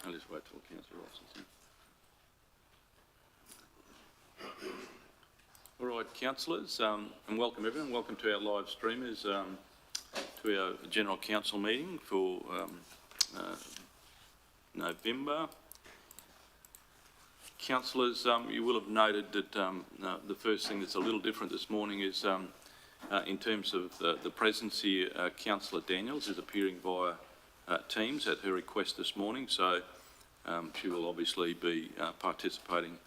I'll just wait till Councillor Ross is in. All right, councillors, and welcome everyone. Welcome to our live streamers to our General Council meeting for November. Councillors, you will have noted that the first thing that's a little different this morning is in terms of the presence here, Councillor Daniels is appearing via Teams at her request this morning, so she will obviously be participating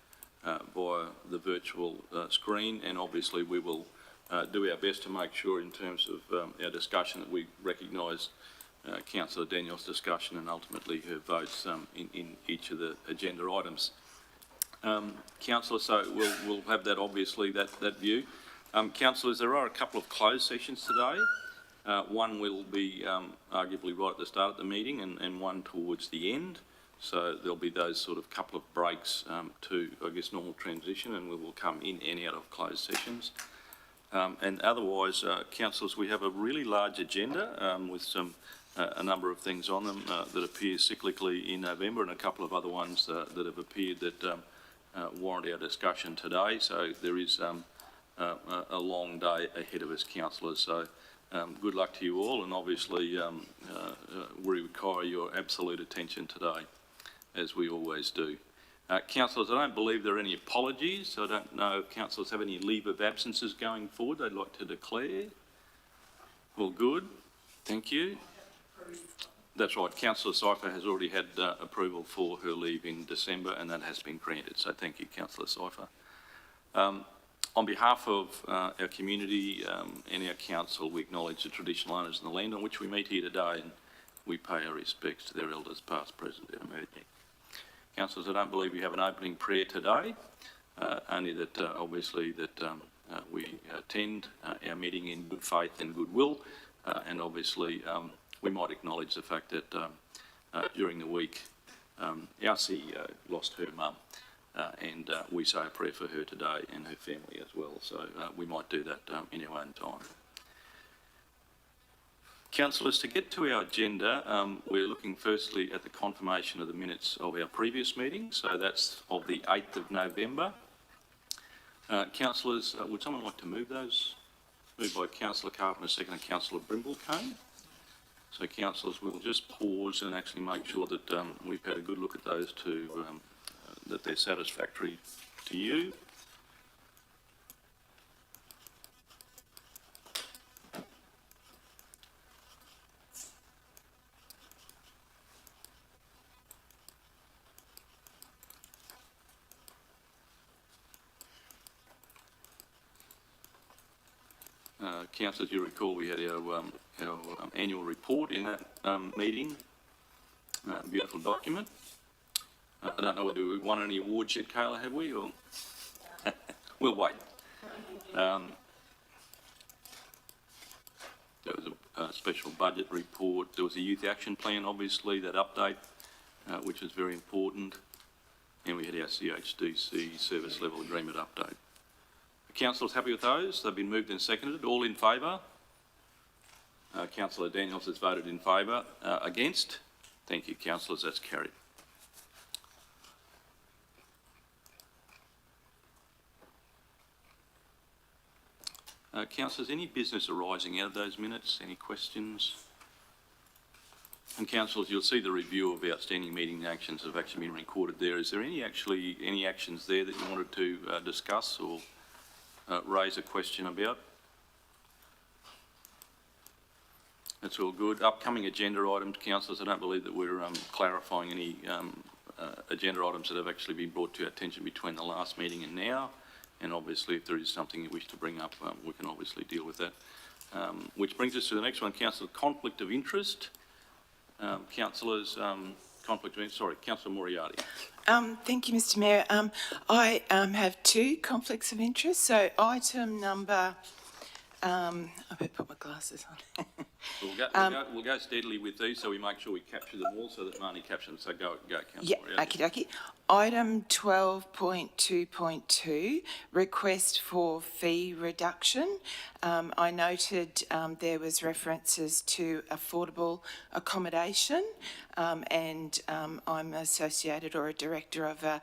via the virtual screen, and obviously we will do our best to make sure in terms of our discussion that we recognise Councillor Daniels' discussion and ultimately her votes in each of the agenda items. Councillor, so we'll have that obviously, that view. Councillors, there are a couple of closed sessions today. One will be arguably right at the start of the meeting and one towards the end. So there'll be those sort of couple of breaks to, I guess, normal transition, and we will come in and out of closed sessions. And otherwise, councillors, we have a really large agenda with a number of things on them that appear cyclically in November, and a couple of other ones that have appeared that warrant our discussion today. So there is a long day ahead of us, councillors. So good luck to you all, and obviously we require your absolute attention today, as we always do. Councillors, I don't believe there are any apologies. I don't know if councillors have any leave of absences going forward they'd like to declare. Well, good. Thank you. That's right. Councillor Cypher has already had approval for her leave in December, and that has been granted. So thank you, Councillor Cypher. On behalf of our community and our council, we acknowledge the traditional owners of the land on which we meet here today, and we pay our respects to their elders past, present and emerging. Councillors, I don't believe we have an opening prayer today, only that obviously that we attend our meeting in good faith and goodwill, and obviously we might acknowledge the fact that during the week our CEO lost her mum, and we say a prayer for her today and her family as well, so we might do that in our own time. Councillors, to get to our agenda, we're looking firstly at the confirmation of the minutes of our previous meeting, so that's of the 8th of November. Councillors, would someone like to move those? Moved by Councillor Carpenter, second, Councillor Brimblecombe. So councillors, we'll just pause and actually make sure that we've had a good look at those to that they're satisfactory to you. Councillors, you recall we had our annual report in that meeting, beautiful document. I don't know whether we've won any awards yet, Kayla, have we? Or we'll wait. There was a special budget report. There was a youth action plan, obviously, that update, which is very important. And we had our CHRC service level agreement update. Councillors happy with those? They've been moved and seconded. All in favour? Councillor Daniels has voted in favour. Against? Thank you, councillors. That's carried. Councillors, any business arising out of those minutes? Any questions? And councillors, you'll see the review of outstanding meeting actions have actually been recorded there. Is there any actions there that you wanted to discuss or raise a question about? That's all good. Upcoming agenda items, councillors, I don't believe that we're clarifying any agenda items that have actually been brought to our attention between the last meeting and now. And obviously, if there is something you wish to bring up, we can obviously deal with that. Which brings us to the next one, Councillor, conflict of interest. Councillors, conflict of interest, sorry, Councillor Moriarty. Thank you, Mr Mayor. I have two conflicts of interest. So item number I better put my glasses on. We'll go steadily with these, so we make sure we capture them all, so that Marnie captures them. So go, Councillor Yeah, Moriarty. okie dokie. Item 12.2.2, request for fee reduction. I noted there was references to affordable accommodation, and I'm associated or a director of a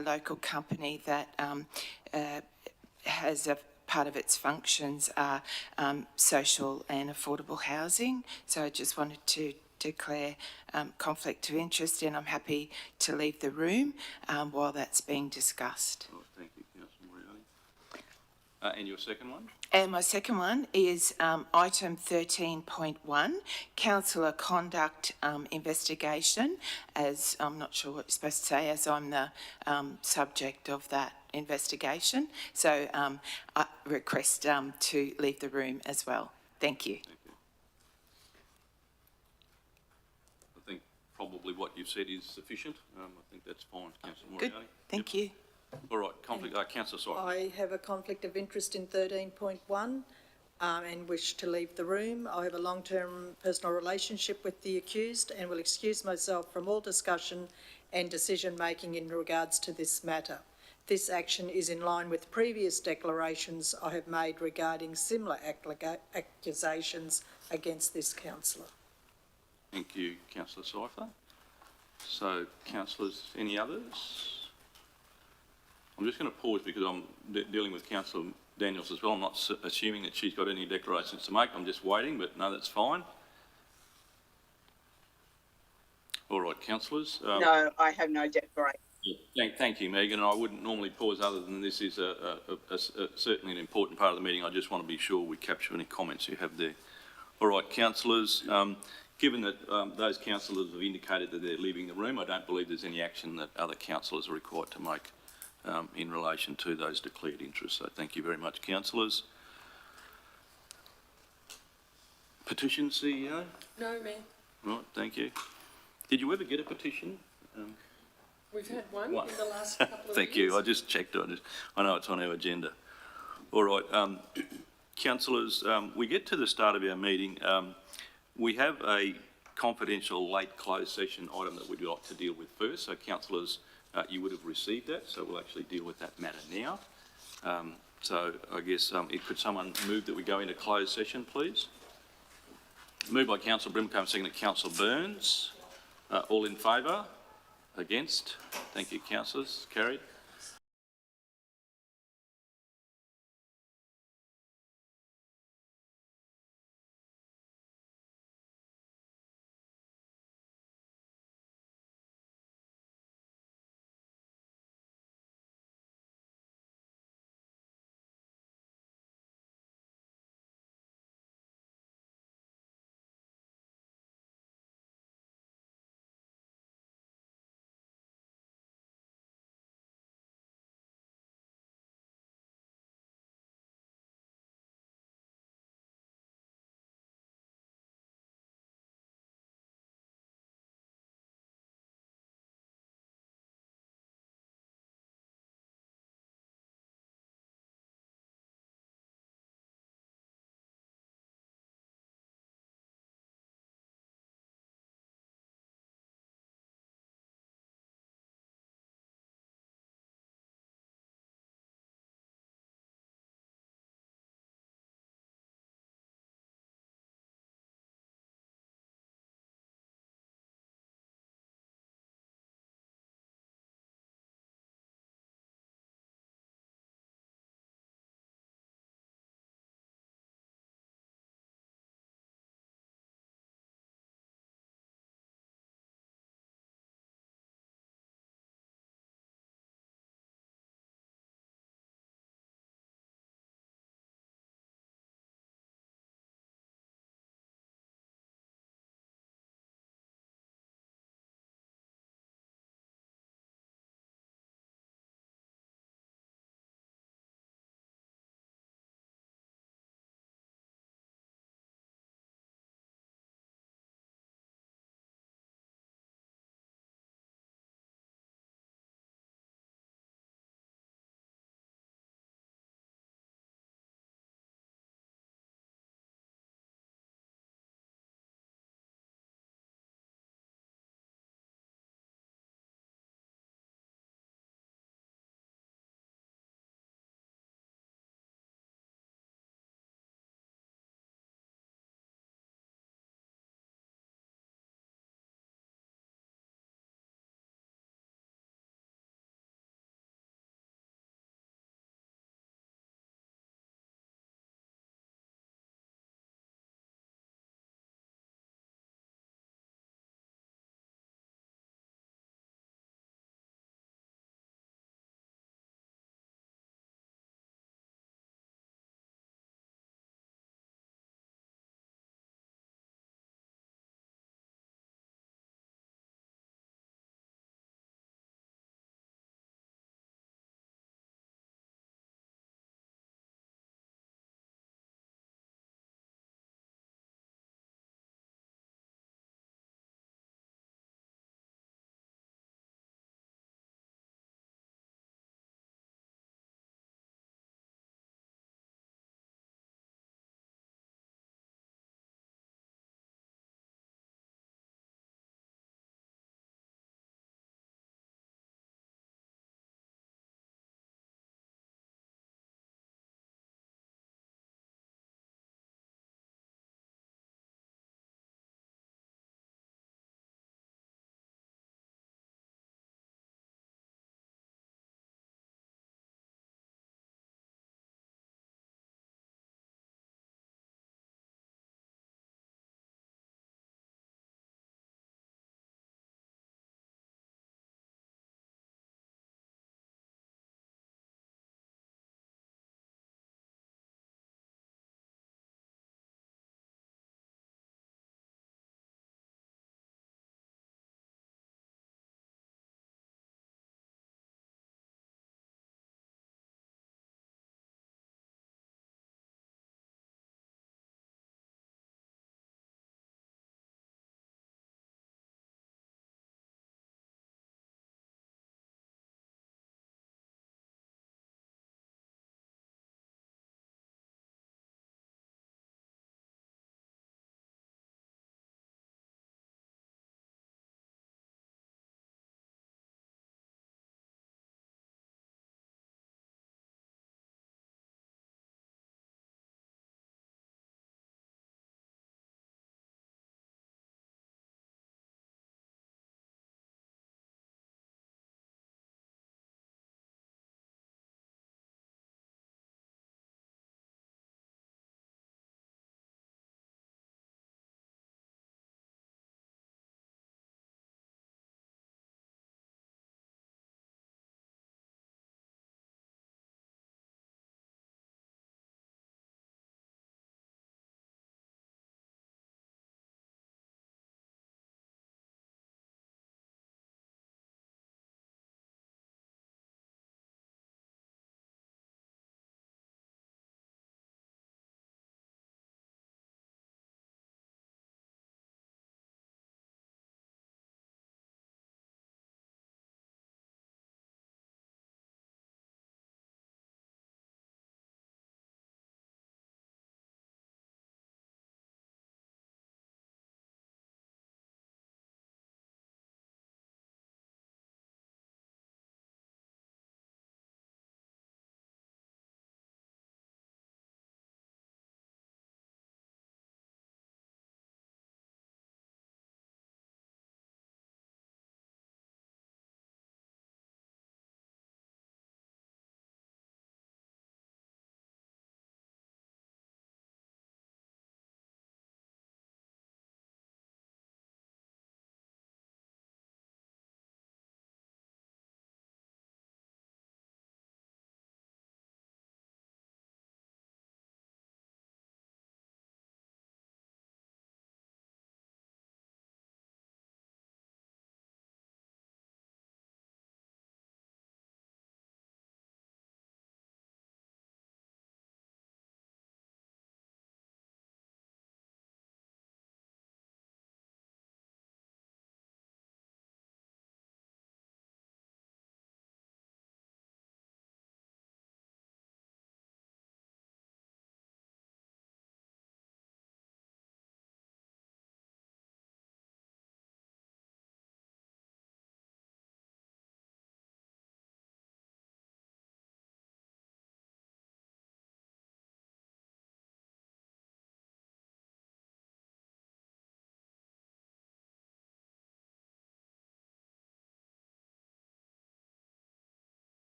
local company that has a part of its functions are social and affordable housing. So I just wanted to declare conflict of interest, and I'm happy to leave the room while that's being discussed. Oh, thank you, Councillor Moriarty. And your second one? And my second one is item 13.1, councillor conduct investigation, as I'm not sure what you're supposed to say, as I'm the subject of that investigation. So I request to leave the room as well. Thank you. Thank you. I think probably what you've said is sufficient. I think that's fine, Councillor Moriarty. Good. Thank you. All right, Councillor Syfe. I have a conflict of interest in 13.1 and wish to leave the room. I have a long-term personal relationship with the accused and will excuse myself from all discussion and decision-making in regards to this matter. This action is in line with previous declarations I have made regarding similar accusations against this councillor. Thank you, Councillor Syfe. So, councillors, any others? I'm just going to pause because I'm dealing with Councillor Daniels as well. I'm not assuming that she's got any declarations to make. I'm just waiting, but no, that's fine. All right, councillors. No, I have no declaration. Yeah, thank you, Megan. I wouldn't normally pause other than this is certainly an important part of the meeting. I just want to be sure we capture any comments you have there. All right, councillors. Given that those councillors have indicated that they're leaving the room, I don't believe there's any action that other councillors are required to make in relation to those declared interests. So thank you very much, councillors. Petition, CEO? No, Mayor. Right, thank you. Did you ever get a petition? We've had one in the last couple of Thank years. you. I just checked. I know it's on our agenda. All right, councillors, we get to the start of our meeting. We have a confidential late closed session item that we'd like to deal with first. So, councillors, you would have received that, so we'll actually deal with that matter now. So I guess could someone move that we go into closed session, please? Moved by Councillor Brimcombe, seconded Councillor Burns. All in favour? Against? Thank you, councillors. Carried.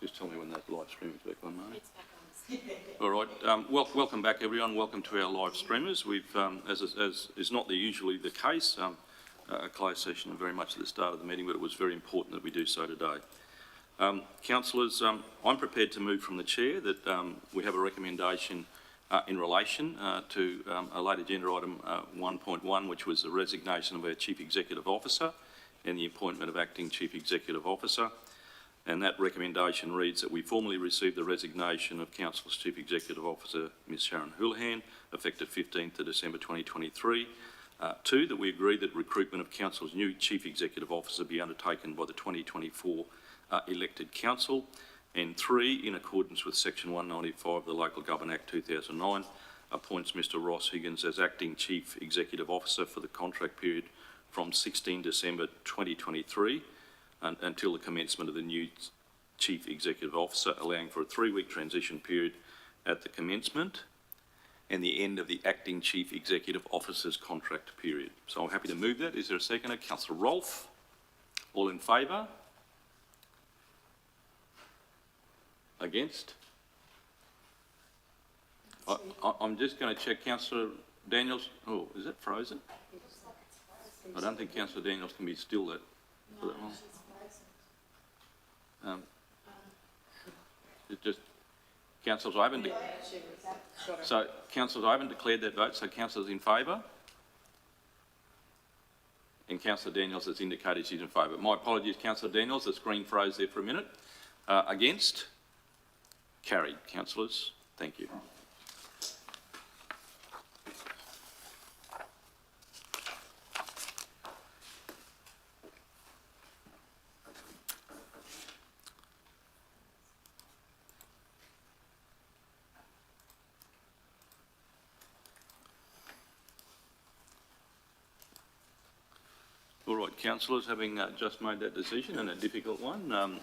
Just tell me when that live streaming's back on, mate. It's back on. All right. Welcome back, everyone. Welcome to our live streamers. We've, as is not usually the case, a closed session very much at the start of the meeting, but it was very important that we do so today. Councillors, I'm prepared to move from the chair that we have a recommendation in relation to a late agenda item 1.1, which was the resignation of our Chief Executive Officer and the appointment of Acting Chief Executive Officer. And that recommendation reads that we formally receive the resignation of Council's Chief Executive Officer, Ms Sharon Houlihan, effective 15th of December 2023. 2, that we agree that recruitment of Council's new Chief Executive Officer be undertaken by the 2024 elected Council. And 3, in accordance with Section 195 of the Local Government Act 2009, appoints Mr Ross Higgins as Acting Chief Executive Officer for the contract period from 16 December 2023 until the commencement of the new Chief Executive Officer, allowing for a 3-week transition period at the commencement and the end of the Acting Chief Executive Officer's contract period. So I'm happy to move that. Is there a seconder? Councillor Rolfe. All in favour? Against? I'm just going to check. Councillor Daniels. Oh, is it frozen? I don't think Councillor Daniels can be still that for that long. Just councillors, I haven't. So councillors, I haven't declared that vote. So councillors in favour, and Councillor Daniels has indicated she's in favour. My apologies, Councillor Daniels. The screen froze there for a minute. Against? Carried. Councillors, thank you. All right, councillors, having just made that decision, and a difficult one,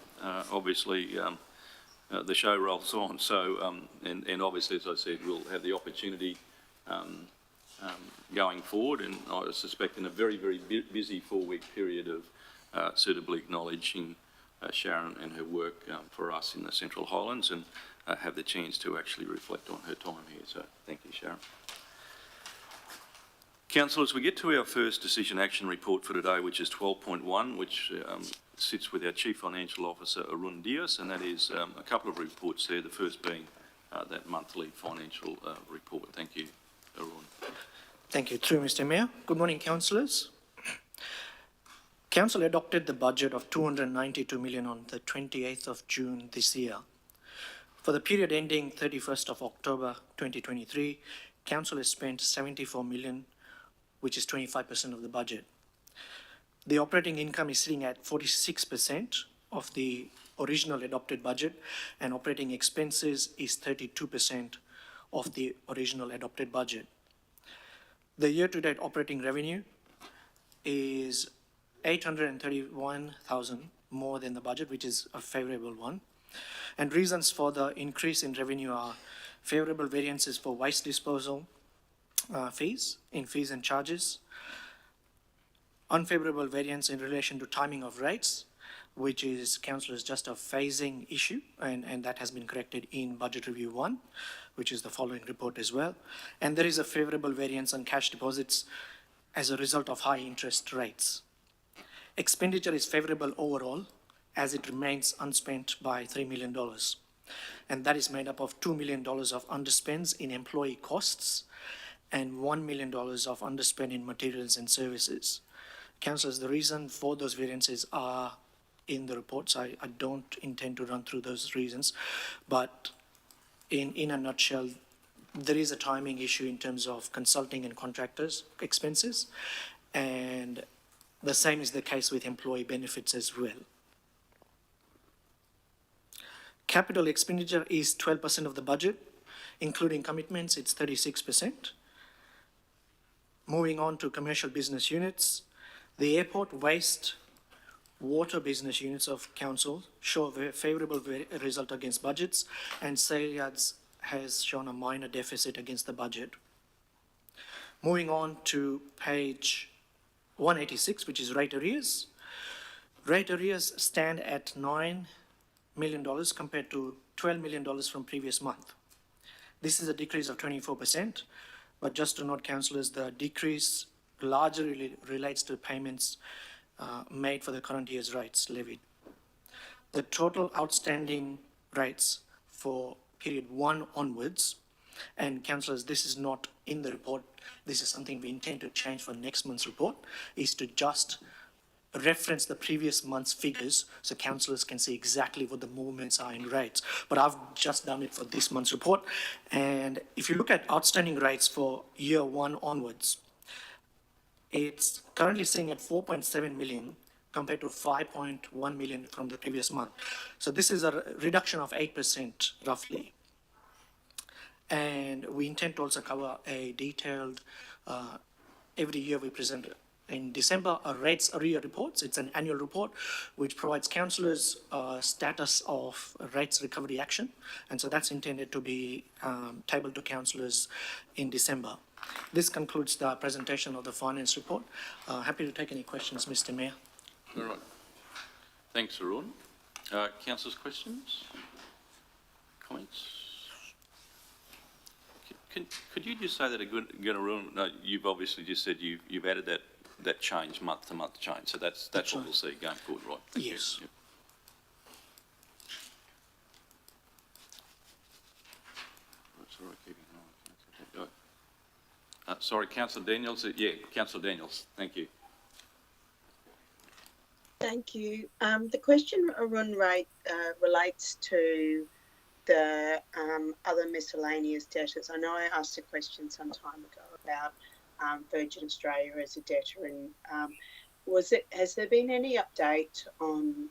obviously the show rolls on. So, and obviously, as I said, we'll have the opportunity going forward, and I suspect in a very, very busy 4-week period of suitably acknowledging Sharon and her work for us in the Central Highlands, and have the chance to actually reflect on her time here. So, thank you, Sharon. Councillors, we get to our first decision action report for today, which is 12.1, which sits with our Chief Financial Officer, Arun Diaz, and that is a couple of reports there, the first being that monthly financial report. Thank you, Arun. Thank you. Through Mr Mayor. Good morning, councillors. Council adopted the budget of $292 million on the 28th of June this year. For the period ending 31st of October 2023, Council has spent $74 million, which is 25% of the budget. The operating income is sitting at 46% of the original adopted budget, and operating expenses is 32% of the original adopted budget. The year-to-date operating revenue is $831,000 more than the budget, which is a favourable one. And reasons for the increase in revenue are favourable variances for waste disposal, fees and charges, unfavourable variance in relation to timing of rates, which is, councillors, just a phasing issue, and that has been corrected in Budget Review 1, which is the following report as well. And there is a favourable variance on cash deposits as a result of high interest rates. Expenditure is favourable overall, as it remains unspent by $3 million. And that is made up of $2 million of underspends in employee costs and $1 million of underspend in materials and services. Councillors, the reason for those variances are in the reports. I don't intend to run through those reasons, but in a nutshell, there is a timing issue in terms of consulting and contractors expenses, and the same is the case with employee benefits as well. Capital expenditure is 12% of the budget, including commitments, it's 36%. Moving on to commercial business units, the airport, waste, water business units of council show a favourable result against budgets, and sale yards has shown a minor deficit against the budget. Moving on to page 186, which is rate arrears. Rate arrears stand at million compared to $12 million from previous month. This is a decrease of 24%, but just to note, councillors, the decrease largely relates to payments made for the current year's rates levied. The total outstanding rates for period 1 onwards, and councillors, this is not in the report, this is something we intend to change for next month's report, is to just reference the previous month's figures so councillors can see exactly what the movements are in rates. But I've just done it for this month's report. And if you look at outstanding rates for year 1 onwards, it's currently sitting at 4.7 million compared to 5.1 million from the previous month. So this is a reduction of 8% roughly. And we intend to also cover a detailed, every year we present in December, a rates arrear reports. It's an annual report which provides councillors status of rates recovery action. And so that's intended to be tabled to councillors in December. This concludes the presentation of the finance report. Happy to take any questions, Mr. Mayor. All right. Thanks, Arun. Councillors, questions? Comments? Could you just say that again, Arun? No, you've obviously just said you've added that change, month-to-month change, so that's what right. we'll see going forward, right? Thank Yes. you. Yep. That's all right, keeping an eye on it. Sorry, Councillor Daniels. Yeah, Councillor Daniels. Thank you. Thank you. The question, Arun, relates to the other miscellaneous debtors. I know I asked a question some time ago about Virgin Australia as a debtor, and has there been any update on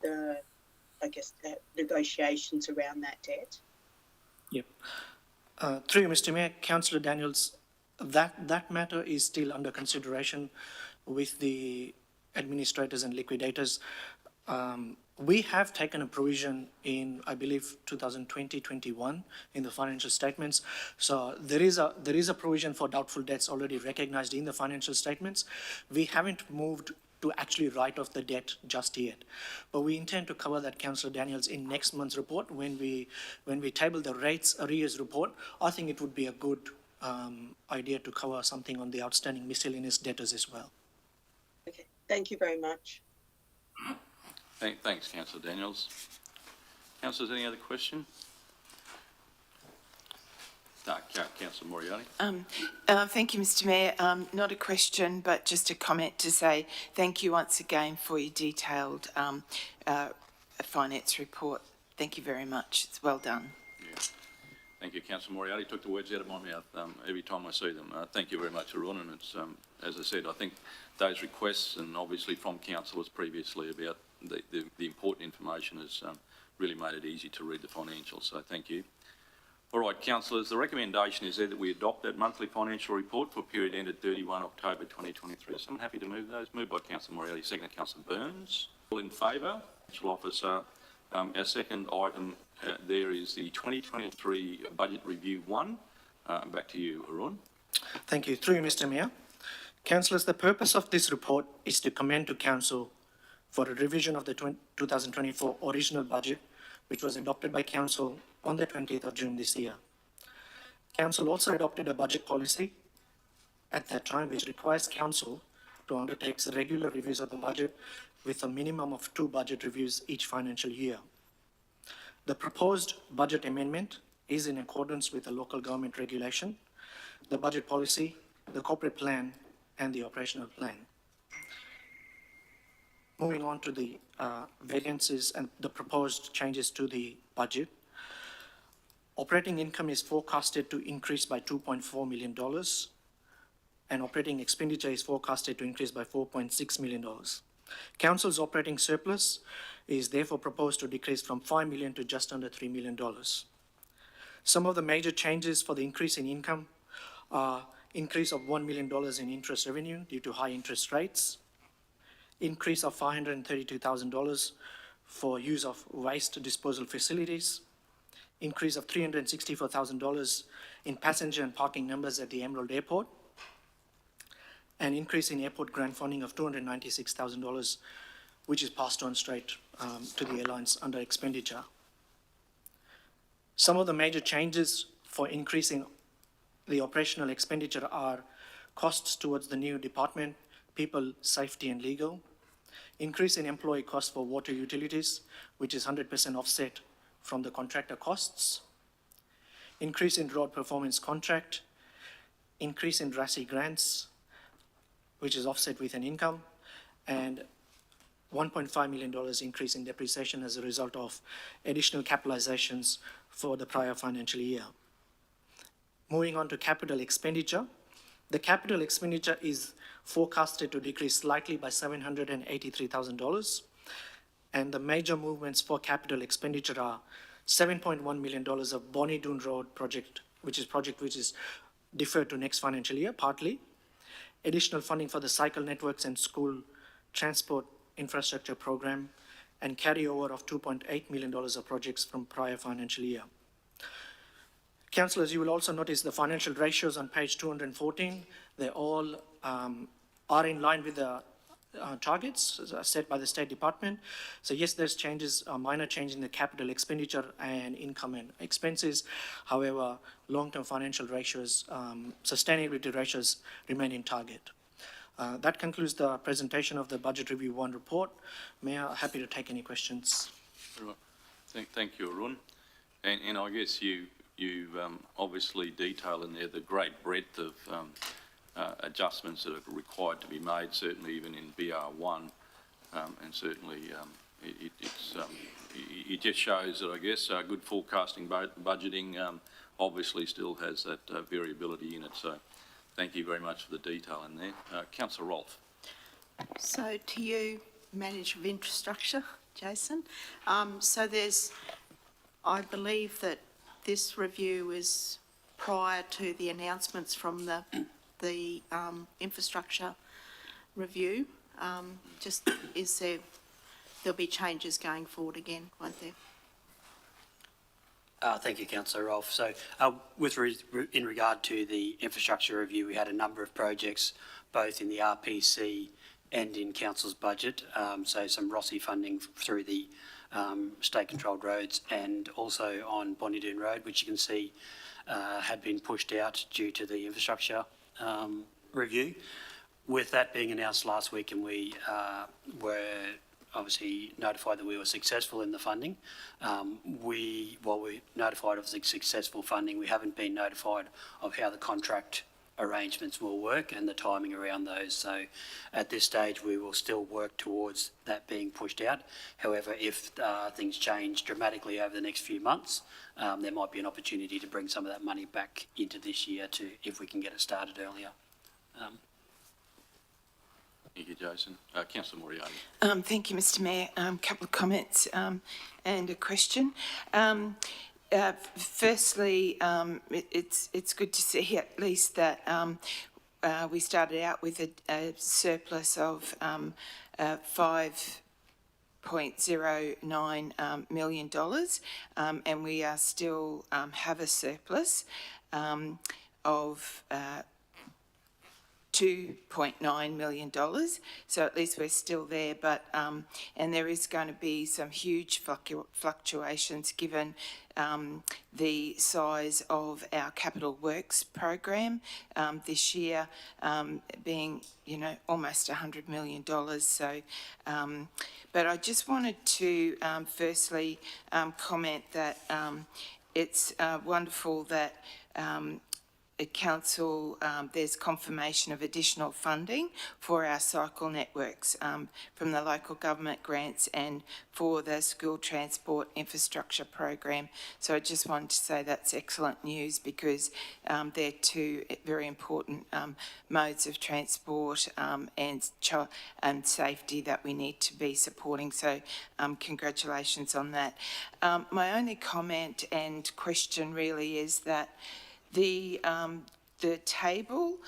the, negotiations around that debt? Yep. Through you, Mr. Mayor, Councillor Daniels, that matter is still under consideration with the administrators and liquidators. We have taken a provision in, I believe, 2020-21 in the financial statements. So there is a provision for doubtful debts already recognized in the financial statements. We haven't moved to actually write off the debt just yet, but we intend to cover that, Councillor Daniels, in next month's report when we table the rates arrears report. I think it would be a good idea to cover something on the outstanding miscellaneous debtors as well. Okay, thank you very much. Thanks, Councillor Daniels. Councillors, any other question? No, Councillor Moriarty. Thank you, Mr. Mayor. Not a question, but just a comment to say thank you once again for your detailed finance report. Thank you very much. It's well done. Yeah. Thank you, Councillor Moriarty. Took the words out of my mouth every time I see them. Thank you very much, Arun. And it's, as I said, I think those requests, and obviously from councillors previously about the important information, has really made it easy to read the financials. So thank you. All right, councillors, the recommendation is there that we adopt that monthly financial report for period ended 31 October 2023. Is someone happy to move those? Moved by Councillor Moriarty, second Councillor Burns. All in favour? Financial Officer. Our second item there is the 2023 Budget Review 1. Back to you, Arun. Thank you. Through you, Mr. Mayor. Councillors, the purpose of this report is to commend to Council for a revision of the 2024 original budget, which was adopted by Council on the 20th of June this year. Council also adopted a budget policy at that time, which requires Council to undertake regular reviews of the budget with a minimum of 2 budget reviews each financial year. The proposed budget amendment is in accordance with the local government regulation, the budget policy, the corporate plan, and the operational plan. Moving on to the variances and the proposed changes to the budget. Operating income is forecasted to increase by $2.4 million, and operating expenditure is forecasted to increase by $4.6 million. Council's operating surplus is therefore proposed to decrease from $5 million to just under $3 million. Some of the major changes for the increase in income are increase of $1 million in interest revenue due to high interest rates, increase of $532,000 for use of waste disposal facilities, increase of $364,000 in passenger and parking numbers at the Emerald Airport, an increase in airport grant funding of $296,000 which is passed on straight to the airlines under expenditure. Some of the major changes for increasing the operational expenditure are costs towards the new department, people, safety and legal, increase in employee costs for water utilities, which is 100% offset from the contractor costs, increase in road performance contract, increase in RASI grants, which is offset with an income, and $1.5 million increase in depreciation as a result of additional capitalizations for the prior financial year. Moving on to capital expenditure. The capital expenditure is forecasted to decrease slightly by $783,000. And the major movements for capital expenditure are $7.1 million of Bonnie Doon Road project which is deferred to next financial year, partly. Additional funding for the cycle networks and school transport infrastructure program, and carryover of $2.8 million of projects from prior financial year. Councillors, you will also notice the financial ratios on page 214. They all are in line with the targets set by the State Department. So yes, there's changes, a minor change in the capital expenditure and income and expenses. However, long-term financial ratios, sustainability ratios remain in target. That concludes the presentation of the Budget Review 1 report. Mayor, happy to take any questions. Thank you, Arun. And I guess you obviously detail in there the great breadth of adjustments that are required to be made, certainly even in BR1, and certainly it just shows that, I guess, good forecasting budgeting obviously still has that variability in it. So thank you very much for the detail in there. Councillor Rolfe. So to you, Manager of Infrastructure, Jason. So there's, I believe that this review is prior to the announcements from the infrastructure review. Just is there'll be changes going forward again, won't there? Thank you, Councillor Rolfe. So in regard to the infrastructure review, we had a number of projects, both in the RPC and in Council's budget. So some ROSI funding through the state-controlled roads, and also on Bonnie Doon Road, which you can see had been pushed out due to the infrastructure review. With that being announced last week, and we were obviously notified that we were successful in the funding. While we're notified of the successful funding, we haven't been notified of how the contract arrangements will work and the timing around those. So at this stage, we will still work towards that being pushed out. However, if things change dramatically over the next few months, there might be an opportunity to bring some of that money back into this year if we can get it started earlier. Thank you, Jason. Councillor Moriarty. Thank you, Mr Mayor. Couple of comments and a question. Firstly, it's good to see at least that we started out with a surplus of $5.09 million, and we are still have a surplus of $2.9 million, so at least we're still there, but and there is going to be some huge fluctuations given the size of our capital works program this year being, almost $100 million. So, but I just wanted to firstly comment that it's wonderful that Council, there's confirmation of additional funding for our cycle networks from the local government grants and for the school transport infrastructure program. So I just wanted to say that's excellent news, because they're two very important modes of transport and safety that we need to be supporting. So congratulations on that. My only comment and question really is that the table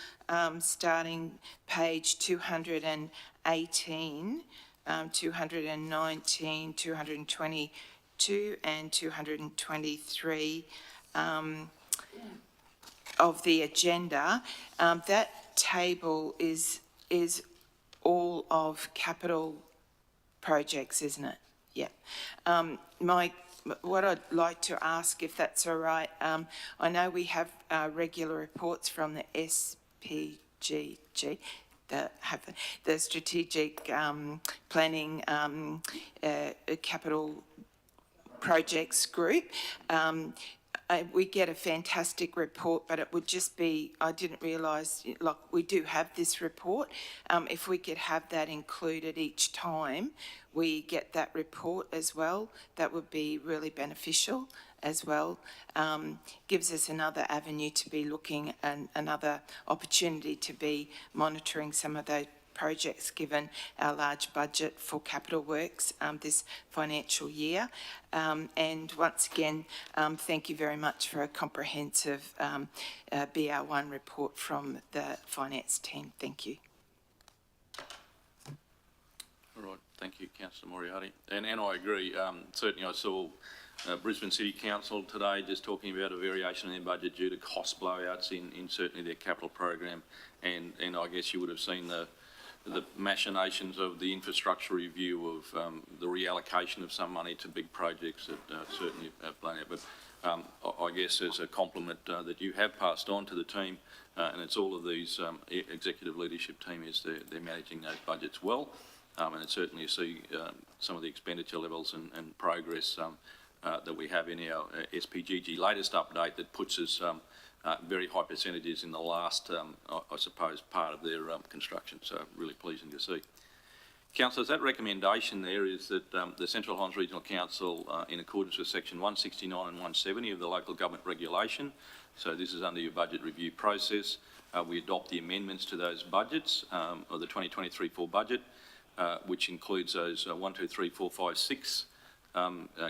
starting page 218, 219, 222 and 223 of the agenda, that table is all of capital projects, isn't it? Yeah. What I'd like to ask, if that's all right, I know we have regular reports from the SPGG, the Strategic Planning Capital Projects Group. We get a fantastic report, but it would just be, I didn't realise, like, we do have this report. If we could have that included each time we get that report as well, that would be really beneficial as well. Gives us another avenue to be looking and another opportunity to be monitoring some of those projects, given our large budget for capital works this financial year. And once again, thank you very much for a comprehensive BR1 report from the finance team. Thank you. All right, thank you, Councillor Moriarty. And I agree. Certainly I saw Brisbane City Council today just talking about a variation in their budget due to cost blowouts in certainly their capital program. And I guess you would have seen the machinations of the infrastructure review of the reallocation of some money to big projects that certainly have blown out. But I guess as a compliment that you have passed on to the team, and it's all of these executive leadership team, is they're managing those budgets well. And it's certainly you see some of the expenditure levels and progress that we have in our SPGG latest update that puts us very high percentages in the last, I suppose, part of their construction. So really pleasing to see. Councillors, that recommendation there is that the Central Highlands Regional Council, in accordance with section 169 and 170 of the local government regulation, so this is under your budget review process, we adopt the amendments to those budgets of the 2023-4 budget, which includes those 1, 2, 3, 4, 5, 6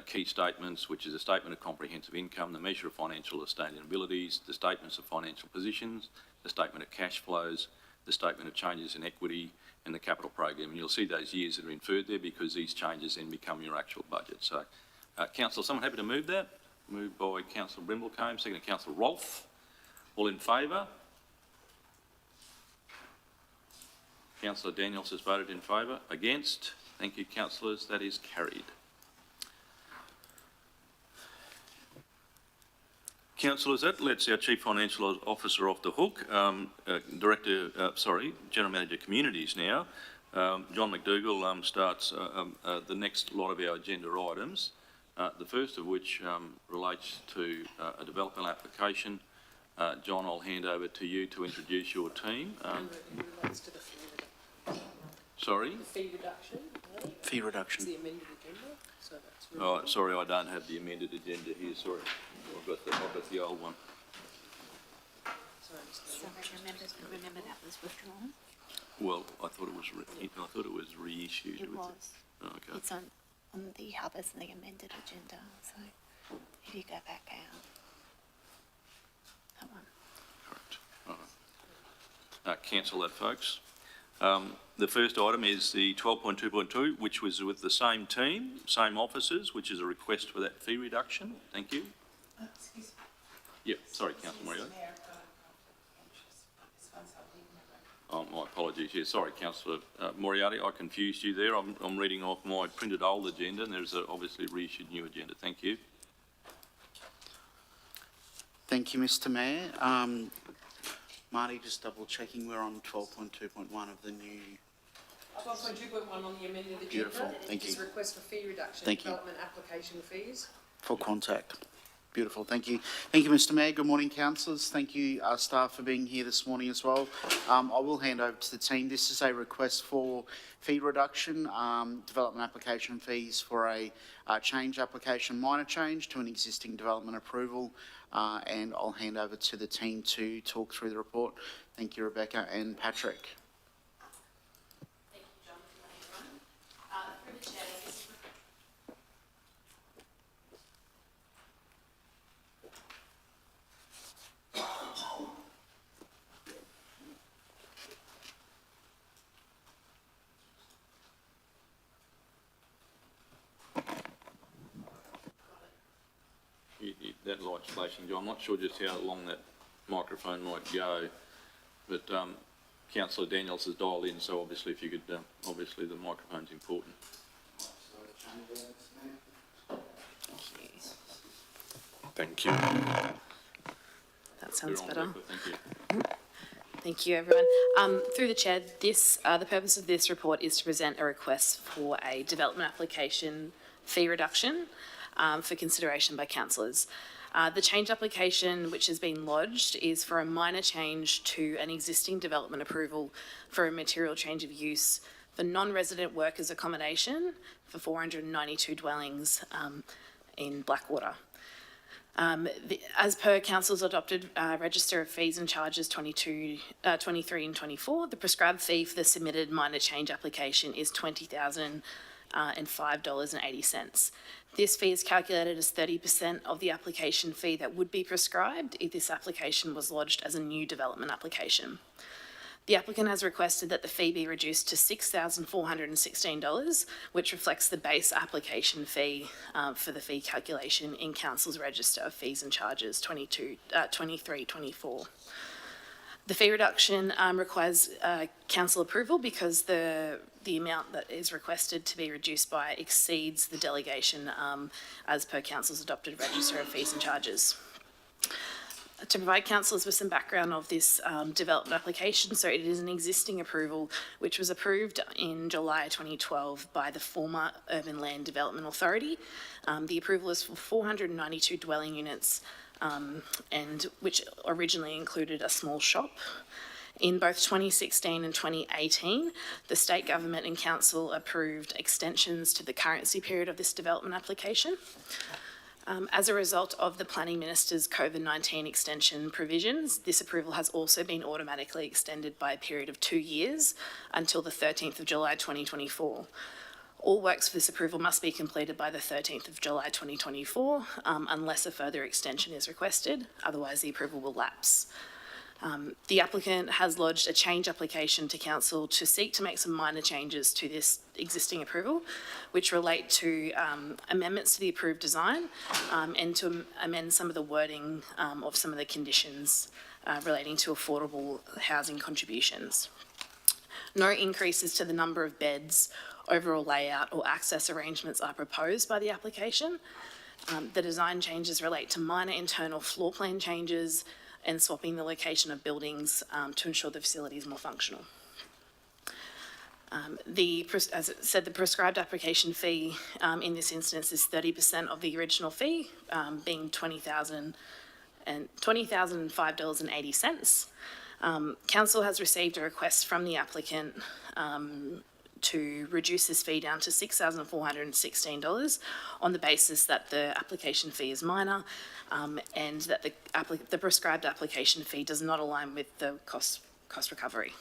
key statements, which is a statement of comprehensive income, the measure of financial or sustainabilities, the statements of financial positions, the statement of cash flows, the statement of changes in equity, and the capital program. And you'll see those years that are inferred there because these changes then become your actual budget. So, Councillor, someone happy to move that? Moved by Councillor Brimblecombe, second Councillor Rolfe. All in favour? Councillor Daniels has voted in favour. Against? Thank you, councillors. That is carried. Councillors, that lets our Chief Financial Officer off the hook. General Manager Communities now. John McDougall starts the next lot of our agenda items, the first of which relates to a development application. John, I'll hand over to you to introduce your team. It relates to the fee reduction. Sorry? The fee reduction. Right? Fee reduction. It's the amended agenda. So that's really Oh, sorry, I don't have the amended agenda here. Sorry, I've got the old one. sorry, Mr. So remember that was withdrawn? Well, I thought it was reissued. It was. Oh, okay. It's on the hub as the amended agenda, so if you go back out. That one. Correct. All right. Cancel that, folks. The first item is the 12.2.2, which was with the same team, same officers, which is a request for that fee reduction. Thank you. Excuse me. Yep, sorry, Councillor Moriarty. Oh, my apologies. Yeah, sorry, Councillor Moriarty, I confused you there. I'm reading off my printed old agenda, and there's obviously reissued new agenda. Thank you. Thank you, Mr. Mayor. Marty, just double checking, we're on 12.2.1 of the new. 12.2.1 on the amended agenda. Beautiful, thank Is you. request for fee reduction. Thank you. Development application fees. For contact. Beautiful, thank you. Thank you, Mr. Mayor. Good morning, councillors. Thank you, staff, for being here this morning as well. I will hand over to the team. This is a request for fee reduction, development application fees for a change application, minor change to an existing development approval, and I'll hand over to the team to talk through the report. Thank you, Rebecca and Patrick. Thank you, John. Good morning, everyone. Through the chair, this is That light's flashing, John. I'm not sure just how long that microphone might go, but Councillor Daniels has dialed in, so obviously if you could, obviously the microphone's important. Thank you. That sounds We're on better. record, thank you. Thank you, everyone. Through the chair, the purpose of this report is to present a request for a development application fee reduction for consideration by councillors. The change application which has been lodged is for a minor change to an existing development approval for a material change of use for non-resident workers accommodation for 492 dwellings in Blackwater. As per Council's adopted Register of Fees and Charges 23 and 24, the prescribed fee for the submitted minor change application is $20,005.80. This fee is calculated as 30% of the application fee that would be prescribed if this application was lodged as a new development application. The applicant has requested that the fee be reduced to $6,416, which reflects the base application fee for the fee calculation in Council's Register of Fees and Charges 23-24. The fee reduction requires council approval because the amount that is requested to be reduced by exceeds the delegation as per Council's adopted Register of Fees and Charges. To provide councillors with some background of this development application, so it is an existing approval which was approved in July 2012 by the former Urban Land Development Authority. The approval is for 492 dwelling units and which originally included a small shop. In both 2016 and 2018, the state government and council approved extensions to the currency period of this development application. As a result of the Planning Minister's COVID-19 extension provisions, this approval has also been automatically extended by a period of 2 years until the 13th of July 2024. All works for this approval must be completed by the 13th of July 2024 unless a further extension is requested, otherwise the approval will lapse. The applicant has lodged a change application to council to seek to make some minor changes to this existing approval, which relate to amendments to the approved design and to amend some of the wording of some of the conditions relating to affordable housing contributions. No increases to the number of beds, overall layout or access arrangements are proposed by the application. The design changes relate to minor internal floor plan changes and swapping the location of buildings to ensure the facility is more functional. As it said, the prescribed application fee in this instance is 30% of the original fee, being $20,005.80. Council has received a request from the applicant to reduce this fee down to $6,416 on the basis that the application fee is minor and that the prescribed application fee does not align with the cost recovery.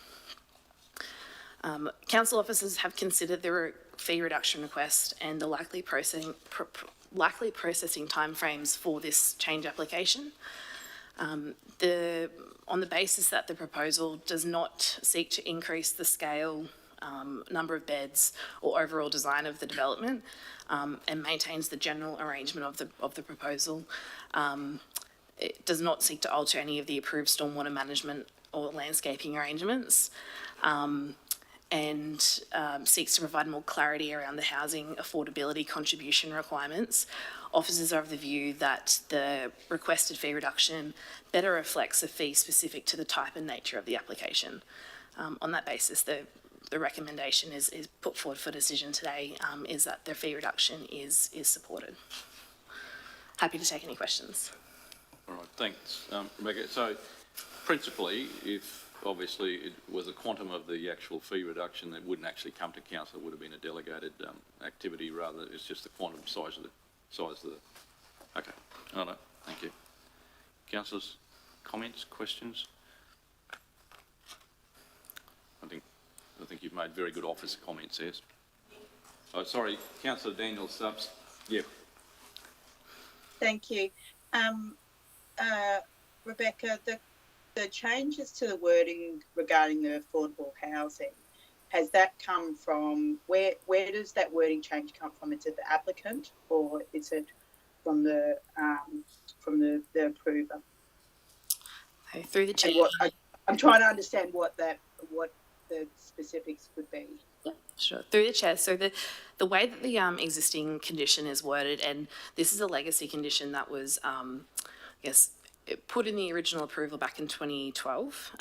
Council officers have considered the fee reduction request and the likely processing timeframes for this change application. On the basis that the proposal does not seek to increase the scale, number of beds or overall design of the development and maintains the general arrangement of the proposal. It does not seek to alter any of the approved stormwater management or landscaping arrangements and seeks to provide more clarity around the housing affordability contribution requirements. Officers are of the view that the requested fee reduction better reflects a fee specific to the type and nature of the application. On that basis, the recommendation is put forward for decision today is that the fee reduction is supported. Happy to take any questions. All right, thanks, Rebecca. So, principally, if obviously it was a quantum of the actual fee reduction that wouldn't actually come to council, it would have been a delegated activity rather. It's just the quantum size of the. Okay, all right, thank you. Councillors, comments, questions? I think you've made very good officer comments, yes. Oh, sorry, Councillor Daniels, yeah. Thank you. Rebecca, the changes to the wording regarding the affordable housing, has that come from, where does that wording change come from? Is it the applicant or is it from the approver? Through the chair. I'm trying to understand what the specifics would be. Yeah, sure. Through the chair. So the way that the existing condition is worded, and this is a legacy condition that was, I guess, put in the original approval back in 2012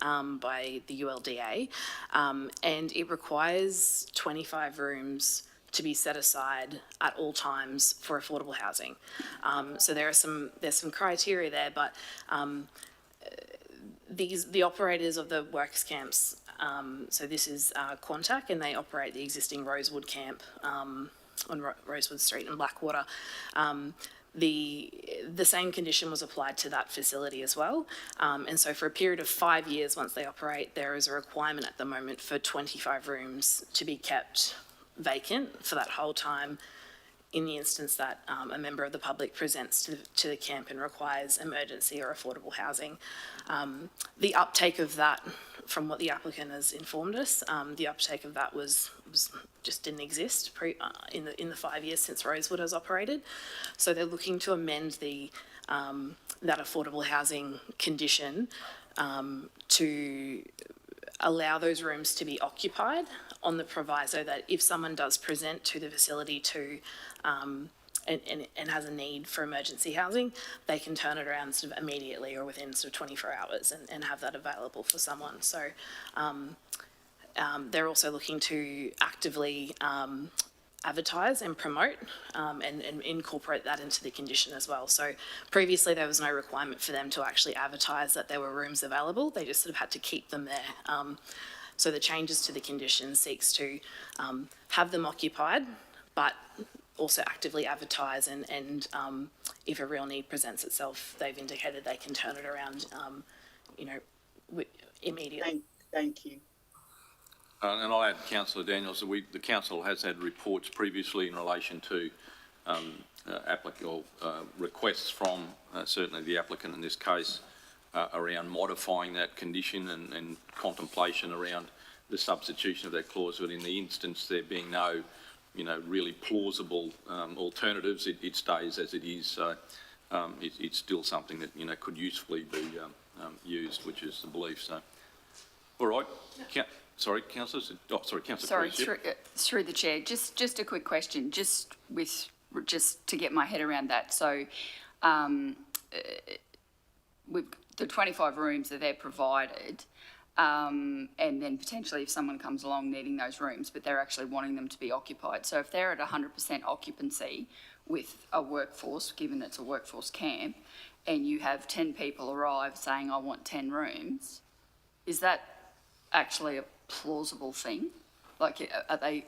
by the ULDA, and it requires 25 rooms to be set aside at all times for affordable housing. So there's some criteria there, but the operators of the works camps, so this is Quantac, and they operate the existing Rosewood camp on Rosewood Street in Blackwater. The same condition was applied to that facility as well. And so for a period of 5 years, once they operate, there is a requirement at the moment for 25 rooms to be kept vacant for that whole time in the instance that a member of the public presents to the camp and requires emergency or affordable housing. The uptake of that, from what the applicant has informed us, the uptake of that was just didn't exist in the 5 years since Rosewood has operated. So they're looking to amend that affordable housing condition to allow those rooms to be occupied on the proviso that if someone does present to the facility and has a need for emergency housing, they can turn it around sort of immediately or within sort of 24 hours and have that available for someone. So they're also looking to actively advertise and promote and incorporate that into the condition as well. So previously there was no requirement for them to actually advertise that there were rooms available. They just sort of had to keep them there. So the changes to the condition seeks to have them occupied, but also actively advertise and if a real need presents itself, they've indicated they can turn it around, immediately. Thank you. And I'll add, Councillor Daniels, that the council has had reports previously in relation to requests from certainly the applicant in this case around modifying that condition and contemplation around the substitution of that clause. But in the instance there being no, really plausible alternatives, it stays as it is. So it's still something that could usefully be used, which is the belief. So, all right. Sorry, Councillor. Oh, sorry, Councillor. Sorry, through the chair. Just a quick question, just to get my head around that. So, with the 25 rooms that they're provided, and then potentially if someone comes along needing those rooms, but they're actually wanting them to be occupied. So if they're at 100% occupancy with a workforce, given it's a workforce camp, and you have 10 people arrive saying, I want 10 rooms, is that actually a plausible thing? Like, are they?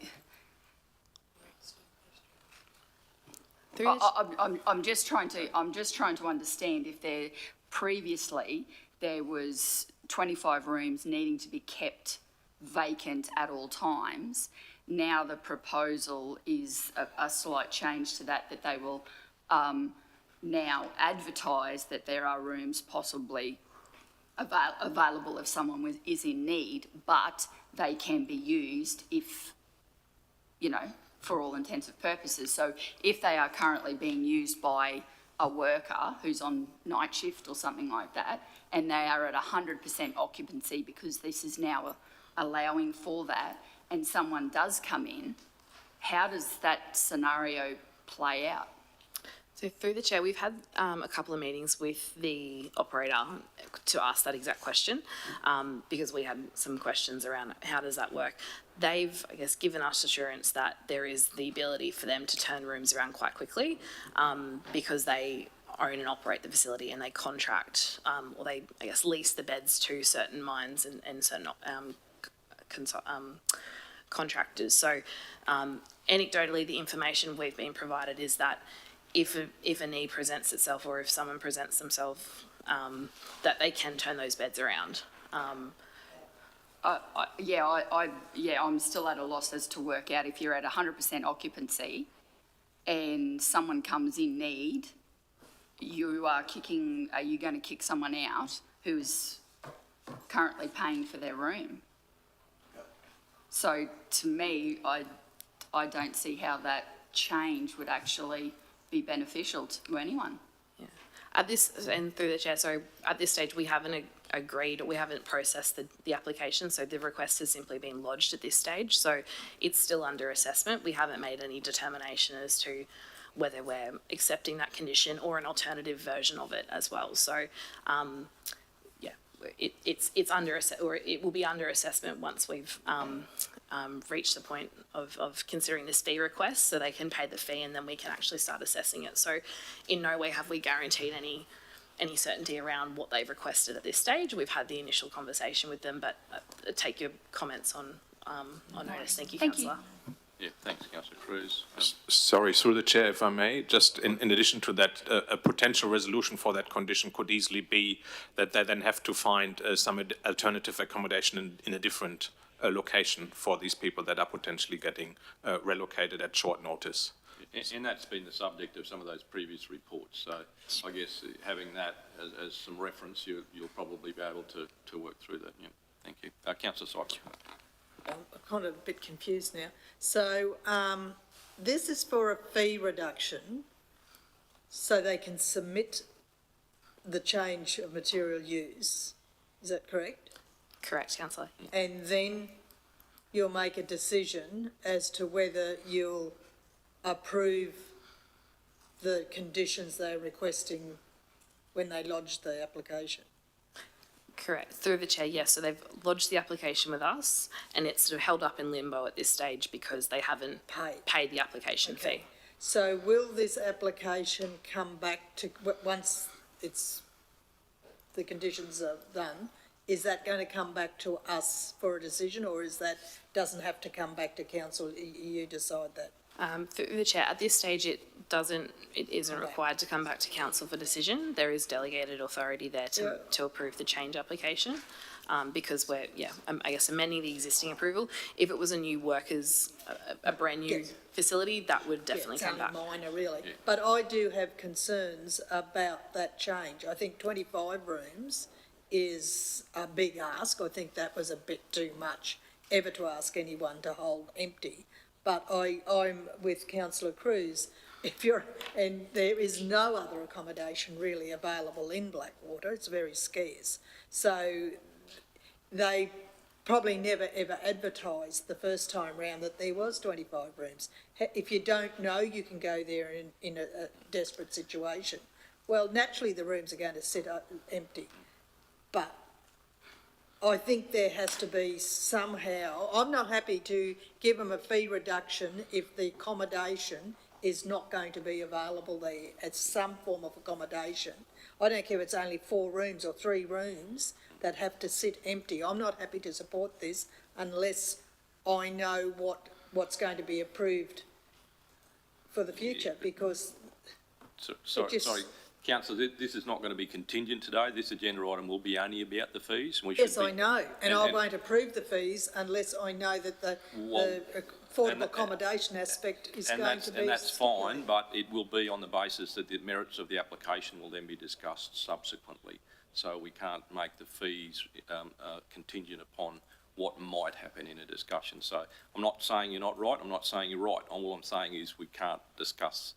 I'm just trying to understand if previously there was 25 rooms needing to be kept vacant at all times. Now the proposal is a slight change to that they will now advertise that there are rooms possibly available if someone is in need, but they can be used if, for all intents and purposes. So if they are currently being used by a worker who's on night shift or something like that, and they are at 100% occupancy because this is now allowing for that, and someone does come in, how does that scenario play out? So through the chair, we've had a couple of meetings with the operator to ask that exact question because we had some questions around how does that work. They've, I guess, given us assurance that there is the ability for them to turn rooms around quite quickly because they own and operate the facility and they contract or they, I guess, lease the beds to certain mines and certain contractors. So anecdotally, the information we've been provided is that if a need presents itself or if someone presents themselves, that they can turn those beds around. I'm still at a loss as to work out if you're at 100% occupancy and someone comes in need, are you going to kick someone out who's currently paying for their room? So to me, I don't see how that change would actually be beneficial to anyone. Yeah. At this, and through the chair, so at this stage we haven't agreed, we haven't processed the application, so the request has simply been lodged at this stage. So it's still under assessment. We haven't made any determination as to whether we're accepting that condition or an alternative version of it as well. So, it's under or it will be under assessment once we've reached the point of considering this fee request, so they can pay the fee and then we can actually start assessing it. So, in no way have we guaranteed any certainty around what they've requested at this stage. We've had the initial conversation with them, but take your comments on notice. Thank you, Councillor. Yeah, thanks, Councillor Cruz. Sorry, through the chair, if I may, just in addition to that, a potential resolution for that condition could easily be that they then have to find some alternative accommodation in a different location for these people that are potentially getting relocated at short notice. And that's been the subject of some of those previous reports. So I guess having that as some reference, you'll probably be able to work through that. Yeah, thank you. Councillor Sykes. I'm kind of a bit confused now. So this is for a fee reduction so they can submit the change of material use. Is that correct? Correct, Councillor. And then you'll make a decision as to whether you'll approve the conditions they're requesting when they lodge the application. Correct. Through the chair, yes. So they've lodged the application with us and it's sort of held up in limbo at this stage because they haven't paid the application fee. So will this application come back to, once the conditions are done, is that going to come back to us for a decision, or is that doesn't have to come back to council? You decide that? Through the chair, at this stage it isn't required to come back to council for decision. There is delegated authority there to approve the change application, because we're, I guess, amending the existing approval. If it was a new workers, a brand new facility, that would definitely come back. It's only minor, really. Yeah. But I do have concerns about that change. I think 25 rooms is a big ask. I think that was a bit too much ever to ask anyone to hold empty. But I'm with Councillor Cruz. And there is no other accommodation really available in Blackwater. It's very scarce. So they probably never ever advertised the first time round that there was 25 rooms. If you don't know, you can go there in a desperate situation. Well, naturally the rooms are going to sit empty. But I think there has to be somehow, I'm not happy to give them a fee reduction if the accommodation is not going to be available there as some form of accommodation. I don't care if it's only 4 rooms or 3 rooms that have to sit empty. I'm not happy to support this unless I know what's going to be approved for the future, because... Sorry. Councillor, this is not going to be contingent today. This agenda item will be only about the fees. Yes, I know, and I won't approve the fees unless I know that the affordable accommodation aspect is going to be... And that's fine, but it will be on the basis that the merits of the application will then be discussed subsequently. So we can't make the fees contingent upon what might happen in a discussion. So I'm not saying you're not right. I'm not saying you're right. All I'm saying is we can't discuss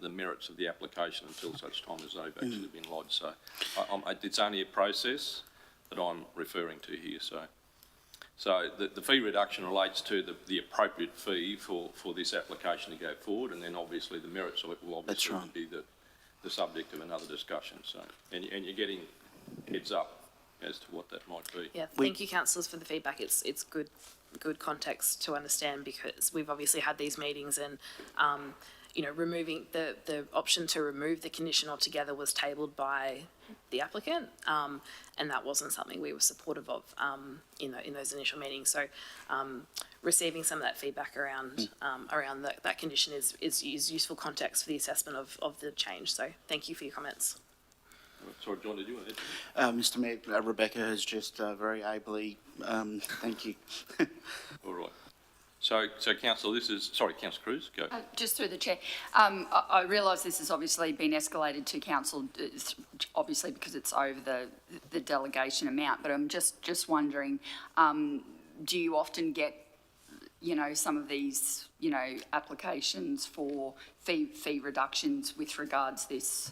the merits of the application until such time as they've actually been lodged. So it's only a process that I'm referring to here. So the fee reduction relates to the appropriate fee for this application to go forward, and then obviously the merits of it will obviously be the subject of another discussion. So and you're getting heads up as to what that might be. Yeah, thank you, councillors, for the feedback. It's good context to understand, because we've obviously had these meetings and removing the option to remove the condition altogether was tabled by the applicant, and that wasn't something we were supportive of in those initial meetings. So receiving some of that feedback around that condition is useful context for the assessment of the change. So thank you for your comments. Sorry, John, did you want to add? Mr. Mayor, Rebecca has just very ably, thank you. All right. So Councillor, Councillor Cruz, go. Just through the chair, I realise this has obviously been escalated to council, obviously because it's over the delegation amount, but I'm just wondering, do you often get, some of these, applications for fee reductions with regards this,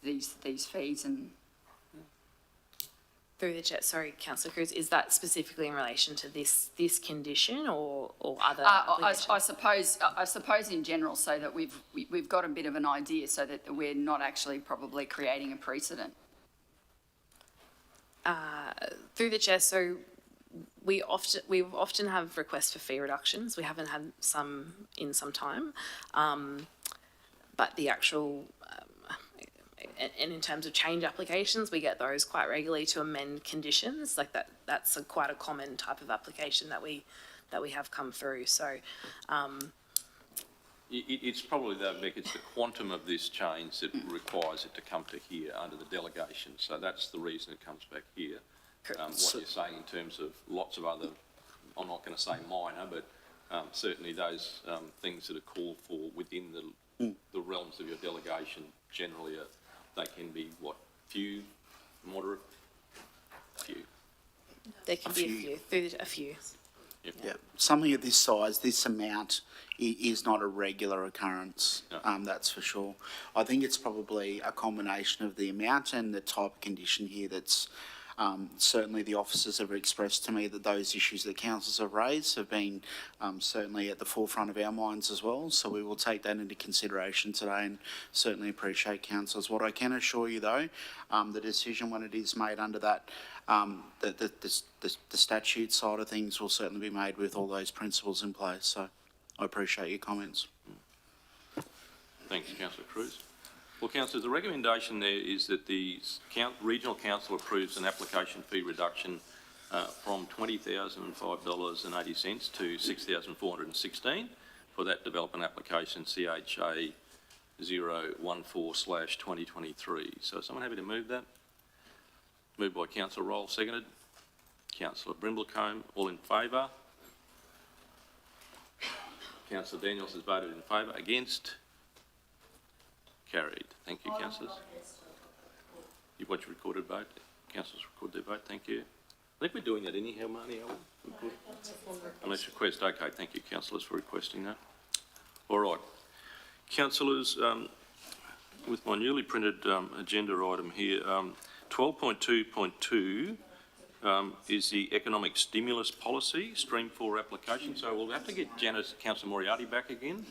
these fees and... Through the chair, sorry, councillor Cruz, is that specifically in relation to this condition or other applications? I suppose in general, so that we've got a bit of an idea, so that we're not actually probably creating a precedent. Through the chair, so we often have requests for fee reductions. We haven't had some in some time, but the actual and in terms of change applications, we get those quite regularly to amend conditions. Like that's quite a common type of application that we have come through. So It's probably though, Beck, it's the quantum of this change that requires it to come to here under the delegation. So that's the reason it comes back here. What you're saying in terms of lots of other, I'm not going to say minor, but certainly those things that are called for within the realms of your delegation generally they can be what, few, moderate, few. there can be a few. Yep. Yeah, something of this size, this amount is not a regular occurrence, No. that's for sure. I think it's probably a combination of the amount and the type of condition here that's certainly the officers have expressed to me that those issues that councils have raised have been certainly at the forefront of our minds as well. So we will take that into consideration today and certainly appreciate councillors. What I can assure you though, the decision when it is made under that, the statute side of things will certainly be made with all those principles in place. So I appreciate your comments. Thanks, Councillor Cruz. Well, councillors, the recommendation there is that the regional council approves an application fee reduction from $20,005.80 to $6,416 for that development application CHA 014/2023. So is someone happy to move that? Moved by Councillor Roll, seconded. Councillor Brimblecombe, all in favour? Councillor Daniels has voted in favour. Against? Carried. Thank you, councillors. You want your recorded vote? Councillors record their vote. Thank you. I think we're doing that anyhow, Marnie, are we? Unless request. Okay, thank you, councillors, for requesting that. All right. Councillors, with my newly printed agenda item here, 12.2.2 is the economic stimulus policy, stream 4 application. So we'll have to get Councillor Moriarty back again.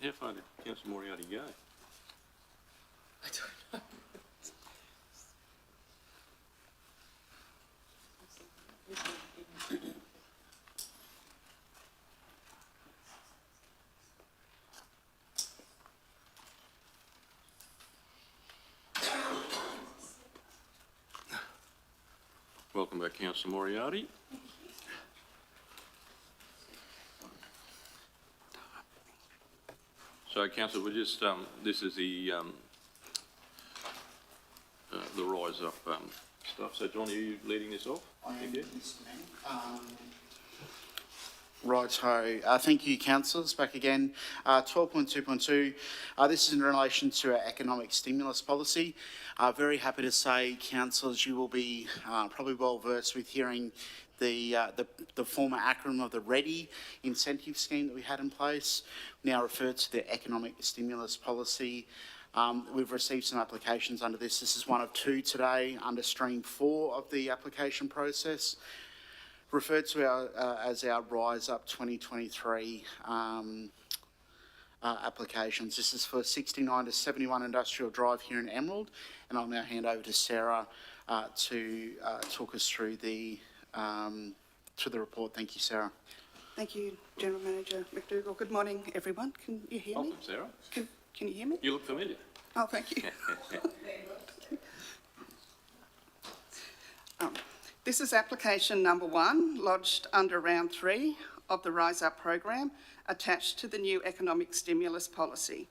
How far did Councillor Moriarty go? I don't know. Welcome back, Councillor Moriarty. So, councillor, we're just this is the rise up stuff. So, John, are you leading this off? Thank you. Righto. Thank you, councillors. Back again. 12.2.2. This is in relation to our economic stimulus policy. Very happy to say, councillors, you will be probably well versed with hearing the former acronym of the READY incentive scheme that we had in place, now referred to the economic stimulus policy. We've received some applications under this. This is one of two today under stream 4 of the application process, referred to as our Rise Up 2023 applications. This is for 69 to 71 Industrial Drive here in Emerald, and I'll now hand over to Sarah to talk us through the report. Thank you, Sarah. Thank you, General Manager McDougall. Good morning, everyone. Can you hear me? Welcome, Sarah. Can you hear me? You look familiar. Oh, thank you. This is application number 1, lodged under round 3 of the Rise Up program, attached to the new economic stimulus policy.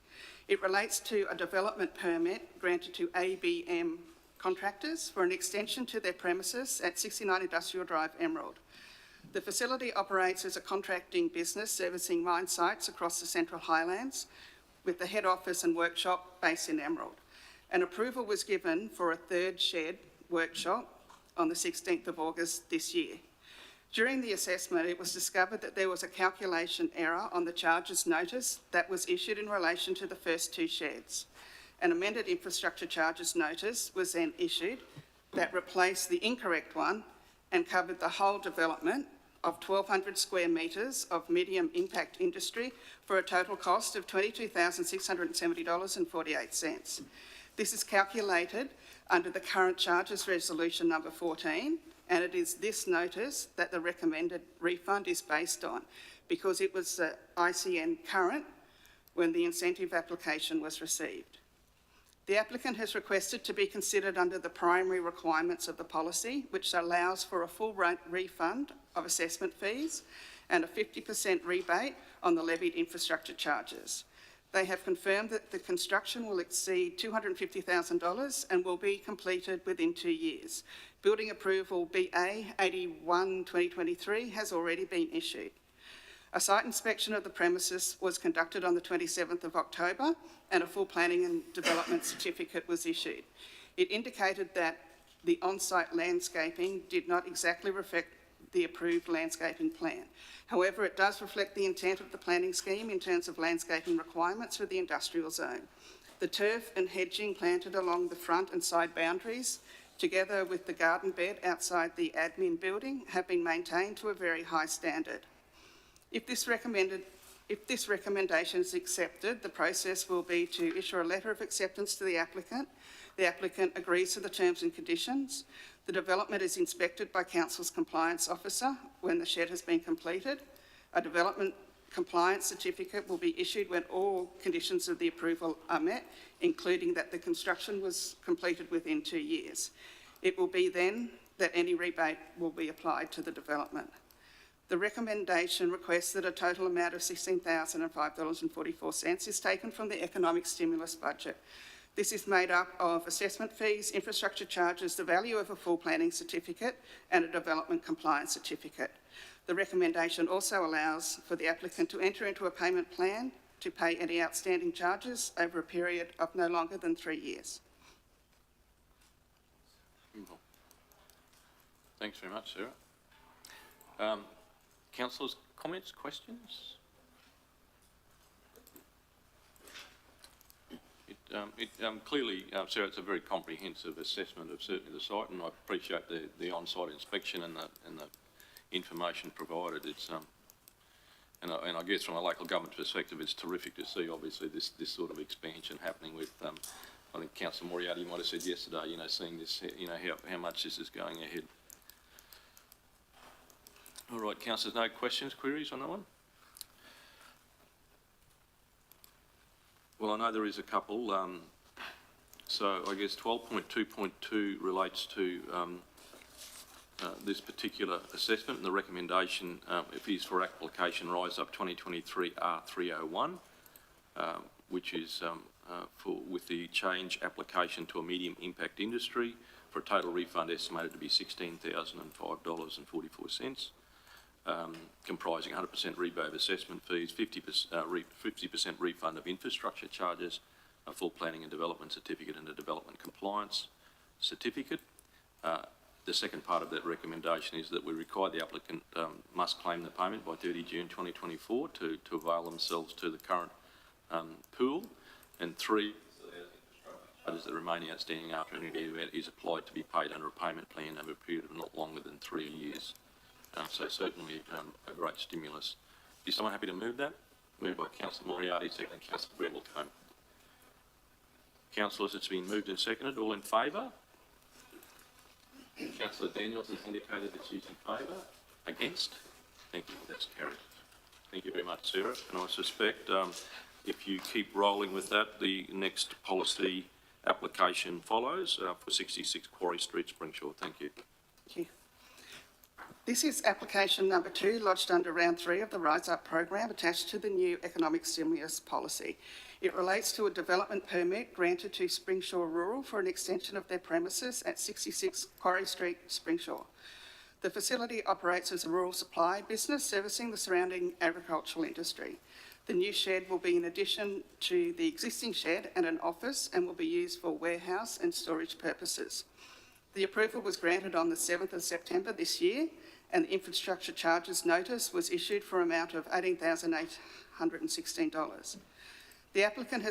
It relates to a development permit granted to ABM contractors for an extension to their premises at 69 Industrial Drive, Emerald. The facility operates as a contracting business servicing mine sites across the Central Highlands, with the head office and workshop based in Emerald. An approval was given for a third shed workshop on the 16th of August this year. During the assessment, it was discovered that there was a calculation error on the charges notice that was issued in relation to the first two sheds. An amended infrastructure charges notice was then issued that replaced the incorrect one and covered the whole development of 1,200 square metres of medium impact industry for a total cost of $22,670.48. This is calculated under the current charges resolution number 14, and it is this notice that the recommended refund is based on, because it was the ICN current when the incentive application was received. The applicant has requested to be considered under the primary requirements of the policy, which allows for a full refund of assessment fees and a 50% rebate on the levied infrastructure charges. They have confirmed that the construction will exceed $250,000 and will be completed within 2 years. Building approval BA 81/2023 has already been issued. A site inspection of the premises was conducted on the 27th of October and a full planning and development certificate was issued. It indicated that the on-site landscaping did not exactly reflect the approved landscaping plan. However, it does reflect the intent of the planning scheme in terms of landscaping requirements for the industrial zone. The turf and hedging planted along the front and side boundaries, together with the garden bed outside the admin building, have been maintained to a very high standard. If this recommendation is accepted, the process will be to issue a letter of acceptance to the applicant. The applicant agrees to the terms and conditions. The development is inspected by Council's compliance officer when the shed has been completed. A development compliance certificate will be issued when all conditions of the approval are met, including that the construction was completed within 2 years. It will be then that any rebate will be applied to the development. The recommendation requests that a total amount of $16,005.44 is taken from the economic stimulus budget. This is made up of assessment fees, infrastructure charges, the value of a full planning certificate and a development compliance certificate. The recommendation also allows for the applicant to enter into a payment plan to pay any outstanding charges over a period of no longer than 3 years. Thanks very much, Sarah. Councillors, comments, questions? Clearly, Sarah, it's a very comprehensive assessment of certainly the site, and I appreciate the on-site inspection and the information provided. It's and I guess from a local government perspective, it's terrific to see obviously this sort of expansion happening with. I think Councillor Moriarty might have said yesterday, seeing this, how much this is going ahead. All right, councillors, no questions, queries on that one? Well, I know there is a couple. So I guess 12.2.2 relates to this particular assessment, and the recommendation is for application Rise Up 2023 R301, which is with the change application to a medium impact industry for a total refund estimated to be $16,005.44. Comprising 100% rebate of assessment fees, 50% refund of infrastructure charges, a full planning and development certificate and a development compliance certificate. The second part of that recommendation is that we require the applicant must claim the payment by 30 June 2024 to avail themselves to the current pool. And 3, charges that remaining outstanding after an event is applied to be paid under a payment plan over a period of not longer than 3 years. So certainly a great stimulus. Is someone happy to move that? Moved by Councillor Moriarty, seconded Councillor Brendlecombe. Councillors, it's been moved and seconded. All in favour? Councillor Daniels has indicated that she's in favour. Against? Thank you. That's carried. Thank you very much, Sarah. And I suspect if you keep rolling with that, the next policy application follows for 66 Quarry Street, Springsure. Thank you. Thank you. This is application number 2 lodged under round 3 of the Rise Up program attached to the new economic stimulus policy. It relates to a development permit granted to Springsure Rural for an extension of their premises at 66 Quarry Street, Springsure. The facility operates as a rural supply business servicing the surrounding agricultural industry. The new shed will be in addition to the existing shed and an office and will be used for warehouse and storage purposes. The approval was granted on the 7th of September this year, and the infrastructure charges notice was issued for an amount of $18,816. The applicant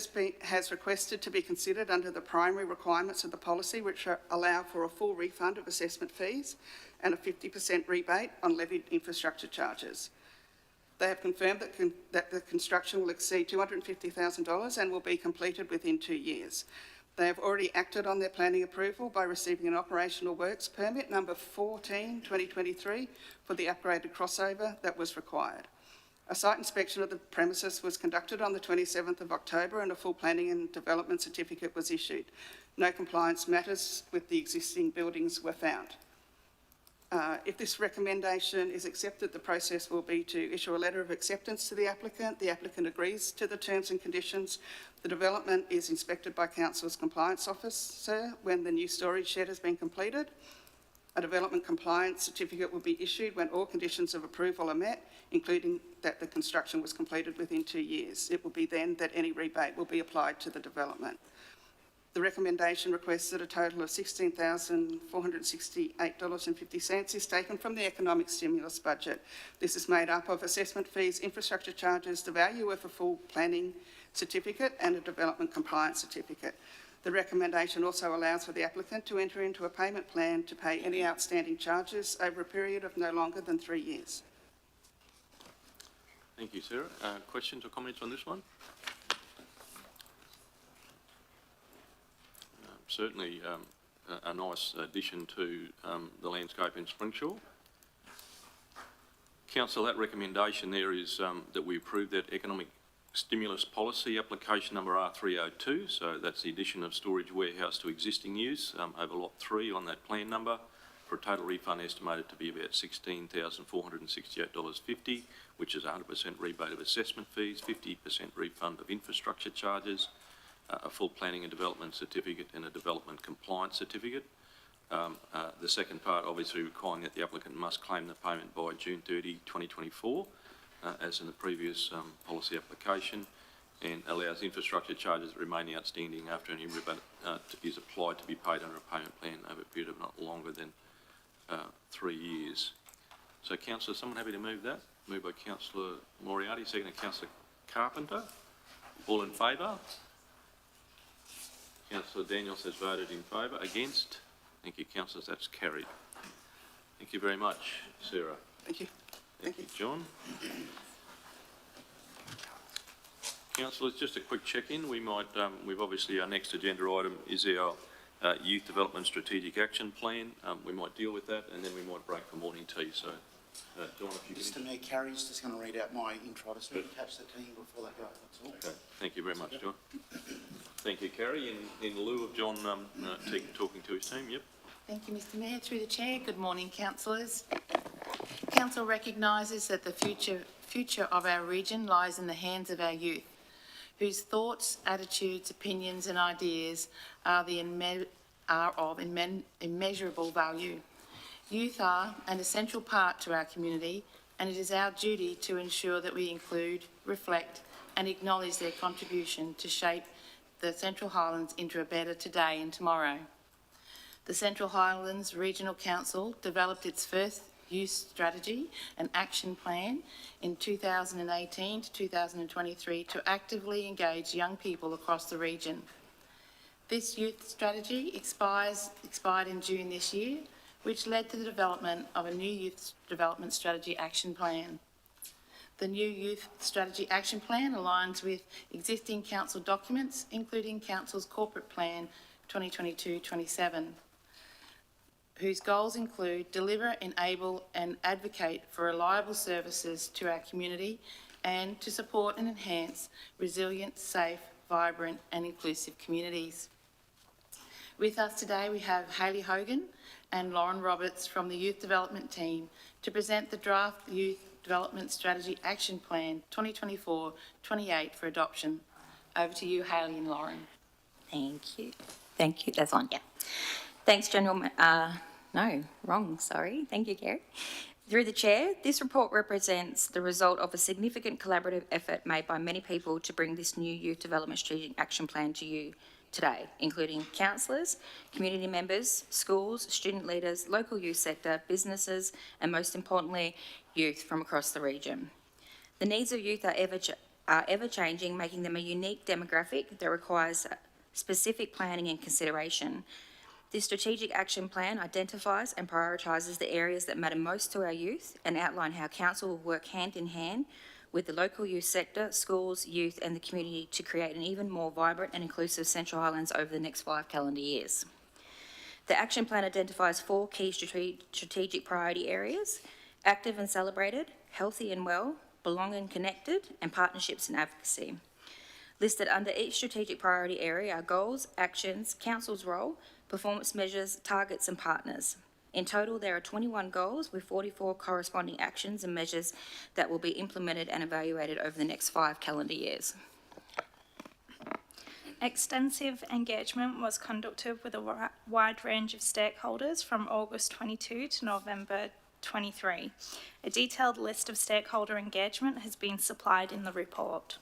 has requested to be considered under the primary requirements of the policy, which allow for a full refund of assessment fees and a 50% rebate on levied infrastructure charges. They have confirmed that the construction will exceed $250,000 and will be completed within 2 years. They have already acted on their planning approval by receiving an operational works permit number 14/2023 for the upgraded crossover that was required. A site inspection of the premises was conducted on the 27th of October and a full planning and development certificate was issued. No compliance matters with the existing buildings were found. If this recommendation is accepted, the process will be to issue a letter of acceptance to the applicant. The applicant agrees to the terms and conditions. The development is inspected by Council's compliance officer when the new storage shed has been completed. A development compliance certificate will be issued when all conditions of approval are met, including that the construction was completed within 2 years. It will be then that any rebate will be applied to the development. The recommendation requests that a total of $16,468.50 is taken from the economic stimulus budget. This is made up of assessment fees, infrastructure charges, the value of a full planning certificate and a development compliance certificate. The recommendation also allows for the applicant to enter into a payment plan to pay any outstanding charges over a period of no longer than 3 years. Thank you, Sarah. Questions or comments on this one? Certainly a nice addition to the landscape in Springsure. Council, that recommendation there is that we approve that economic stimulus policy application number R302. So that's the addition of storage warehouse to existing use over lot 3 on that plan number for a total refund estimated to be about $16,468.50, which is 100% rebate of assessment fees, 50% refund of infrastructure charges, a full planning and development certificate and a development compliance certificate. The second part obviously requiring that the applicant must claim the payment by June 30, 2024, as in the previous policy application, and allows infrastructure charges remaining outstanding after any rebate is applied to be paid under a payment plan over a period of not longer than 3 years. So, Councillor, someone happy to move that? Moved by Councillor Moriarty, seconded Councillor Carpenter. All in favour? Councillor Daniels has voted in favour. Against? Thank you, councillors. That's carried. Thank you very much, Sarah. Thank you. Thank you, John. Councillors, just a quick check-in. We might, we've obviously, our next agenda item is our Youth Development Strategic Action Plan. We might deal with that and then we might break for morning tea. So, John, if you can... Mr Mayor, Carrie's just going to read out my intro to catch the team before they go. That's all. Okay. Thank you very much, John. Thank you, Carrie. In lieu of John talking to his team, yep. Thank you, Mr Mayor. Through the Chair, good morning, councillors. Council recognises that the future of our region lies in the hands of our youth, whose thoughts, attitudes, opinions and ideas are of immeasurable value. Youth are an essential part to our community, and it is our duty to ensure that we include, reflect and acknowledge their contribution to shape the Central Highlands into a better today and tomorrow. The Central Highlands Regional Council developed its first youth strategy and action plan in 2018 to 2023 to actively engage young people across the region. This youth strategy expired in June this year, which led to the development of a new youth development strategy action plan. The new Youth Strategy Action Plan aligns with existing council documents, including Council's Corporate Plan 2022-27, whose goals include deliver, enable and advocate for reliable services to our community and to support and enhance resilient, safe, vibrant and inclusive communities. With us today we have Hayley Hogan, and Lauren Roberts from the Youth Development Team to present the Draft Youth Development Strategy Action Plan 2024-28 for adoption. Over to you, Hayley and Lauren. Thank you. Thank you. That's on, yeah. Thanks, General. No, wrong, sorry. Thank you, Kerry. Through the Chair, this report represents the result of a significant collaborative effort made by many people to bring this new Youth Development Strategic Action Plan to you today, including councillors, community members, schools, student leaders, local youth sector, businesses, and most importantly, youth from across the region. The needs of youth are ever changing, making them a unique demographic that requires specific planning and consideration. This strategic action plan identifies and prioritises the areas that matter most to our youth and outline how council will work hand in hand with the local youth sector, schools, youth and the community to create an even more vibrant and inclusive Central Highlands over the next 5 calendar years. The action plan identifies 4 key strategic priority areas: active and celebrated, healthy and well, belong and connected, and partnerships and advocacy. Listed under each strategic priority area are goals, actions, council's role, performance measures, targets and partners. In total, there are 21 goals with 44 corresponding actions and measures that will be implemented and evaluated over the next 5 calendar years. Extensive engagement was conducted with a wide range of stakeholders from August 22 to November 23. A detailed list of stakeholder engagement has been supplied in the report.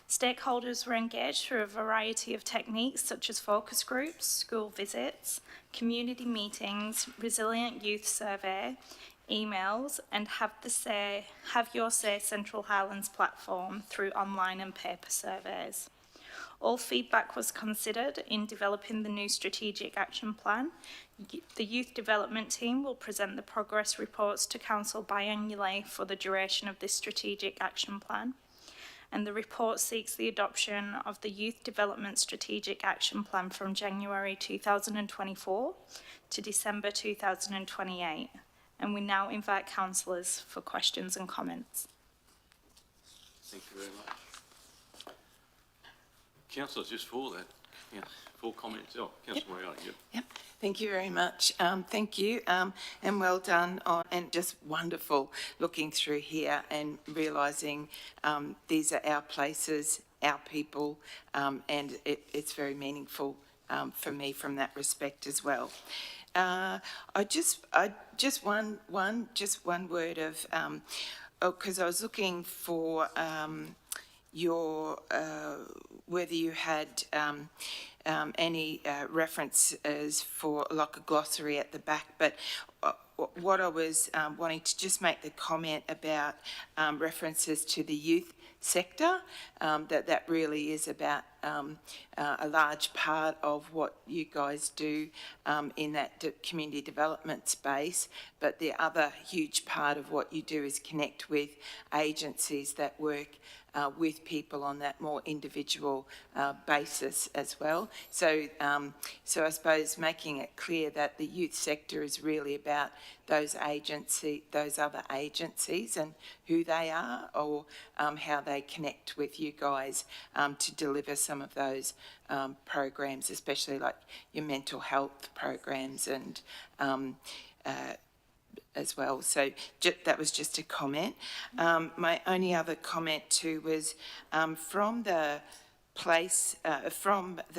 Stakeholders were engaged through a variety of techniques such as focus groups, school visits, community meetings, resilient youth survey, emails, and Have Your Say Central Highlands platform through online and paper surveys. All feedback was considered in developing the new strategic action plan. The Youth Development Team will present the progress reports to Council biannually for the duration of this strategic action plan. And the report seeks the adoption of the Youth Development Strategic Action Plan from January 2024 to December 2028. And we now invite councillors for questions and comments. Thank you very much. Councillors, just for that, for comments. Oh, Councillor Moriarty, Yep. Thank you very much. Thank you, and well done and just wonderful looking through here and realising these are our places, our people, and it's very meaningful for me from that respect as well. One word of, because I was looking for your whether you had any references for like a glossary at the back, but what I was wanting to just make the comment about references to the youth sector, that really is about a large part of what you guys do in that community development space, but the other huge part of what you do is connect with agencies that work with people on that more individual basis as well. So I suppose making it clear that the youth sector is really about those other agencies and who they are, or how they connect with you guys to deliver some of those programs, especially like your mental health programs and as well. So that was just a comment. My only other comment too was from the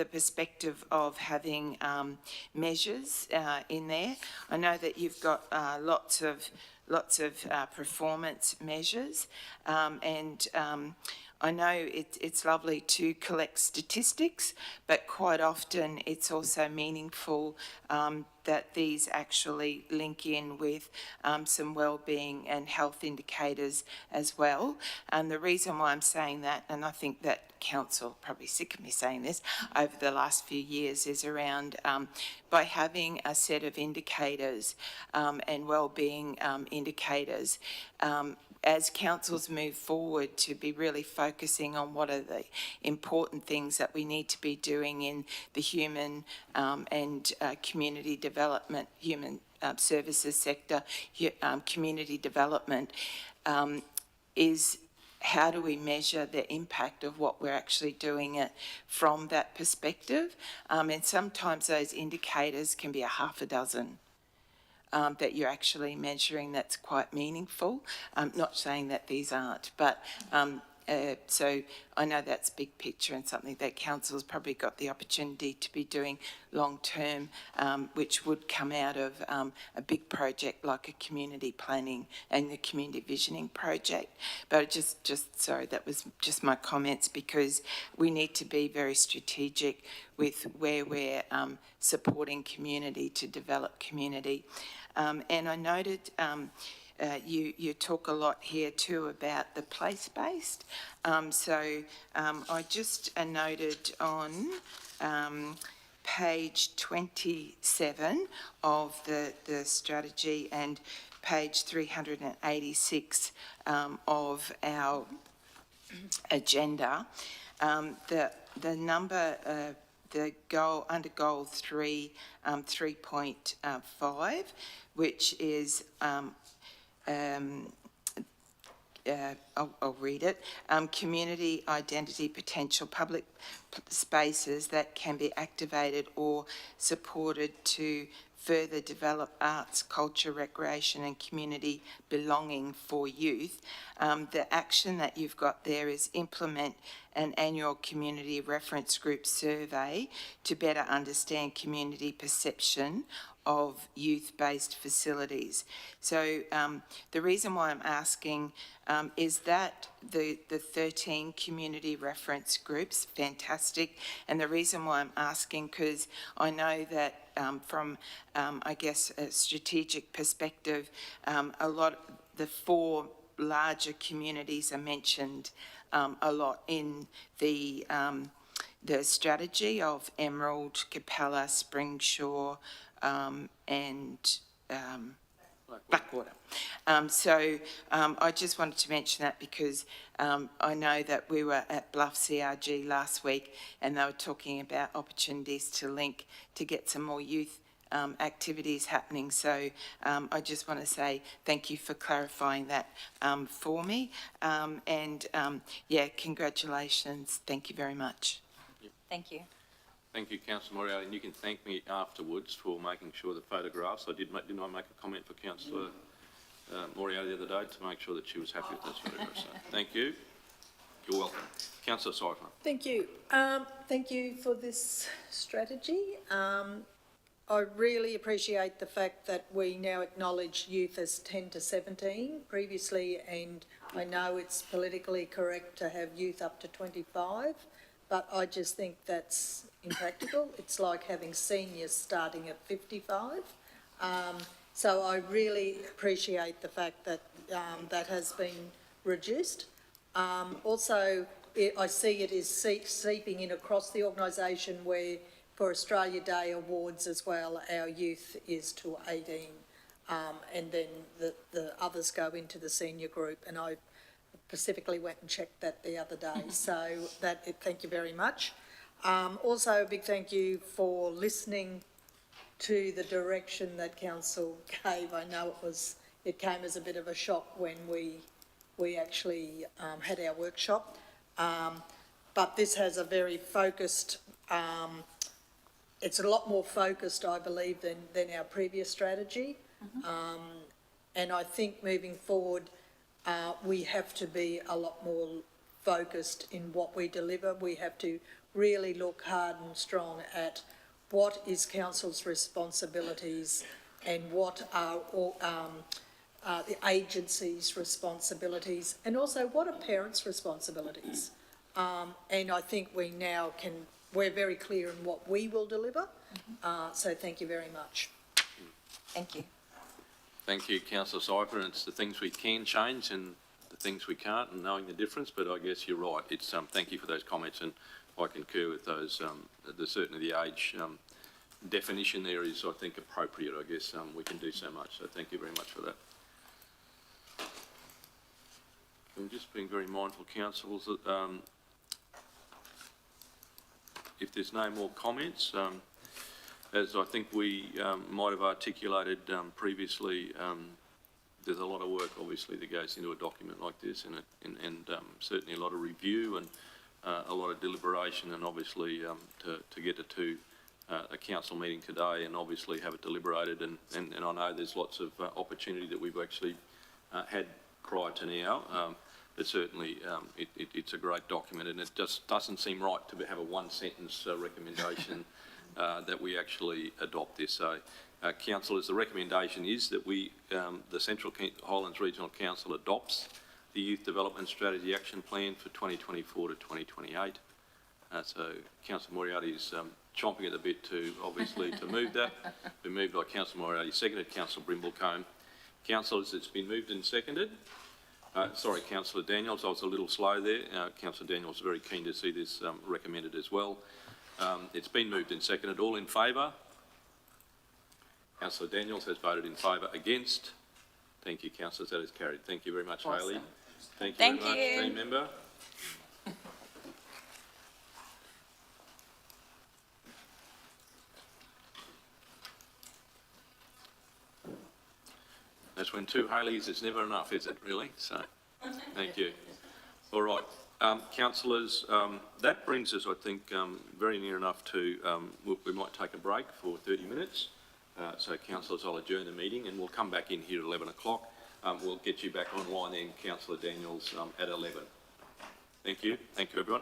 perspective of having measures in there. I know that you've got lots of performance measures, and I know it's lovely to collect statistics, but quite often it's also meaningful that these actually link in with some wellbeing and health indicators as well. And the reason why I'm saying that, and I think that Council probably sick of me saying this, over the last few years is around by having a set of indicators and wellbeing indicators, as councils move forward, to be really focusing on what are the important things that we need to be doing in the human and community development, human services sector, community development, is how do we measure the impact of what we're actually doing it from that perspective? And sometimes those indicators can be a half a dozen. that you're actually measuring that's quite meaningful. Not saying that these aren't, but so I know that's big picture and something that council's probably got the opportunity to be doing long term, which would come out of a big project like a community planning and the community visioning project. But just sorry, that was just my comments, because we need to be very strategic with where we're supporting community to develop community. And I noted you talk a lot here too about the place-based. So I just noted on page 27 of the strategy and page 386 of our agenda, the number, the goal, under goal 3, 3.5, which is I'll read it. Community identity potential, public spaces that can be activated or supported to further develop arts, culture, recreation and community belonging for youth. The action that you've got there is implement an annual community reference group survey to better understand community perception of youth-based facilities. So the reason why I'm asking is that the 13 community reference groups, fantastic. And the reason why I'm asking, because I know that from, I guess, a strategic perspective, a lot of the 4 larger communities are mentioned a lot in the strategy of Emerald, Capella, Springshaw, and Blackwater. So I just wanted to mention that because I know that we were at Bluff CRG last week and they were talking about opportunities to link to get some more youth activities happening. So I just want to say thank you for clarifying that for me. Yeah, congratulations. Thank you very much. Thank you. Thank you, Councillor Moriarty, and you can thank me afterwards for making sure the photographs, didn't I make a comment for Councillor Moriarty the other day to make sure that she was happy with those photographs. So, thank you. You're welcome. Councillor Seifert. Thank you. Thank you for this strategy. I really appreciate the fact that we now acknowledge youth as 10 to 17 previously, and I know it's politically correct to have youth up to 25, but I just think that's impractical. It's like having seniors starting at 55. So I really appreciate the fact that that has been reduced. Also, I see it is seeping in across the organisation where for Australia Day awards as well, our youth is to 18, and then the others go into the senior group, and I specifically went and checked that the other day. So thank you very much. Also, a big thank you for listening to the direction that Council gave. I know it came as a bit of a shock when we actually had our workshop, but this has a very focused. It's a lot more focused, I believe, than our previous strategy, and I think moving forward. We have to be a lot more focused in what we deliver. We have to really look hard and strong at what is Council's responsibilities and what are the agency's responsibilities, and also what are parents' responsibilities. And I think we're very clear in what we will deliver. So thank you very much. Thank you. Thank you, Councillor Seifert. It's the things we can change and the things we can't, and knowing the difference. But I guess you're right. It's thank you for those comments, and I concur with those. Certainly the age definition there is, I think, appropriate. I guess we can do so much. So thank you very much for that. I'm just being very mindful, councillors, that if there's no more comments. As I think we might have articulated previously, there's a lot of work, obviously, that goes into a document like this, and certainly a lot of review and a lot of deliberation, and obviously to get to 2 a council meeting today and obviously have it deliberated, and I know there's lots of opportunity that we've actually had prior to now, but certainly it's a great document, and it just doesn't seem right to have a one-sentence recommendation that we actually adopt this. So, councillors, the recommendation is that we, the Central Highlands Regional Council adopts the Youth Development Strategy Action Plan for 2024 to 2028. So Councillor Moriarty is chomping at the bit to, obviously, to move that. Been moved by Councillor Moriarty, seconded Councillor Brimblecombe. Councillors, it's been moved and seconded. Sorry, Councillor Daniels, I was a little slow there. Councillor Daniels is very keen to see this recommended as well. It's been moved and seconded. All in favour? Councillor Daniels has voted in favour. Against? Thank you, councillors. That is carried. Thank you very much, Awesome. Hayley. Thank you Thank very you. much, team member. That's when two Haleys is never enough, is it, really? So, thank you. All right. Councillors, that brings us, I think, very near enough to, we might take a break for 30 minutes. So, councillors, I'll adjourn the meeting and we'll come back in here at 11 o'clock. We'll get you back online then, Councillor Daniels, at 11. Thank you. Thank you, everyone.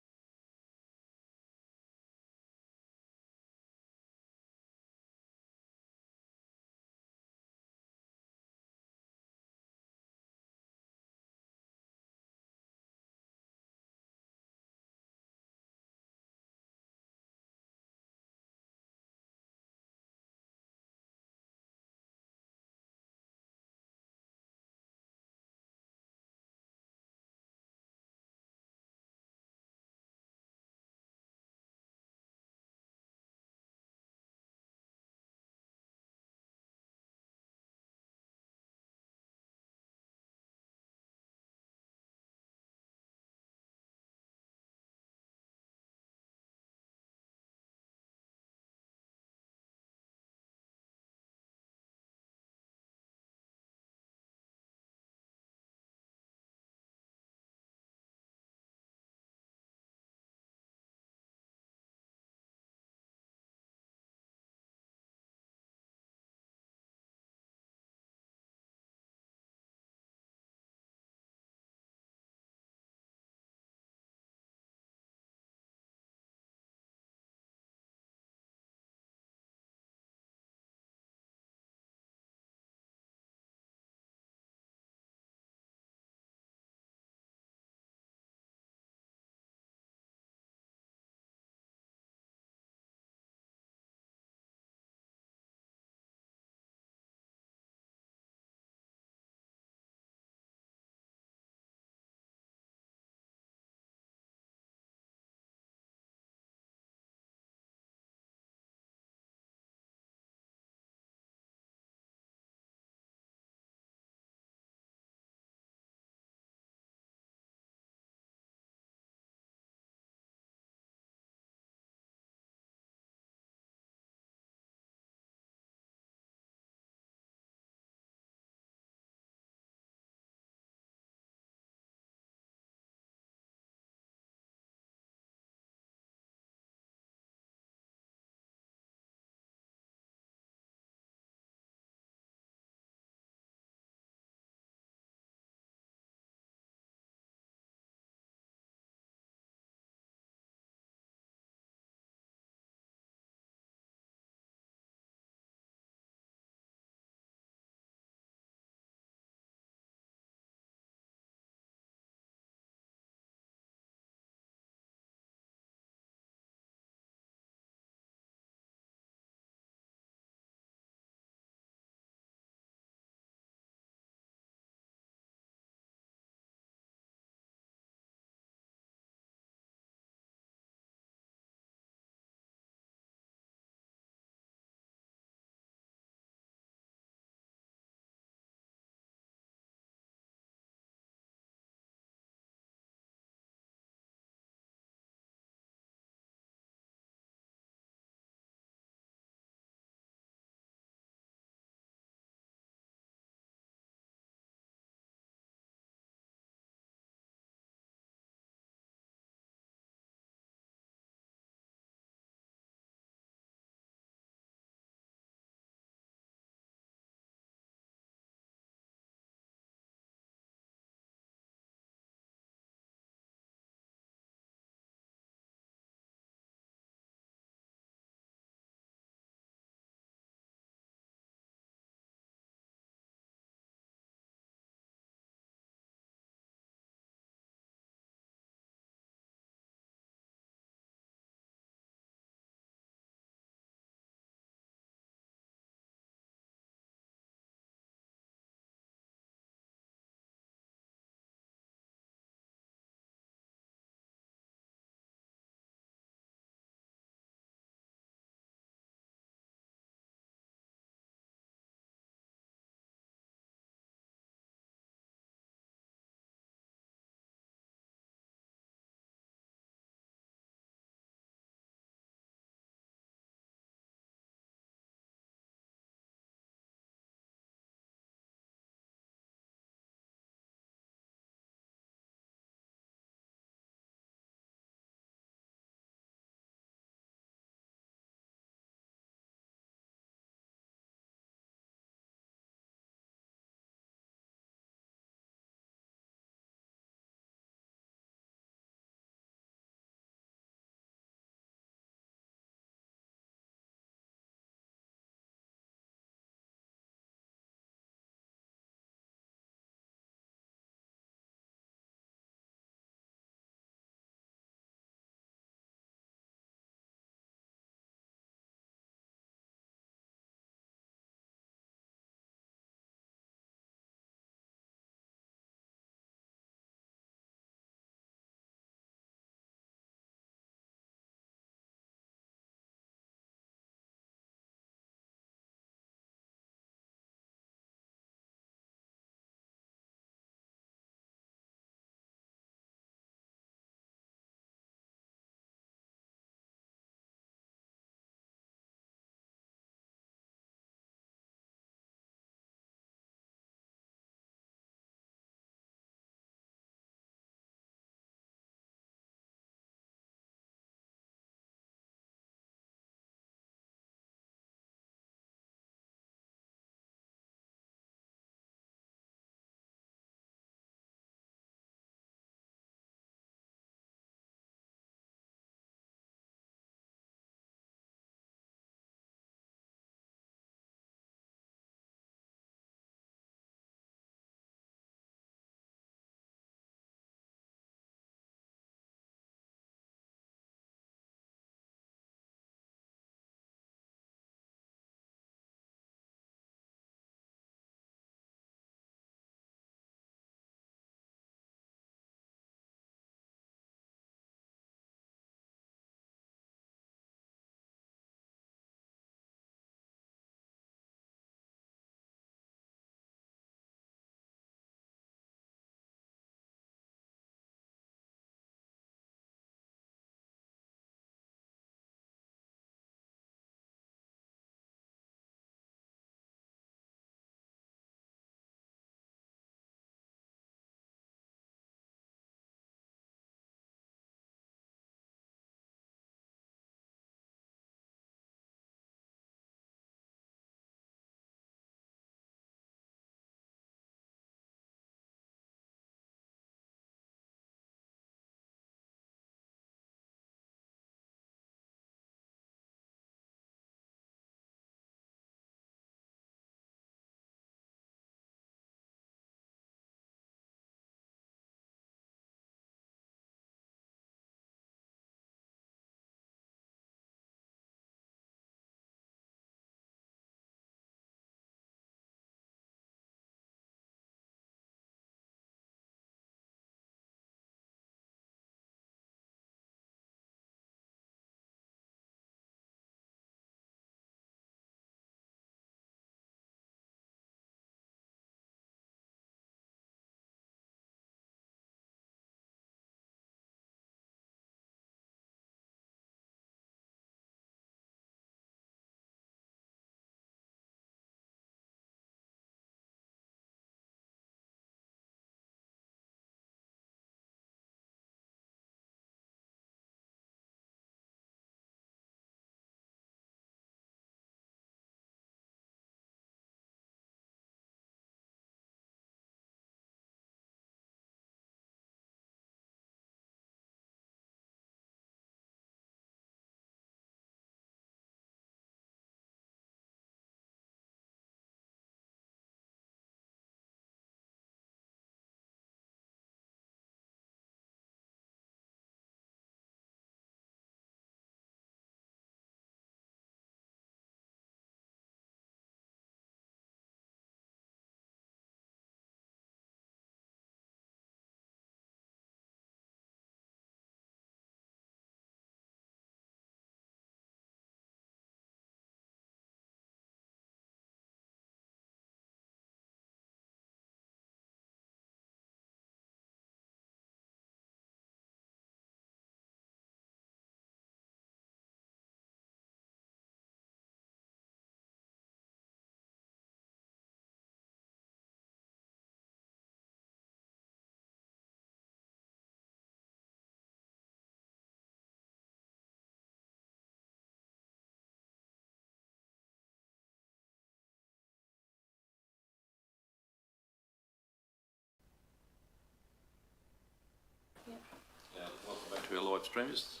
live streamers,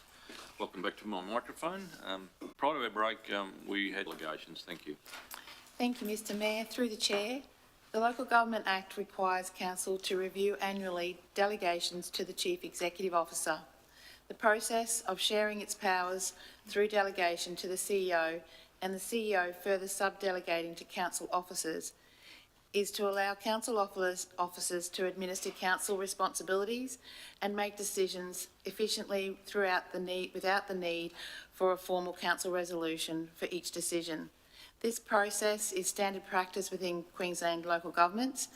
welcome back to my microphone. Prior to our break, we had delegations. Thank you. Thank you, Mr Mayor. Through the Chair, the Local Government Act requires Council to review annually delegations to the Chief Executive Officer. The process of sharing its powers through delegation to the CEO and the CEO further sub-delegating to council officers is to allow council officers to administer council responsibilities and make decisions efficiently without the need for a formal council resolution for each decision. This process is standard practice within Queensland local governments,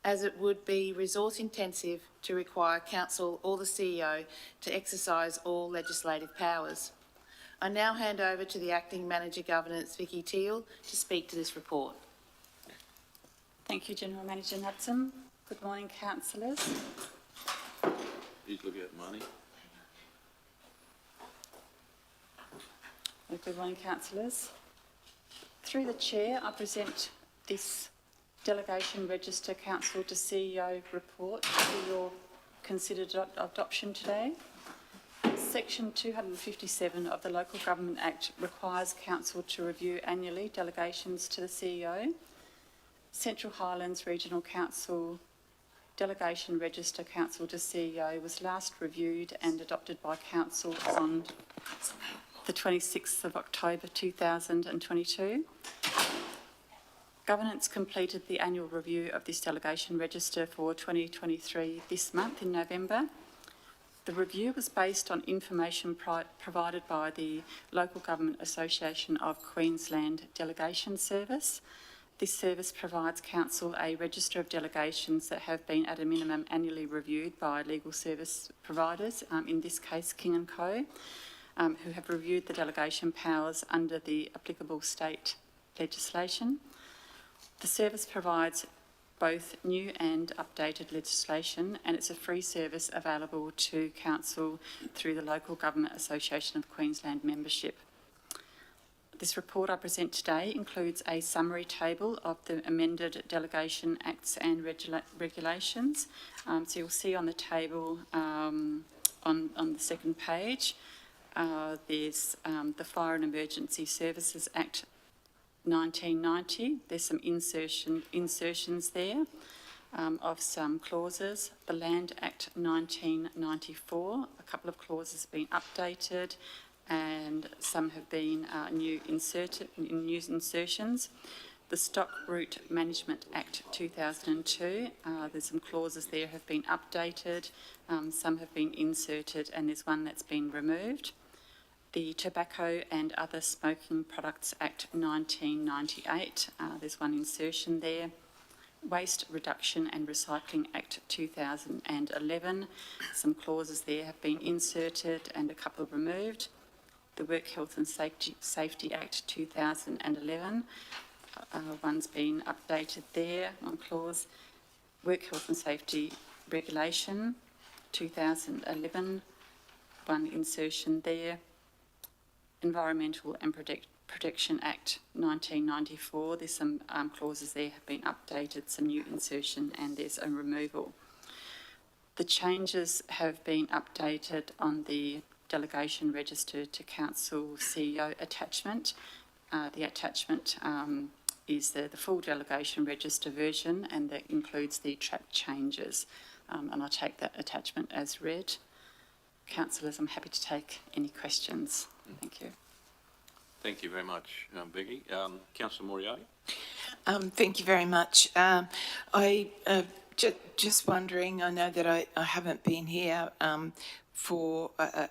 as it would be resource intensive to require council or the CEO to exercise all legislative powers. I now hand over to the Acting Manager Governance, Vicky Teal, to speak to this report. Thank you, General Manager Knudsen. Good morning, councillors. He's looking at money. Good morning, councillors. Through the Chair, I present this Delegation Register Council to CEO report for your considered adoption today. Section 257 of the Local Government Act requires Council to review annually delegations to the CEO. Central Highlands Regional Council Delegation Register Council to CEO was last reviewed and adopted by Council on the 26th of October 2022. Governance completed the annual review of this delegation register for 2023 this month in November. The review was based on information provided by the Local Government Association of Queensland Delegation Service. This service provides Council a register of delegations that have been at a minimum annually reviewed by legal service providers, in this case King & Co, who have reviewed the delegation powers under the applicable state legislation. The service provides both new and updated legislation, and it's a free service available to Council through the Local Government Association of Queensland membership. This report I present today includes a summary table of the amended Delegation Acts and Regulations. So you'll see on the table on the second page, there's the Fire and Emergency Services Act 1990. There's some insertions there of some clauses. The Land Act 1994, a couple of clauses have been updated and some have been new insertions. The Stock Route Management Act 2002, there's some clauses there have been updated, some have been inserted, and there's one that's been removed. The Tobacco and Other Smoking Products Act 1998, there's one insertion there. Waste Reduction and Recycling Act 2011, some clauses there have been inserted and a couple removed. The Work Health and Safety Act 2011, one's been updated there, one clause. Work Health and Safety Regulation 2011, one insertion there. Environmental and Protection Act 1994, there's some clauses there have been updated, some new insertion, and there's a removal. The changes have been updated on the Delegation Register to Council CEO attachment. The attachment is the full Delegation Register version, and that includes the track changes. And I take that attachment as read. Councillors, I'm happy to take any questions. Thank you. Thank you very much, Becky. Councillor Moriarty. Thank you very much. Just wondering, I know that I haven't been here for a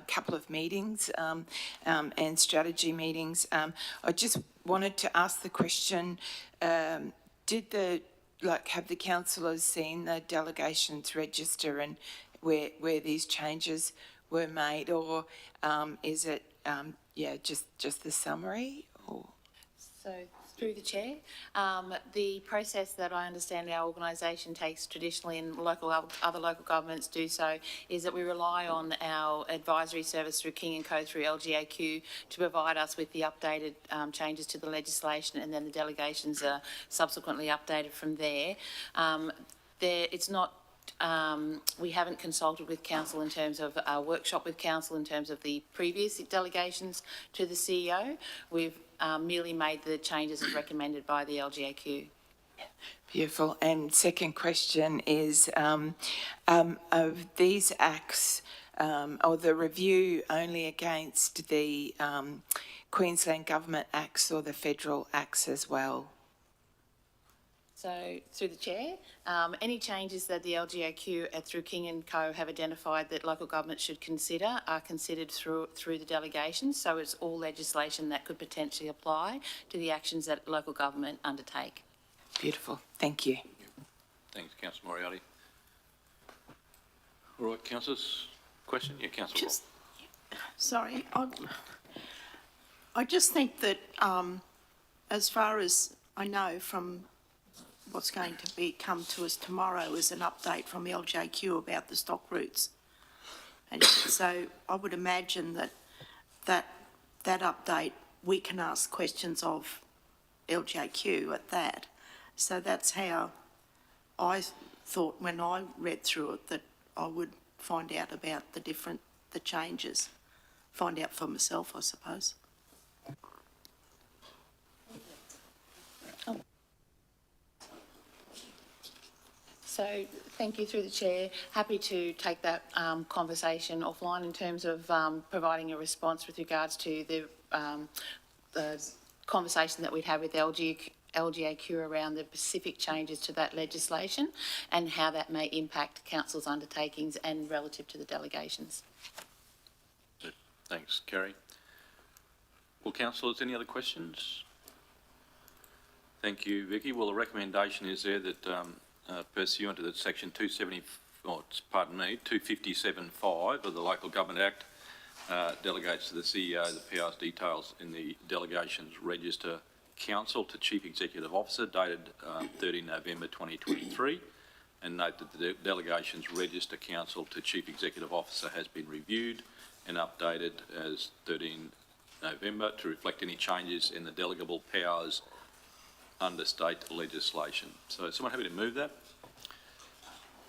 couple of meetings and strategy meetings. I just wanted to ask the question, have the councillors seen the delegations register and where these changes were made, or is it just the summary? Or So, through the Chair, the process that I understand our organisation takes traditionally, and other local governments do so, is that we rely on our advisory service through King & Co through LGAQ to provide us with the updated changes to the legislation, and then the delegations are subsequently updated from there. It's not We haven't consulted with council in terms of our workshop with council in terms of the previous delegations to the CEO. We've merely made the changes as recommended by the LGAQ. Beautiful. And second question is, of these acts, or the review only against the Queensland Government acts or the federal acts as well? So, through the chair, any changes that the LGAQ through King & Co have identified that local government should consider are considered through the delegation. So it's all legislation that could potentially apply to the actions that local government undertake. Beautiful. Thank you. Thanks, Councillor Moriarty. All right, councillors, question? Yeah, Councillor Robb. Sorry, I just think that as far as I know from what's going to come to us tomorrow is an update from LJQ about the stock routes. And so I would imagine that update, we can ask questions of LJQ at that. So that's how I thought when I read through it that I would find out about the changes, find out for myself, I suppose. So, thank you through the chair. Happy to take that conversation offline in terms of providing a response with regards to the conversation that we'd had with LGAQ around the specific changes to that legislation and how that may impact council's undertakings and relative to the delegations. Thanks, Kerry. Well, councillors, any other questions? Thank you, Vicky. Well, the recommendation is there that pursuant to the section 257.5 of the Local Government Act, delegates to the CEO the powers details in the delegations register council to Chief Executive Officer dated 13 November 2023, and note that the delegations register council to Chief Executive Officer has been reviewed and updated as 13 November to reflect any changes in the delegable powers under state legislation. So, someone happy to move that?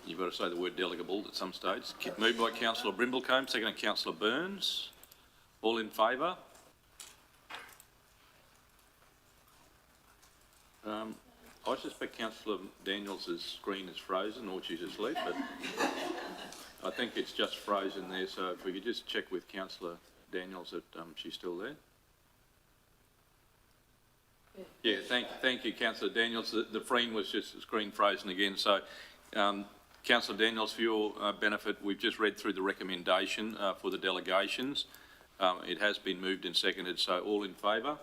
You've got to say the word delegable at some stage. Moved by Councillor Brimblecombe, seconded Councillor Burns. All in favour? I suspect Councillor Daniels' screen is frozen or she's asleep, but I think it's just frozen there, so if we could just check with Councillor Daniels that she's still there. Yeah, thank you, Councillor Daniels. The screen was just screen frozen again. So, Councillor Daniels, for your benefit, we've just read through the recommendation for the delegations. It has been moved and seconded, so all in favour?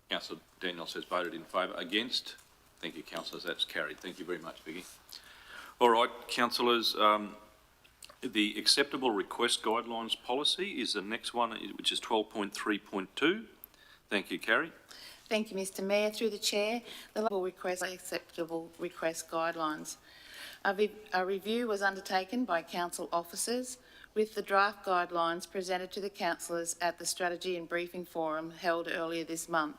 Councillor Daniels has voted in favour. Against? Thank you, councillors. That's carried. Thank you very much, Vicky. All right, councillors. The acceptable request guidelines policy is the next one, which is 12.3.2. Thank you, Carrie. Thank you, Mr Mayor. Through the chair, the local acceptable request guidelines. A review was undertaken by council officers with the draft guidelines presented to the councillors at the Strategy and Briefing Forum held earlier this month.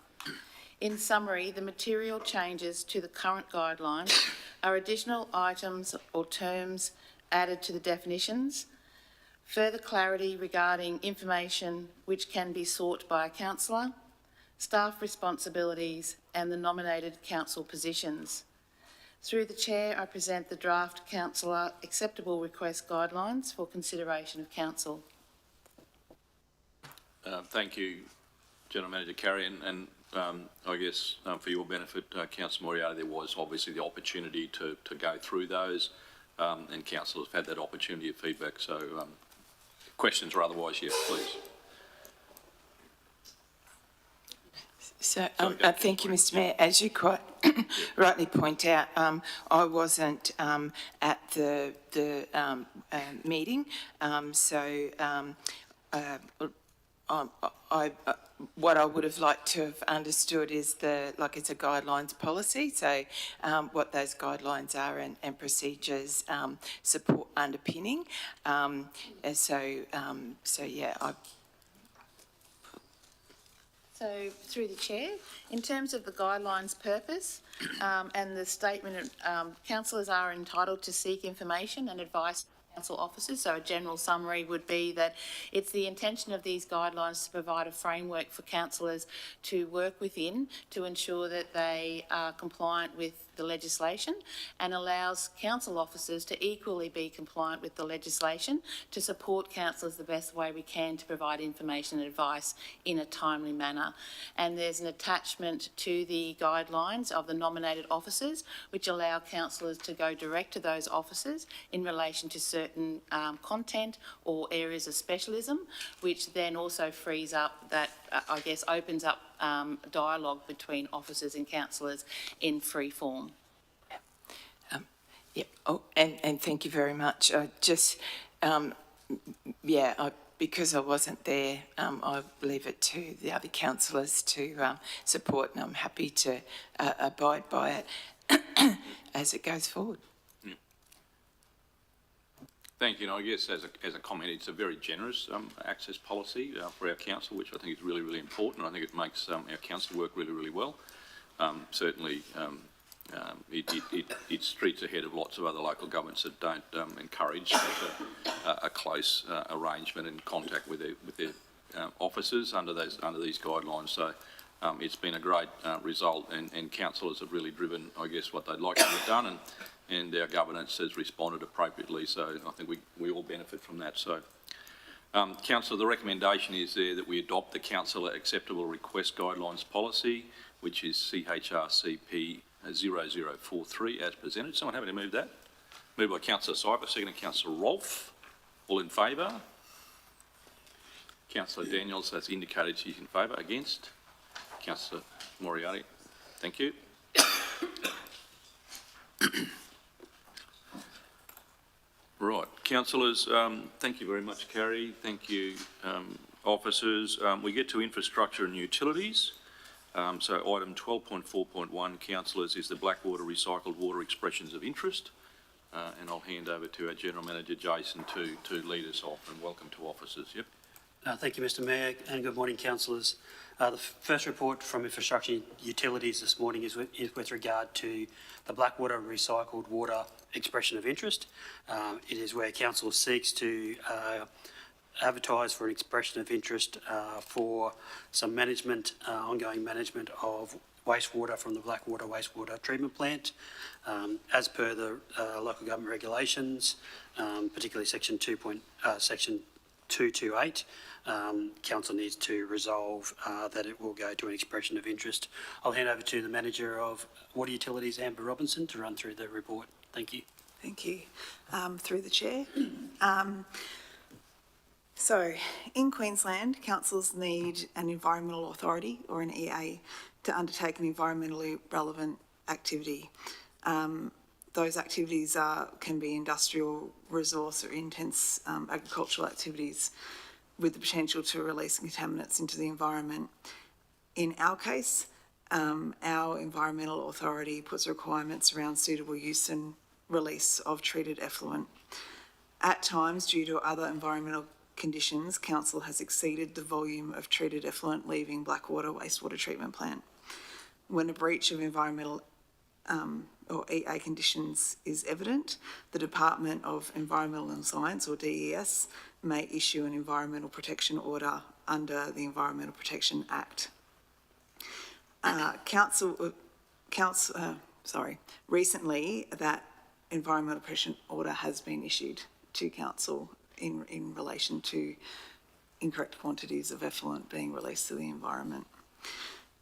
In summary, the material changes to the current guidelines are additional items or terms added to the definitions, further clarity regarding information which can be sought by a councillor, staff responsibilities and the nominated council positions. Through the chair, I present the draft councillor acceptable request guidelines for consideration of council. Thank you, General Manager Carey, and I guess for your benefit, Councillor Moriarty, there was obviously the opportunity to go through those, and councillors have had that opportunity of feedback. So, questions or otherwise, yes, please. So, thank you, Mr Mayor. As you quite rightly point out, I wasn't at the meeting, what I would have liked to have understood is it's a guidelines policy, so what those guidelines are and procedures support underpinning. So So, through the chair, in terms of the guidelines purpose and the statement, councillors are entitled to seek information and advice from council officers. So a general summary would be that it's the intention of these guidelines to provide a framework for councillors to work within to ensure that they are compliant with the legislation, and allows council officers to equally be compliant with the legislation to support councillors the best way we can to provide information and advice in a timely manner. And there's an attachment to the guidelines of the nominated officers which allow councillors to go direct to those officers in relation to certain content or areas of specialism, which then also frees up that, I guess, opens up dialogue between officers and councillors in free form. Yeah. Oh, and thank you very much. Because I wasn't there, I leave it to the other councillors to support, and I'm happy to abide by it as it goes forward. Thank you. And I guess as a comment, it's a very generous access policy for our council, which I think is really, really important. I think it makes our council work really, really well. Certainly, it streets ahead of lots of other local governments that don't encourage a close arrangement and contact with their officers under these guidelines. So it's been a great result, and councillors have really driven, I guess, what they'd like to have done, and our governance has responded appropriately. So I think we all benefit from that. So, Councillor, the recommendation is there that we adopt the Councillor Acceptable Request Guidelines Policy, which is CHRCP 0043 as presented. Someone happy to move that? Moved by Councillor Cyper, seconded Councillor Rolfe. All in favour? Councillor Daniels has indicated she's in favour. Against? Councillor Moriarty. Thank you. Right, councillors, thank you very much, Carrie. Thank you, officers. We get to infrastructure and utilities. So item 12.4.1, councillors, is the Blackwater recycled water expressions of interest. And I'll hand over to our General Manager, Jason, to lead us off, and welcome to officers. Yep. Thank you, Mr Mayor, and good morning, councillors. The first report from Infrastructure and Utilities this morning is with regard to the Blackwater recycled water expression of interest. It is where council seeks to advertise for an expression of interest for some management, ongoing management of wastewater from the Blackwater wastewater treatment plant. As per the local government regulations, particularly section 228, council needs to resolve that it will go to an expression of interest. I'll hand over to the Manager of Water Utilities, Amber Robinson, to run through the report. Thank you. Thank you. Through the chair. So, in Queensland, councils need an environmental authority, or an EA, to undertake an environmentally relevant activity. Those activities can be industrial, resource or intense agricultural activities with the potential to release contaminants into the environment. In our case, our environmental authority puts requirements around suitable use and release of treated effluent. At times, due to other environmental conditions, council has exceeded the volume of treated effluent leaving Blackwater wastewater treatment plant. When a breach of environmental or EA conditions is evident, the Department of Environmental and Science, or DES, may issue an environmental protection order under the Environmental Protection Act. Recently that environmental protection order has been issued to council in relation to incorrect quantities of effluent being released to the environment.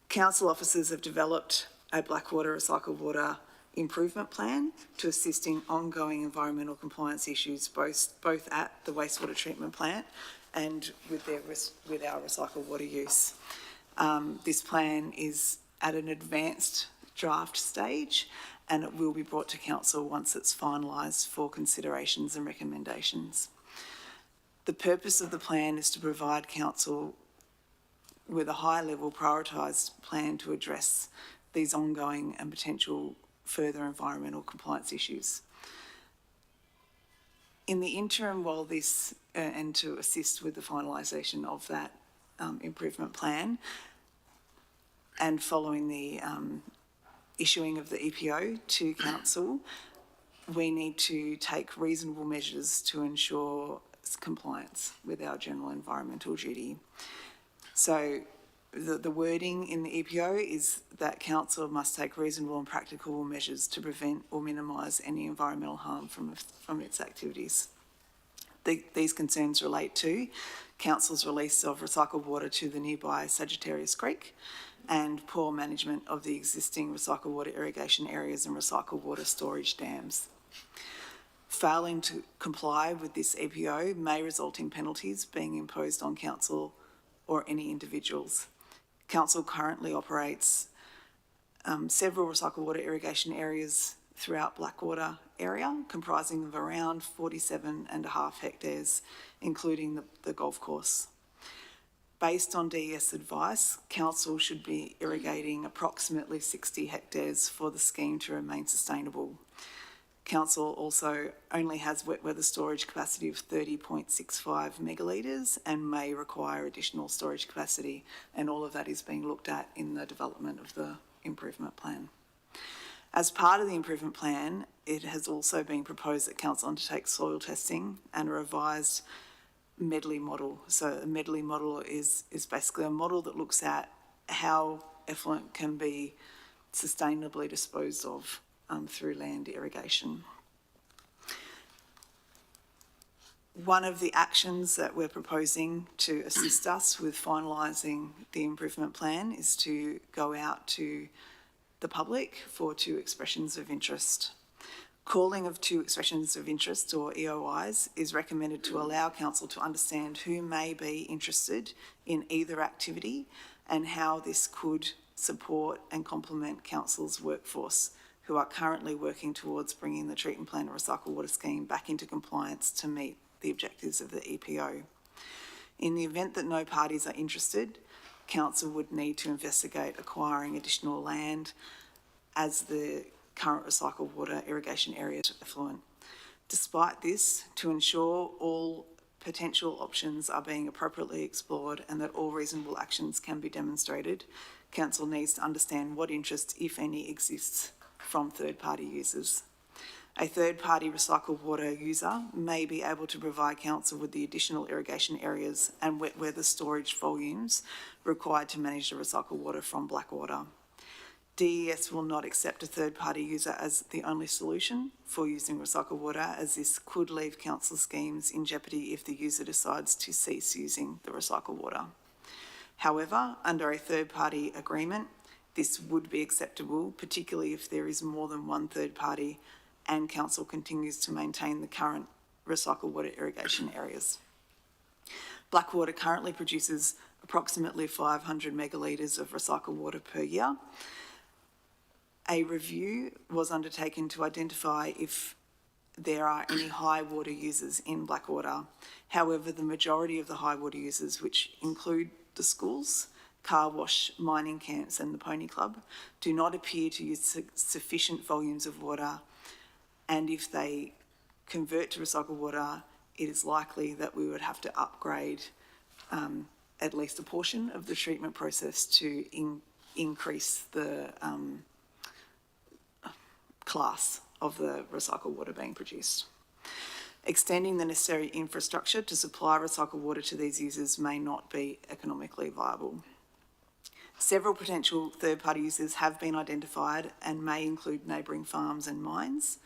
Council officers have developed a Blackwater recycled water improvement plan to assist in ongoing environmental compliance issues, both at the wastewater treatment plant and with our recycled water use. This plan is at an advanced draft stage, and it will be brought to council once it's finalised for considerations and recommendations. The purpose of the plan is to provide council with a high-level prioritised plan to address these ongoing and potential further environmental compliance issues. In the interim, while this, and to assist with the finalisation of that improvement plan, and following the issuing of the EPO to council, we need to take reasonable measures to ensure compliance with our general environmental duty. So the wording in the EPO is that council must take reasonable and practical measures to prevent or minimise any environmental harm from its activities. These concerns relate to council's release of recycled water to the nearby Sagittarius Creek and poor management of the existing recycled water irrigation areas and recycled water storage dams. Failing to comply with this EPO may result in penalties being imposed on council or any individuals. Council currently operates several recycled water irrigation areas throughout Blackwater area, comprising of around 47.5 hectares, including the golf course. Based on DES advice, council should be irrigating approximately 60 hectares for the scheme to remain sustainable. Council also only has wet weather storage capacity of 30.65 megalitres and may require additional storage capacity, and all of that is being looked at in the development of the improvement plan. As part of the improvement plan, it has also been proposed that council undertake soil testing and a revised medley model. So a medley model is basically a model that looks at how effluent can be sustainably disposed of through land irrigation. One of the actions that we're proposing to assist us with finalising the improvement plan is to go out to the public for 2 expressions of interest. Calling of 2 expressions of interest, or EOIs, is recommended to allow council to understand who may be interested in either activity and how this could support and complement council's workforce, who are currently working towards bringing the treatment plant and recycled water scheme back into compliance to meet the objectives of the EPO. In the event that no parties are interested, council would need to investigate acquiring additional land as the current recycled water irrigation areas are effluent. Despite this, to ensure all potential options are being appropriately explored and that all reasonable actions can be demonstrated, council needs to understand what interest, if any, exists from third-party users. A third-party recycled water user may be able to provide council with the additional irrigation areas and wet weather storage volumes required to manage the recycled water from Blackwater. DES will not accept a third-party user as the only solution for using recycled water, as this could leave council schemes in jeopardy if the user decides to cease using the recycled water. However, under a third-party agreement, this would be acceptable, particularly if there is more than one third party and council continues to maintain the current recycled water irrigation areas. Blackwater currently produces approximately 500 megalitres of recycled water per year. A review was undertaken to identify if there are any high water users in Blackwater. However, the majority of the high water users, which include the schools, car wash, mining camps and the pony club, do not appear to use sufficient volumes of water, and if they convert to recycled water, it is likely that we would have to upgrade at least a portion of the treatment process to increase the class of the recycled water being produced. Extending the necessary infrastructure to supply recycled water to these users may not be economically viable. Several potential third-party users have been identified and may include neighbouring farms and mines.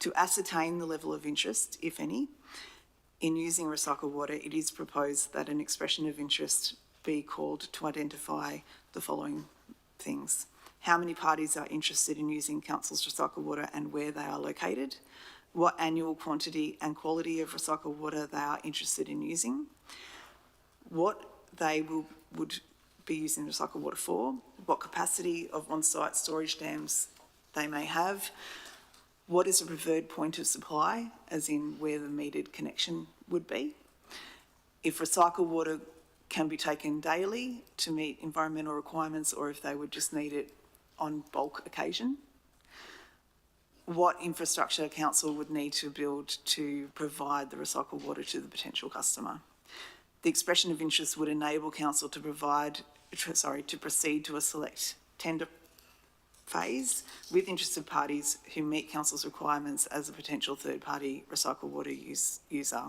To ascertain the level of interest, if any, in using recycled water, it is proposed that an expression of interest be called to identify the following things. How many parties are interested in using council's recycled water and where they are located? What annual quantity and quality of recycled water they are interested in using? What they would be using recycled water for? What capacity of on-site storage dams they may have? What is a preferred point of supply, as in where the metered connection would be? If recycled water can be taken daily to meet environmental requirements, or if they would just need it on bulk occasion. What infrastructure council would need to build to provide the recycled water to the potential customer. The expression of interest would enable council to provide to proceed to a select tender phase with interested parties who meet council's requirements as a potential third-party recycled water user.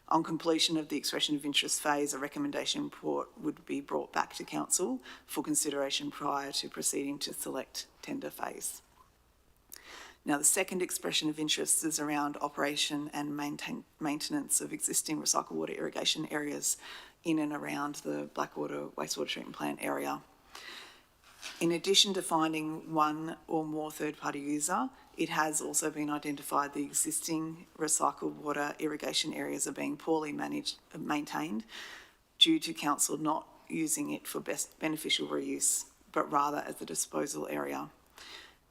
On completion of the expression of interest phase, a recommendation report would be brought back to council for consideration prior to proceeding to select tender phase. Now, the second expression of interest is around operation and maintenance of existing recycled water irrigation areas in and around the Blackwater wastewater treatment plant area. In addition to finding one or more third-party user, it has also been identified the existing recycled water irrigation areas are being poorly maintained due to council not using it for beneficial reuse, but rather as a disposal area.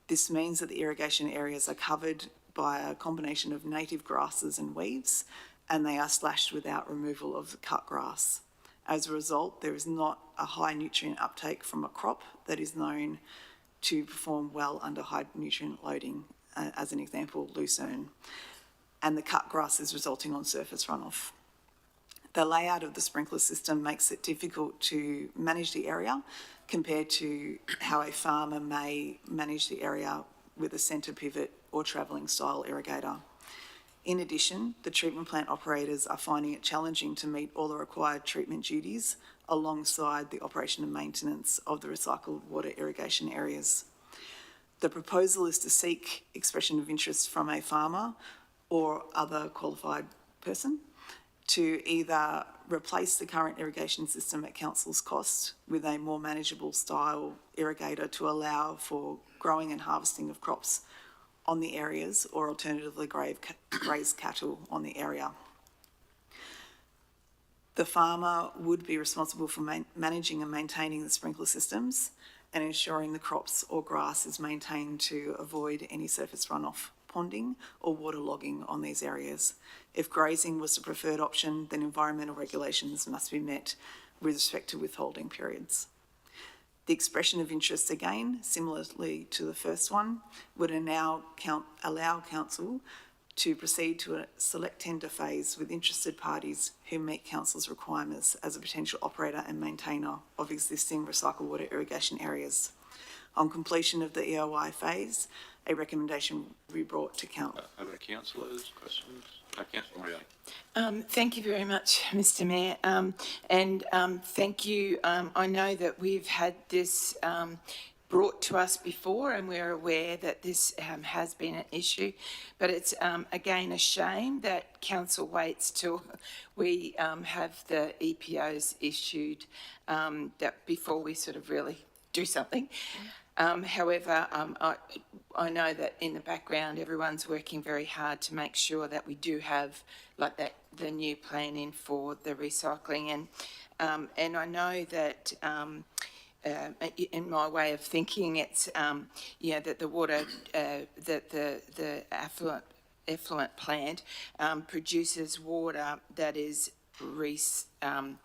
This means that the irrigation areas are covered by a combination of native grasses and weeds, and they are slashed without removal of the cut grass. As a result, there is not a high nutrient uptake from a crop that is known to perform well under high nutrient loading, as an example, lucerne, and the cut grass is resulting on surface runoff. The layout of the sprinkler system makes it difficult to manage the area compared to how a farmer may manage the area with a centre pivot or travelling style irrigator. In addition, the treatment plant operators are finding it challenging to meet all the required treatment duties alongside the operation and maintenance of the recycled water irrigation areas. The proposal is to seek expression of interest from a farmer or other qualified person to either replace the current irrigation system at council's cost with a more manageable style irrigator to allow for growing and harvesting of crops on the areas, or alternatively graze cattle on the area. The farmer would be responsible for managing and maintaining the sprinkler systems and ensuring the crops or grass is maintained to avoid any surface runoff, ponding or waterlogging on these areas. If grazing was the preferred option, then environmental regulations must be met with respect to withholding periods. The expression of interest, again, similarly to the first one, would now allow council to proceed to a select tender phase with interested parties who meet council's requirements as a potential operator and maintainer of existing recycled water irrigation areas. On completion of the EOI phase, a recommendation will be brought to council. Other councillors, questions? Councillor Moriarty. Thank you very much, Mr Mayor, thank you. I know that we've had this brought to us before and we're aware that this has been an issue, but it's again a shame that council waits till we have the EPOs issued that before we sort of really do something. However, I know that in the background everyone's working very hard to make sure that we do have like that the new plan in for the recycling, and I know that in my way of thinking it's that the water that the effluent plant produces water that is recyclable,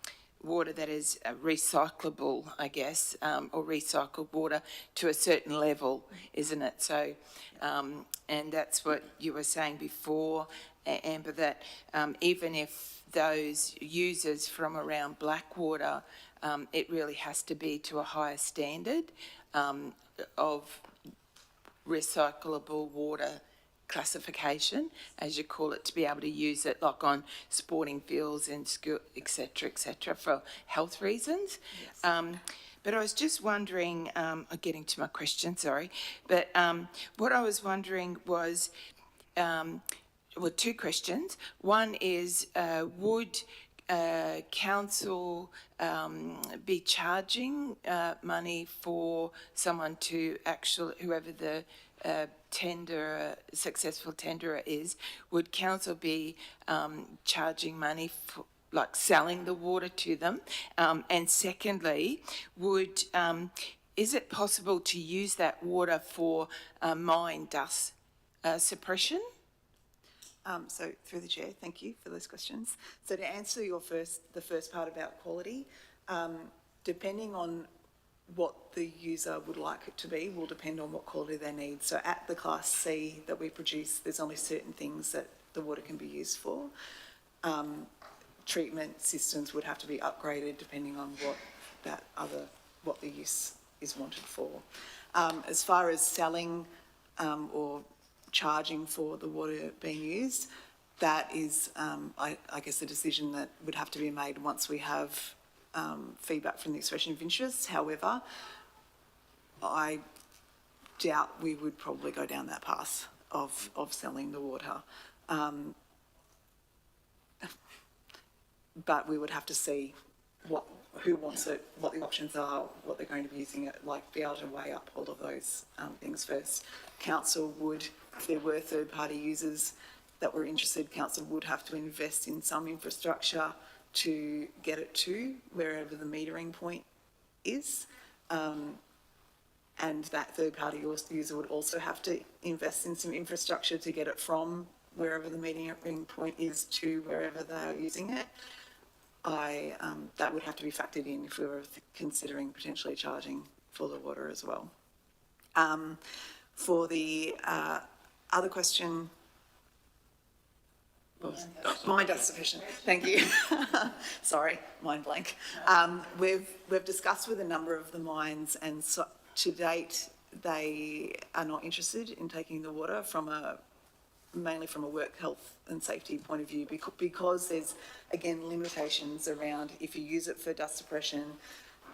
I guess, or recycled water to a certain level, isn't it? So, and that's what you were saying before, Amber, that even if those users from around Blackwater, it really has to be to a higher standard of recyclable water classification, as you call it, to be able to use it like on sporting fields and school, etc., for health reasons. Yes. But I was just wondering, getting to my question, sorry, but what I was wondering was, well, two questions. One is, would council be charging money for someone to actually, whoever the successful tenderer is, would council be charging money for like selling the water to them? And secondly, is it possible to use that water for mine dust suppression? So through the chair, thank you for those questions. So to answer the first part about quality, depending on what the user would like it to be will depend on what quality they need. So at the Class C that we produce, there's only certain things that the water can be used for. Treatment systems would have to be upgraded depending on what what the use is wanted for. As far as selling or charging for the water being used, that is, I guess, a decision that would have to be made once we have feedback from the expression of interest. However, I doubt we would probably go down that path of selling the water. But we would have to see who wants it, what the options are, what they're going to be using it, like be able to weigh up all of those things first. Council would, if there were third-party users that were interested, council would have to invest in some infrastructure to get it to wherever the metering point is. And that third-party user would also have to invest in some infrastructure to get it from wherever the metering point is to wherever they're using it. That would have to be factored in if we were considering potentially charging for the water as well. For the other question, mind dust sufficient. Thank you. Sorry, mind blank. We've discussed with a number of the mines, and so to date they are not interested in taking the water mainly from a work health and safety point of view, because there's, again, limitations around if you use it for dust suppression,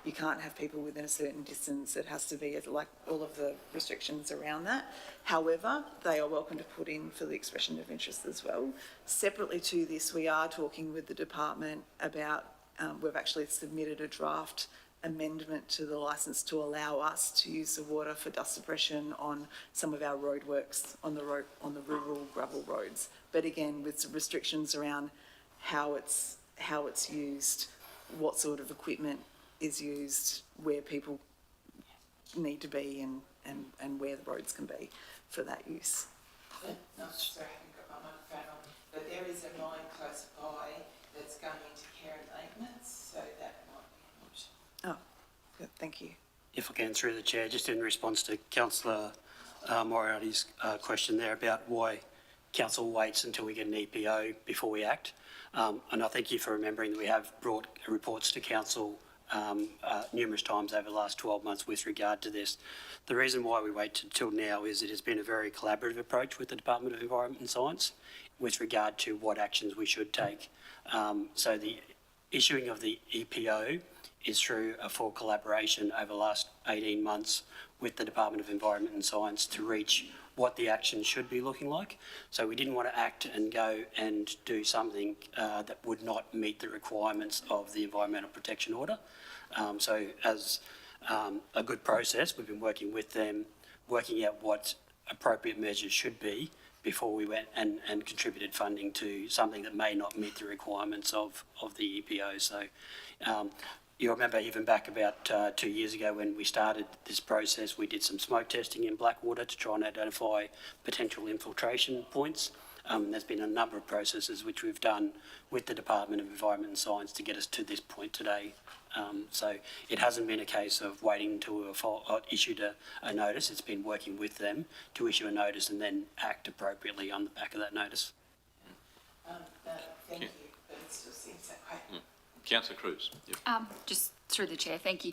you can't have people within a certain distance. It has to be like all of the restrictions around that. However, they are welcome to put in for the expression of interest as well. Separately to this, we are talking with the department about, we've actually submitted a draft amendment to the licence to allow us to use the water for dust suppression on some of our roadworks on the rural gravel roads. But again, with some restrictions around how it's used, what sort of equipment is used, where people need to be, and where the roads can be for that use. Sorry, I haven't got my microphone on, but there is a mine close by that's going into care and maintenance, so that might be an option. Oh, good, thank you. If I can, through the chair, just in response to Councillor Moriarty's question there about why council waits until we get an EPO before we act. And I thank you for remembering that we have brought reports to council numerous times over the last 12 months with regard to this. The reason why we wait until now is it has been a very collaborative approach with the Department of Environment and Science with regard to what actions we should take. So the issuing of the EPO is through a full collaboration over the last 18 months with the Department of Environment and Science to reach what the action should be looking like. So we didn't want to act and go and do something that would not meet the requirements of the Environmental Protection Order. So as a good process, we've been working with them, working out what appropriate measures should be before we went and contributed funding to something that may not meet the requirements of the EPO. So you remember even back about 2 years ago when we started this process, we did some smoke testing in Blackwater to try and identify potential infiltration points. There's been a number of processes which we've done with the Department of Environment and Science to get us to this point today. So it hasn't been a case of waiting until we issued a notice. It's been working with them to issue a notice and then act appropriately on the back of that notice. Thank you, but it still seems that way. Councillor Cruz. Yep. Just through the chair, thank you.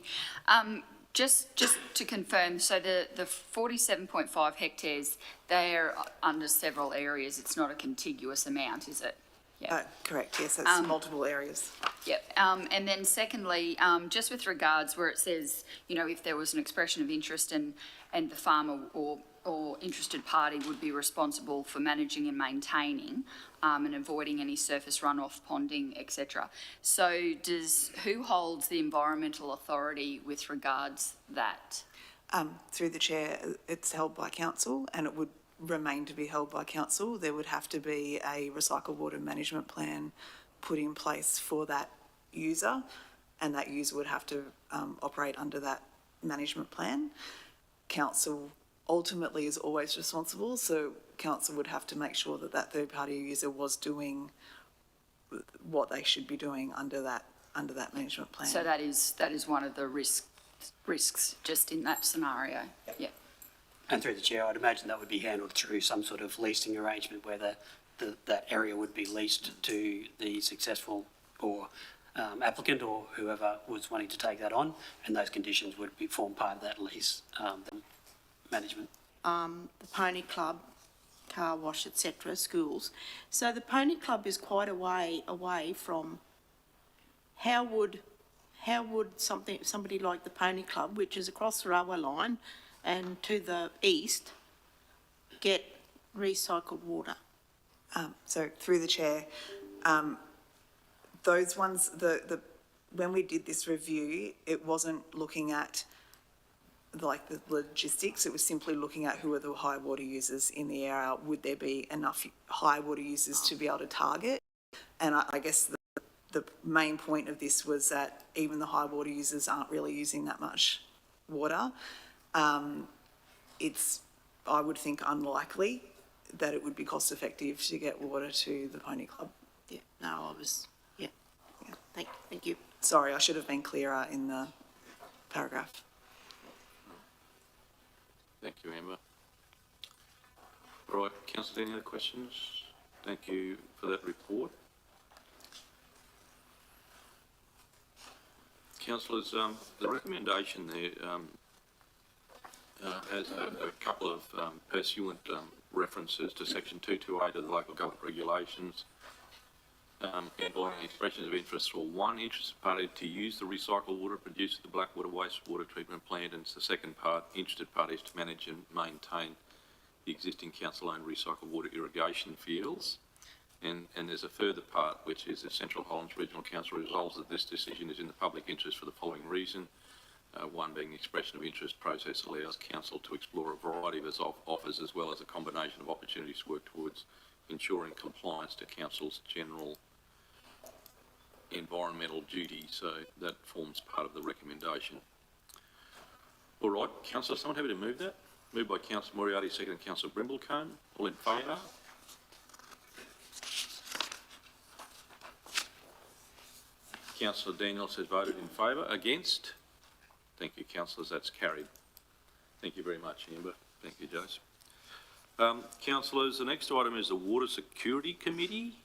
Just to confirm, so the 47.5 hectares, they're under several areas. It's not a contiguous amount, is it? Yeah. Correct, yes, that's multiple areas. Yep. And then secondly, just with regards where it says, you know, if there was an expression of interest and the farmer or interested party would be responsible for managing and maintaining and avoiding any surface runoff, ponding, etc. So who holds the environmental authority with regards that? Through the chair, it's held by council, and it would remain to be held by council. There would have to be a recycled water management plan put in place for that user, and that user would have to operate under that management plan. Council ultimately is always responsible, so council would have to make sure that that third-party user was doing what they should be doing under that management plan. So that is one of the risks just in that scenario. Yep. And through the chair, I'd imagine that would be handled through some sort of leasing arrangement where that area would be leased to the successful or applicant or whoever was wanting to take that on, and those conditions would form part of that lease, the management. The Pony Club, car wash, etc., schools. So the Pony Club is quite a way away from. How would somebody like the Pony Club, which is across the railway line and to the east, get recycled water? So through the chair, those ones, when we did this review, it wasn't looking at like the logistics, it was simply looking at who are the high water users in the area. Would there be enough high water users to be able to target? And I guess the main point of this was that even the high water users aren't really using that much water. It's, I would think, unlikely that it would be cost effective to get water to the Pony Club. Yeah, no, thank you. Sorry, I should have been clearer in the paragraph. Thank you, Amber. All right, councillors, any other questions? Thank you for that report. Councillors, the recommendation there has a couple of pursuant references to section 228 of the local government regulations involving expressions of interest for one interested party to use the recycled water produced at the Blackwater wastewater treatment plant, and it's the second part, interested parties to manage and maintain the existing council-owned recycled water irrigation fields. And there's a further part, which is the Central Highlands Regional Council resolves that this decision is in the public interest for the following reason. One being the expression of interest process allows council to explore a variety of its offers, as well as a combination of opportunities to work towards ensuring compliance to council's general environmental duty. So that forms part of the recommendation. All right, councillor, someone happy to move that? Moved by councillor Moriarty, seconded councillor Brimblecombe. All in favour? Councillor Daniels has voted in favour. Against? Thank you, councillors. That's carried. Thank you very much, Amber. Thank you, Joseph. Councillors, the next item is the Water Security Committee.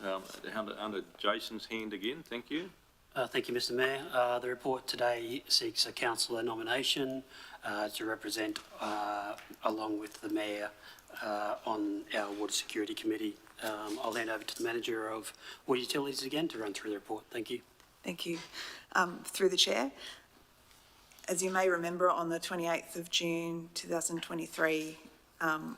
Under Jason's hand again. Thank you. Thank you, Mr Mayor. The report today seeks a councillor nomination to represent, along with the Mayor, on our Water Security Committee. I'll hand over to the Manager of Water Utilities again to run through the report. Thank you. Thank you. Through the chair, as you may remember, on the 28th of June 2023,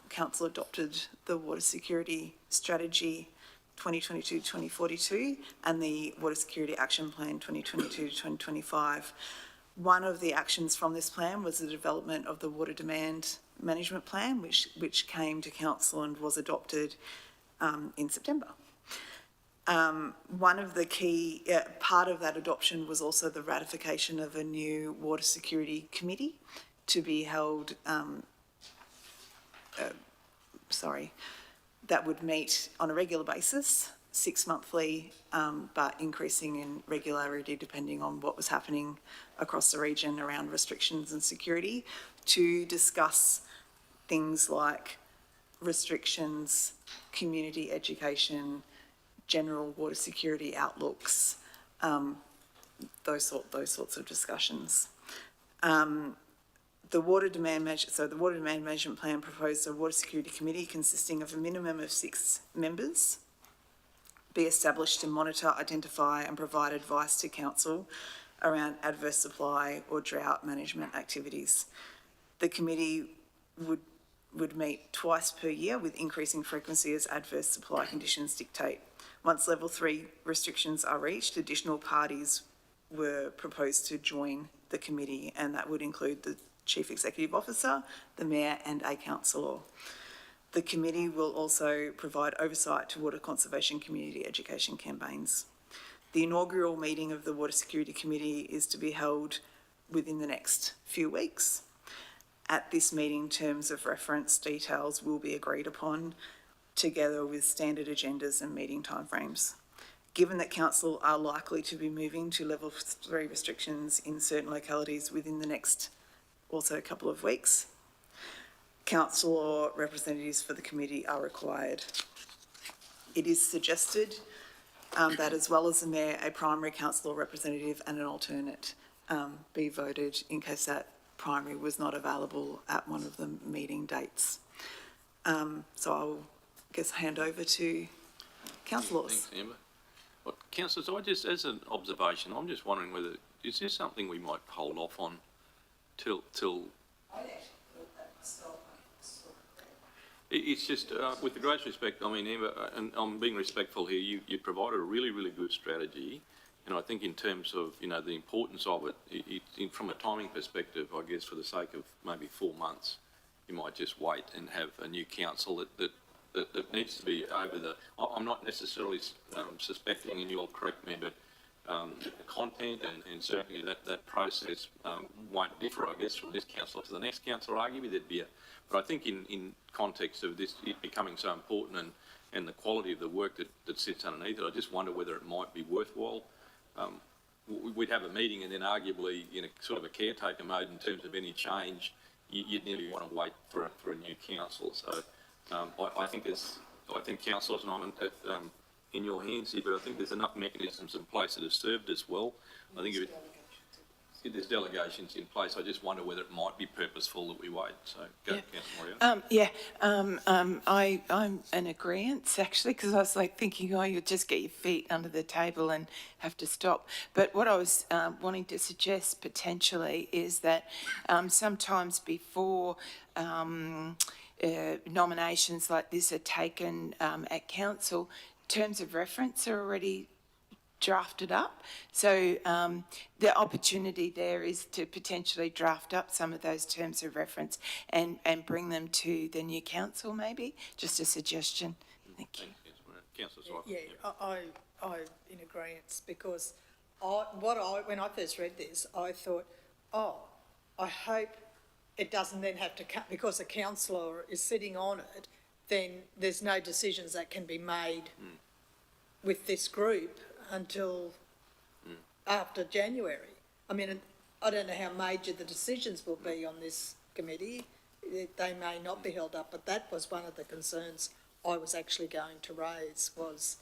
Council adopted the Water Security Strategy 2022-2042 and the Water Security Action Plan 2022-2025. One of the actions from this plan was the development of the Water Demand Management Plan, which came to Council and was adopted in September. One of the key part of that adoption was also the ratification of a new Water Security Committee to be held, that would meet on a regular basis, 6 monthly, but increasing in regularity depending on what was happening across the region around restrictions and security, to discuss things like restrictions, community education, general water security outlooks, those sorts of discussions. The Water Demand Management Plan proposed a Water Security Committee consisting of a minimum of 6 members be established to monitor, identify and provide advice to Council around adverse supply or drought management activities. The committee would meet twice per year with increasing frequency as adverse supply conditions dictate. Once level 3 restrictions are reached, additional parties were proposed to join the committee, and that would include the Chief Executive Officer, the Mayor and a councillor. The committee will also provide oversight to water conservation community education campaigns. The inaugural meeting of the Water Security Committee is to be held within the next few weeks. At this meeting, terms of reference details will be agreed upon, together with standard agendas and meeting timeframes. Given that Council are likely to be moving to level 3 restrictions in certain localities within the next also a couple of weeks, Council or representatives for the committee are required. It is suggested that as well as the mayor, a primary councillor representative and an alternate be voted in case that primary was not available at one of the meeting dates. So I'll hand over to councillors. Thanks, Amber. Well, councillors, as an observation, I'm just wondering whether, is this something we might hold off on till it's just, with the greatest respect, I mean, Amber, and I'm being respectful here, you provided a really, really good strategy. And I think in terms of, the importance of it, from a timing perspective, I guess for the sake of maybe 4 months, you might just wait and have a new council that needs to be over the, I'm not necessarily suspecting, and you'll correct me, but the content and certainly that process won't differ, I guess, from this council to the next council. Arguably there'd be but I think in context of this, it becoming so important and the quality of the work that sits underneath it, I just wonder whether it might be worthwhile. We'd have a meeting and then arguably in a sort of a caretaker mode in terms of any change, you'd nearly want to wait for a new council. So I think councillors, and I'm in your hands here, but I think there's enough mechanisms in place that have served us well. I think if there's delegations in place, I just wonder whether it might be purposeful that we wait. So go, Councillor Morio. I'm in agreement actually, because I was like thinking, you'll just get your feet under the table and have to stop. But what I was wanting to suggest potentially is that sometimes before nominations like this are taken at council, terms of reference are already drafted up. So the opportunity there is to potentially draft up some of those terms of reference and bring them to the new council, maybe. Just a suggestion. Thank you. Councillor Yeah, I in agreement, because when I first read this, I thought, I hope it doesn't then have to come, because a councillor is sitting on it, then there's no decisions that can be made with this group until after January. I mean, I don't know how major the decisions will be on this committee. They may not be held up, but that was one of the concerns I was actually going to raise, was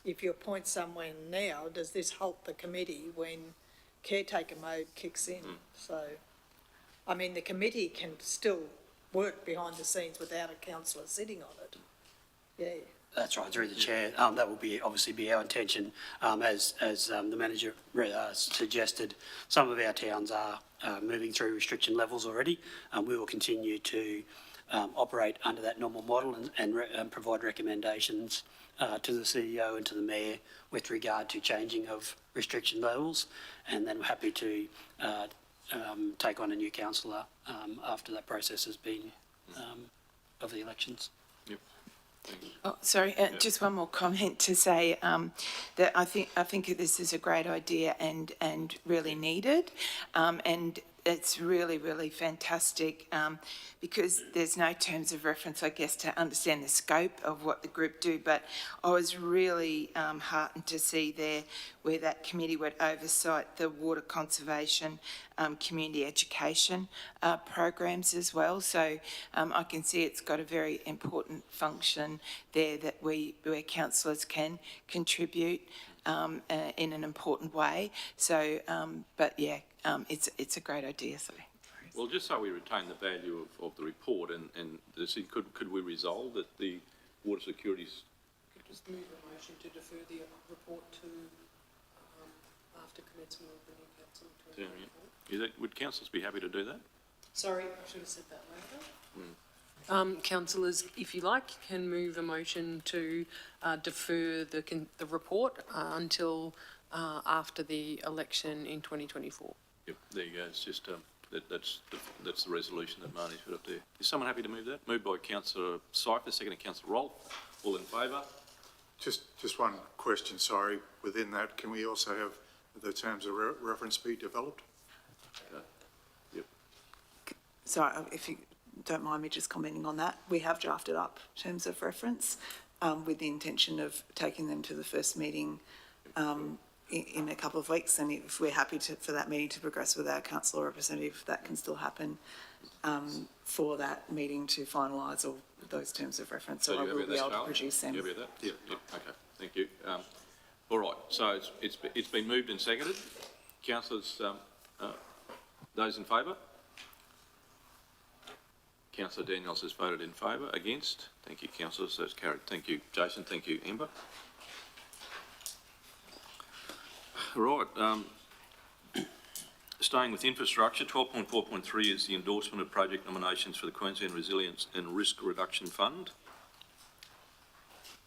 if you appoint someone now, does this halt the committee when caretaker mode kicks in? So, I mean, the committee can still work behind the scenes without a councillor sitting on it. Yeah. That's right, through the chair. That will obviously be our intention. As the manager suggested, some of our towns are moving through restriction levels already. We will continue to operate under that normal model and provide recommendations to the CEO and to the mayor with regard to changing of restriction levels. And then we're happy to take on a new councillor after that process has been of the elections. Yep. Oh, sorry, just one more comment to say that I think this is a great idea and really needed, and it's really, really fantastic because there's no terms of reference, I guess, to understand the scope of what the group do. But I was really heartened to see there where that committee would oversight the water conservation, community education programs as well. So I can see it's got a very important function there that where councillors can contribute in an important way. So, but yeah, it's a great idea. So. Well, just so we retain the value of the report and could we resolve that the water securities? Just move a motion to defer the report to after commencement of the new council in 2024. Would councillors be happy to do that? Sorry, I should have said that later. Councillors, if you like, can move a motion to defer the report until after the election in 2024. Yep, there you go. It's just that's the resolution that Marnie's put up there. Is someone happy to move that? Moved by Councillor Cypher, seconded Councillor Roll. All in favour? Just one question, sorry. Within that, can we also have the terms of reference be developed? Yep. Sorry, if you don't mind me just commenting on that, we have drafted up terms of reference with the intention of taking them to the first meeting in a couple of weeks, and if we're happy for that meeting to progress with our council representative, that can still happen for that meeting to finalise all those terms of reference. So I will be able to produce them. You happy with that? Yeah. Okay, thank you. All right, so it's been moved and seconded. Councillors, those in favour? Councillor Daniels has voted in favour. Against? Thank you, councillors. That's carried. Thank you, Jason. Thank you, Amber. Right. Staying with infrastructure, 12.4.3 is the endorsement of project nominations for the Queensland Resilience and Risk Reduction Fund.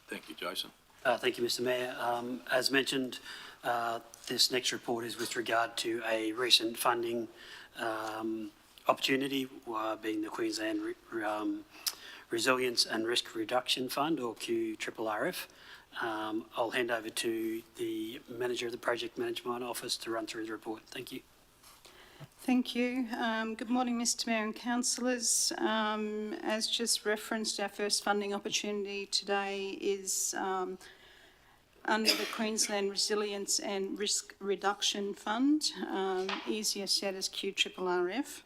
Thank you, Jason. Thank you, Mr Mayor. As mentioned, this next report is with regard to a recent funding opportunity, being the Queensland Resilience and Risk Reduction Fund, or QRRF. I'll hand over to the Manager of the Project Management Office to run through the report. Thank you. Thank you. Good morning, Mr Mayor and councillors. As just referenced, our first funding opportunity today is under the Queensland Resilience and Risk Reduction Fund, easier said as QRRF.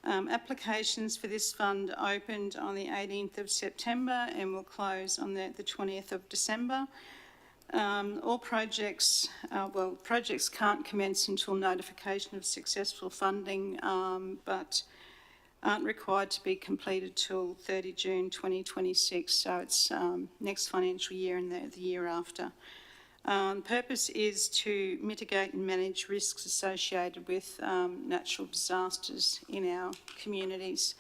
Applications for this fund opened on the 18th of September and will close on the 20th of December. All projects, projects can't commence until notification of successful funding, but aren't required to be completed till 30 June 2026, so it's next financial year and the year after. Purpose is to mitigate and manage risks associated with natural disasters in our communities.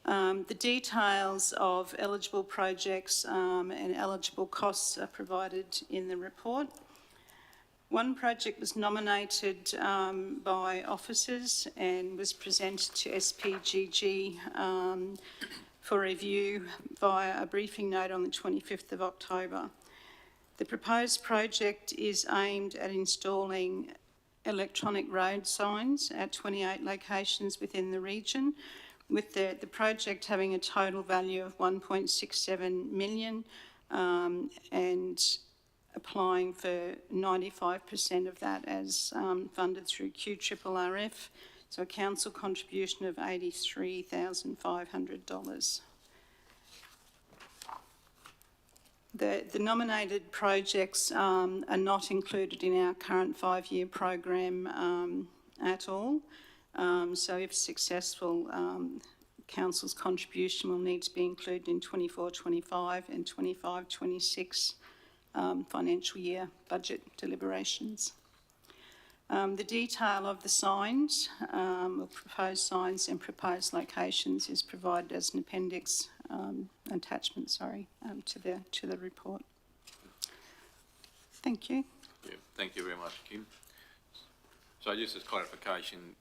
The details of eligible projects and eligible costs are provided in the report. One project was nominated by officers and was presented to SPGG for review via a briefing note on the 25th of October. The proposed project is aimed at installing electronic road signs at 28 locations within the region, with the project having a total value of 1.67 million and applying for 95% of that as funded through QRRF, so a council contribution of $83,500. The nominated projects are not included in our current 5-year program at all. So if successful, council's contribution will need to be included in 24-25 and 25-26 financial year budget deliberations. The detail of the signs, or proposed signs and proposed locations, is provided as an appendix, attachment, to the report. Thank you. Yeah, thank you very much, Kim. So just as clarification,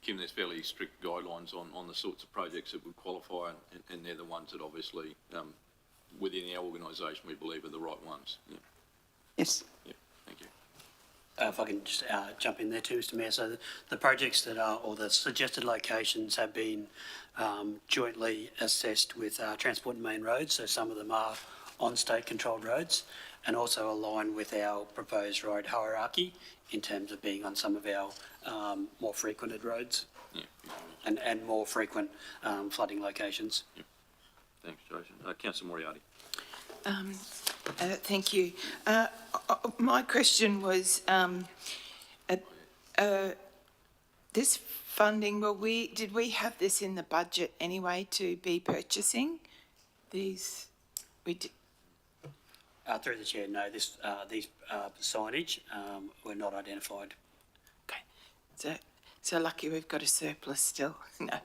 Kim, there's fairly strict guidelines on the sorts of projects that would qualify, and they're the ones that obviously within our organisation we believe are the right ones. Yeah. Yes. Yeah, thank you. If I can just jump in there too, Mr Mayor. So the projects that are, or the suggested locations have been jointly assessed with Transport and Main Roads, so some of them are on state controlled roads, and also align with our proposed road hierarchy in terms of being on some of our more frequented roads. Yeah. And more frequent flooding locations. Yeah. Thanks, Jason. Councillor Moriarty. Thank you. My question was, this funding, did we have this in the budget anyway to be purchasing these? We did. Through the chair, no, these signage were not identified. Okay, so lucky we've got a surplus still. No.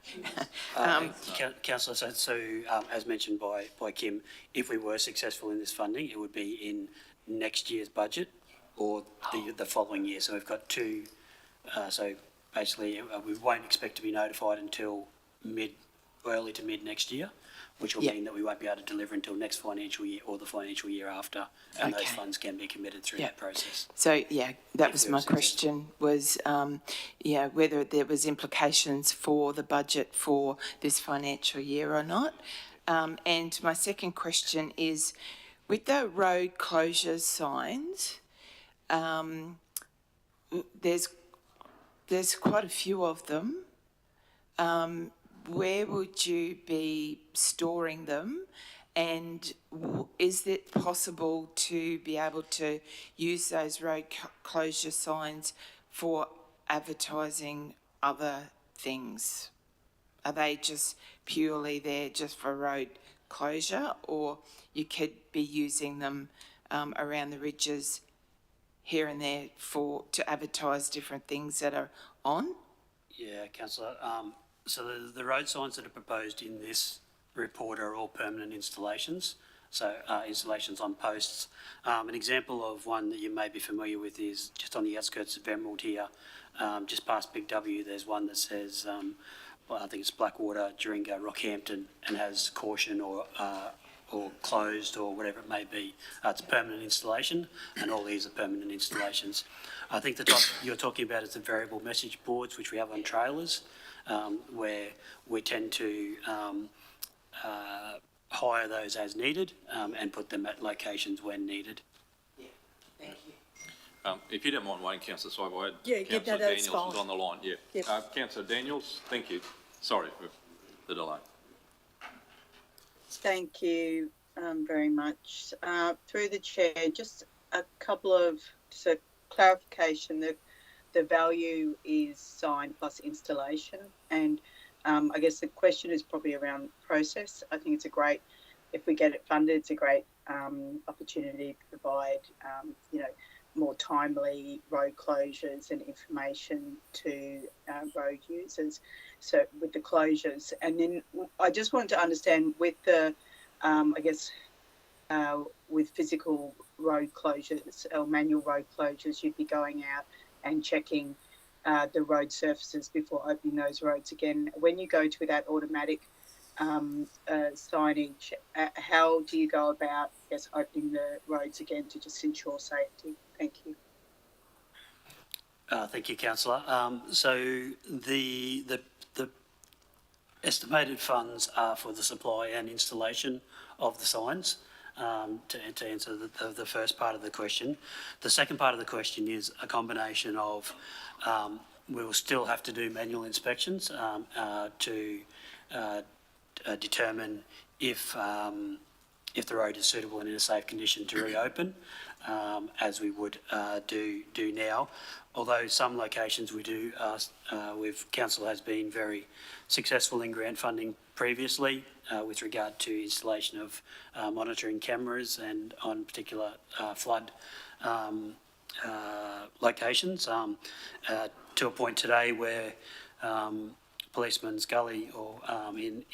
Councillor, so as mentioned by Kim, if we were successful in this funding, it would be in next year's budget or the following year. So we've got two. So basically, we won't expect to be notified until early to mid next year, which will mean that we won't be able to deliver until next financial year or the financial year after, and those funds can be committed through that process. So, that was my question, was, whether there was implications for the budget for this financial year or not. And my second question is, with the road closure signs, there's quite a few of them. Where would you be storing them, And is it possible to be able to use those road closure signs for advertising other things? Are they just purely there just for road closure, or you could be using them around the ridges here and there to advertise different things that are on? Yeah, councillor. So the road signs that are proposed in this report are all permanent installations. So installations on posts. An example of one that you may be familiar with is just on the outskirts of Emerald here, just past Big W. There's one that says, well, I think it's Blackwater, Dringa, Rockhampton, and has caution or closed or whatever it may be. It's a permanent installation, and all these are permanent installations. I think the top you're talking about is the variable message boards, which we have on trailers, where we tend to hire those as needed and put them at locations when needed. Yeah, thank you. If you don't mind waiting, Councillor Sybo, Yeah, Councillor that's Daniels fine. is on the line. Yeah. Yep. Councillor Daniels, thank you. Sorry for the delay. Thank you very much. Through the chair, just a couple of clarification that the value is sign plus installation, and I guess the question is probably around process. I think it's a great, if we get it funded, it's a great opportunity to provide, more timely road closures and information to road users. So with the closures, and then I just wanted to understand with the, with physical road closures or manual road closures, you'd be going out and checking the road surfaces before opening those roads again. When you go to that automatic signage, how do you go about, opening the roads again to just ensure safety? Thank you. Thank you, councillor. So the estimated funds are for the supply and installation of the signs. To answer the first part of the question. The second part of the question is a combination of we will still have to do manual inspections to determine if the road is suitable and in a safe condition to reopen, as we would do now. Although some locations we do, council has been very successful in grant funding previously with regard to installation of monitoring cameras and on particular flood locations, to a point today where Policeman's Gully or in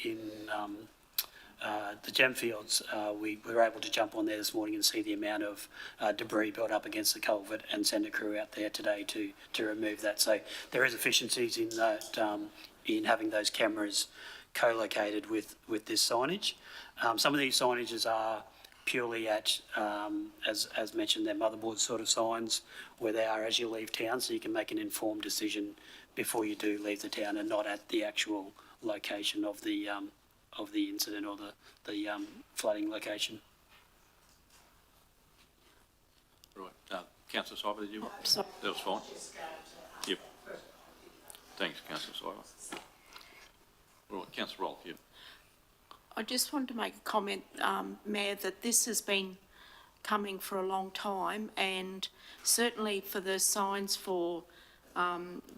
the Gemfields, we were able to jump on there this morning and see the amount of debris built up against the culvert and send a crew out there today to remove that. So there is efficiencies in that, in having those cameras co-located with this signage. Some of these signages are purely at, as mentioned, they're motherboard sort of signs where they are as you leave town, so you can make an informed decision before you do leave the town and not at the actual location of the incident or the flooding location. Right. Councillor Sybo, did you want? That was fine. Yep. Thanks, Councillor Sybo. Right, Councillor Rolfe, yep. I just wanted to make a comment, Mayor, that this has been coming for a long time, and certainly for the signs for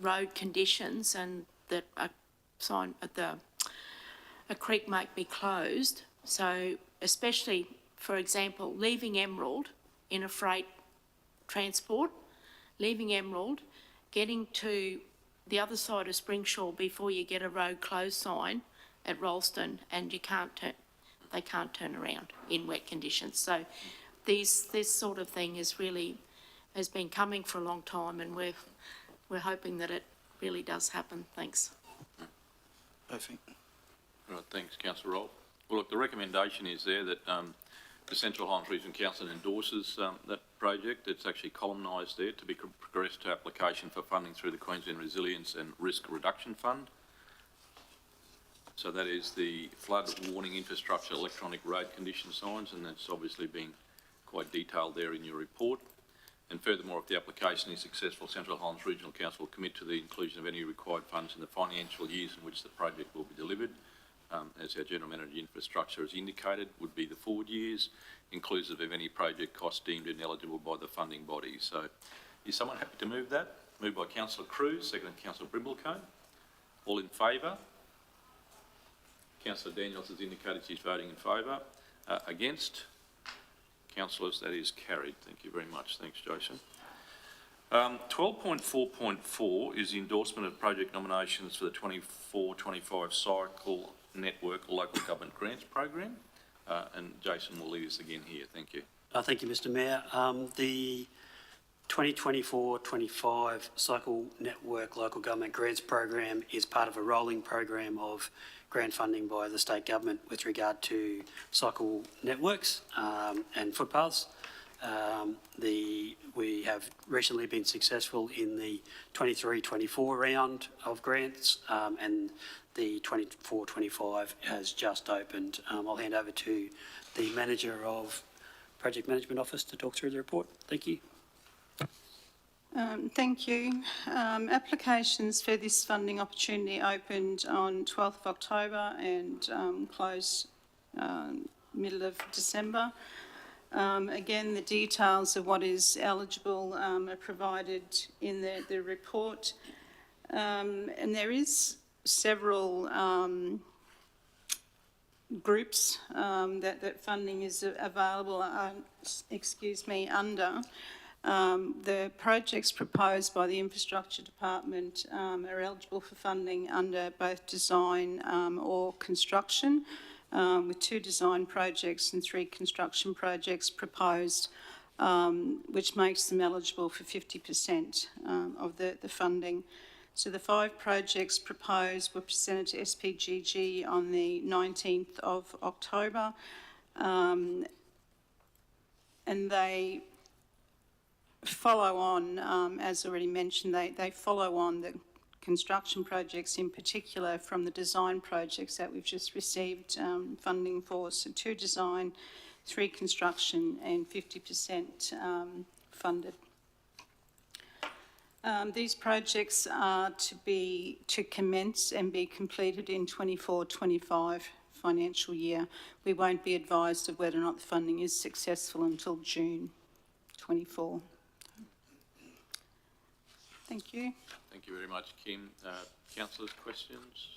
road conditions and that a sign at a creek might be closed. So especially, for example, leaving Emerald in a freight transport, leaving Emerald, getting to the other side of Springshaw before you get a road closed sign at Rollston, and they can't turn around in wet conditions. So this sort of thing has been coming for a long time, and we're hoping that it really does happen. Thanks. Perfect. Right, thanks, Councillor Rolfe. Well, look, the recommendation is there that the Central Highlands Regional Council endorses that project. It's actually columnised there to be progressed to application for funding through the Queensland Resilience and Risk Reduction Fund. So that is the flood warning infrastructure electronic road condition signs, and that's obviously been quite detailed there in your report. And furthermore, if the application is successful, Central Highlands Regional Council will commit to the inclusion of any required funds in the financial years in which the project will be delivered, as our General Manager Infrastructure has indicated, would be the forward years, inclusive of any project cost deemed ineligible by the funding body. So is someone happy to move that? Moved by Councillor Cruz, seconded Councillor Brimblecombe. All in favour? Councillor Daniels has indicated she's voting in favour. Against? Councillors, that is carried. Thank you very much. Thanks, Jason. 12.4.4 is the endorsement of project nominations for the 24-25 Cycle Network Local Government Grants Program. And Jason will lead us again here. Thank you. Thank you, Mr Mayor. The 2024-25 Cycle Network Local Government Grants Program is part of a rolling program of grant funding by the state government with regard to cycle networks and footpaths. We have recently been successful in the 23-24 round of grants, and the 24-25 has just opened. I'll hand over to the Manager of Project Management Office to talk through the report. Thank you. Thank you. Applications for this funding opportunity opened on 12th of October and closed middle of December. Again, the details of what is eligible are provided in the report. And there is several groups that funding is available, under. The projects proposed by the Infrastructure Department are eligible for funding under both design or construction, with 2 design projects and 3 construction projects proposed, which makes them eligible for 50% of the funding. So the 5 projects proposed were presented to SPGG on the 19th of October, and they follow on, as already mentioned, they follow on the construction projects in particular from the design projects that we've just received funding for. So 2 design, 3 construction and 50% funded. These projects are to commence and be completed in 24-25 financial year. We won't be advised of whether or not the funding is successful until June 24. Thank you. Thank you very much, Kim. Councillors, questions?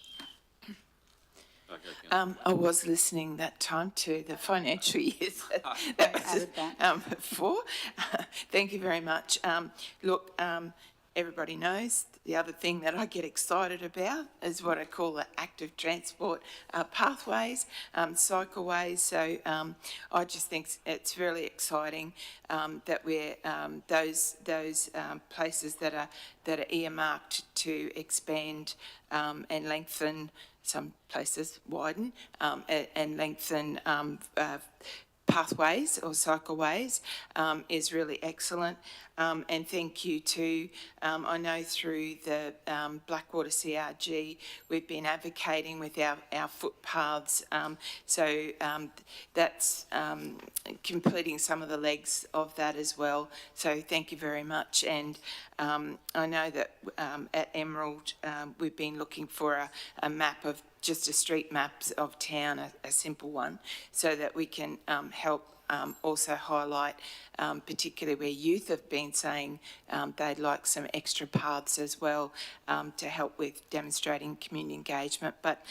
I was listening that time to the financial years that was before. Thank you very much. Look, everybody knows the other thing that I get excited about is what I call the active transport pathways, cycleways. So I just think it's really exciting that we're those places that are earmarked to expand and lengthen. Some places widen and lengthen pathways or cycleways is really excellent. And thank you to, I know through the Blackwater CRG, we've been advocating with our footpaths. So that's completing some of the legs of that as well. So thank you very much. And I know that at Emerald, we've been looking for a map of just a street map of town, a simple one, so that we can help also highlight, particularly where youth have been saying they'd like some extra paths as well to help with demonstrating community engagement. But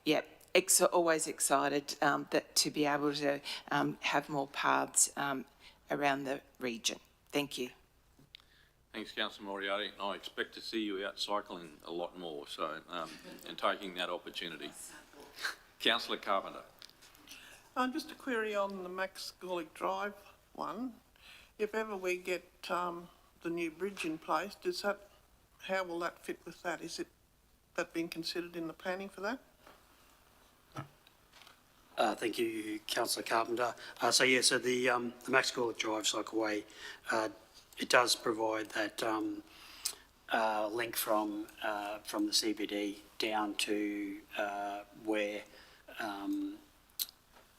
yeah, always excited that to be able to have more paths around the region. Thank you. Thanks, Councillor Moriarty. I expect to see you out cycling a lot more, so, and taking that opportunity. Councillor Carpenter. Just a query on the Max Gorlick Drive one. If ever we get the new bridge in place, how will that fit with that? Is that being considered in the planning for that? Thank you, Councillor Carpenter. So the Max Gorlick Drive cycleway, it does provide that link from the CBD down to where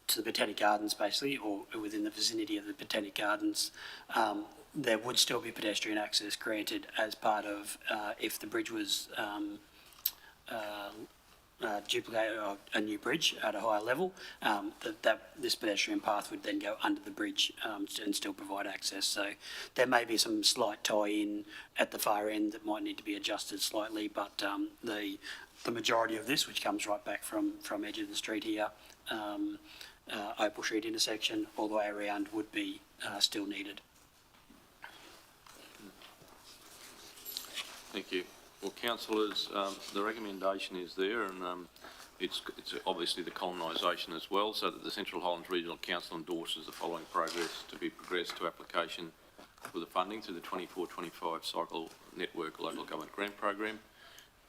to the Botanic Gardens, basically, or within the vicinity of the Botanic Gardens. There would still be pedestrian access granted as part of if the bridge was duplicate a new bridge at a higher level, this pedestrian path would then go under the bridge and still provide access. So there may be some slight tie-in at the far end that might need to be adjusted slightly, but the majority of this, which comes right back from edge of the street here, Opal Street intersection, all the way around, would be still needed. Thank you. Well, councillors, the recommendation is there, and it's obviously the colonisation as well, so that the Central Highlands Regional Council endorses the following progress to be progressed to application for the funding through the 24-25 Cycle Network Local Government Grant Program.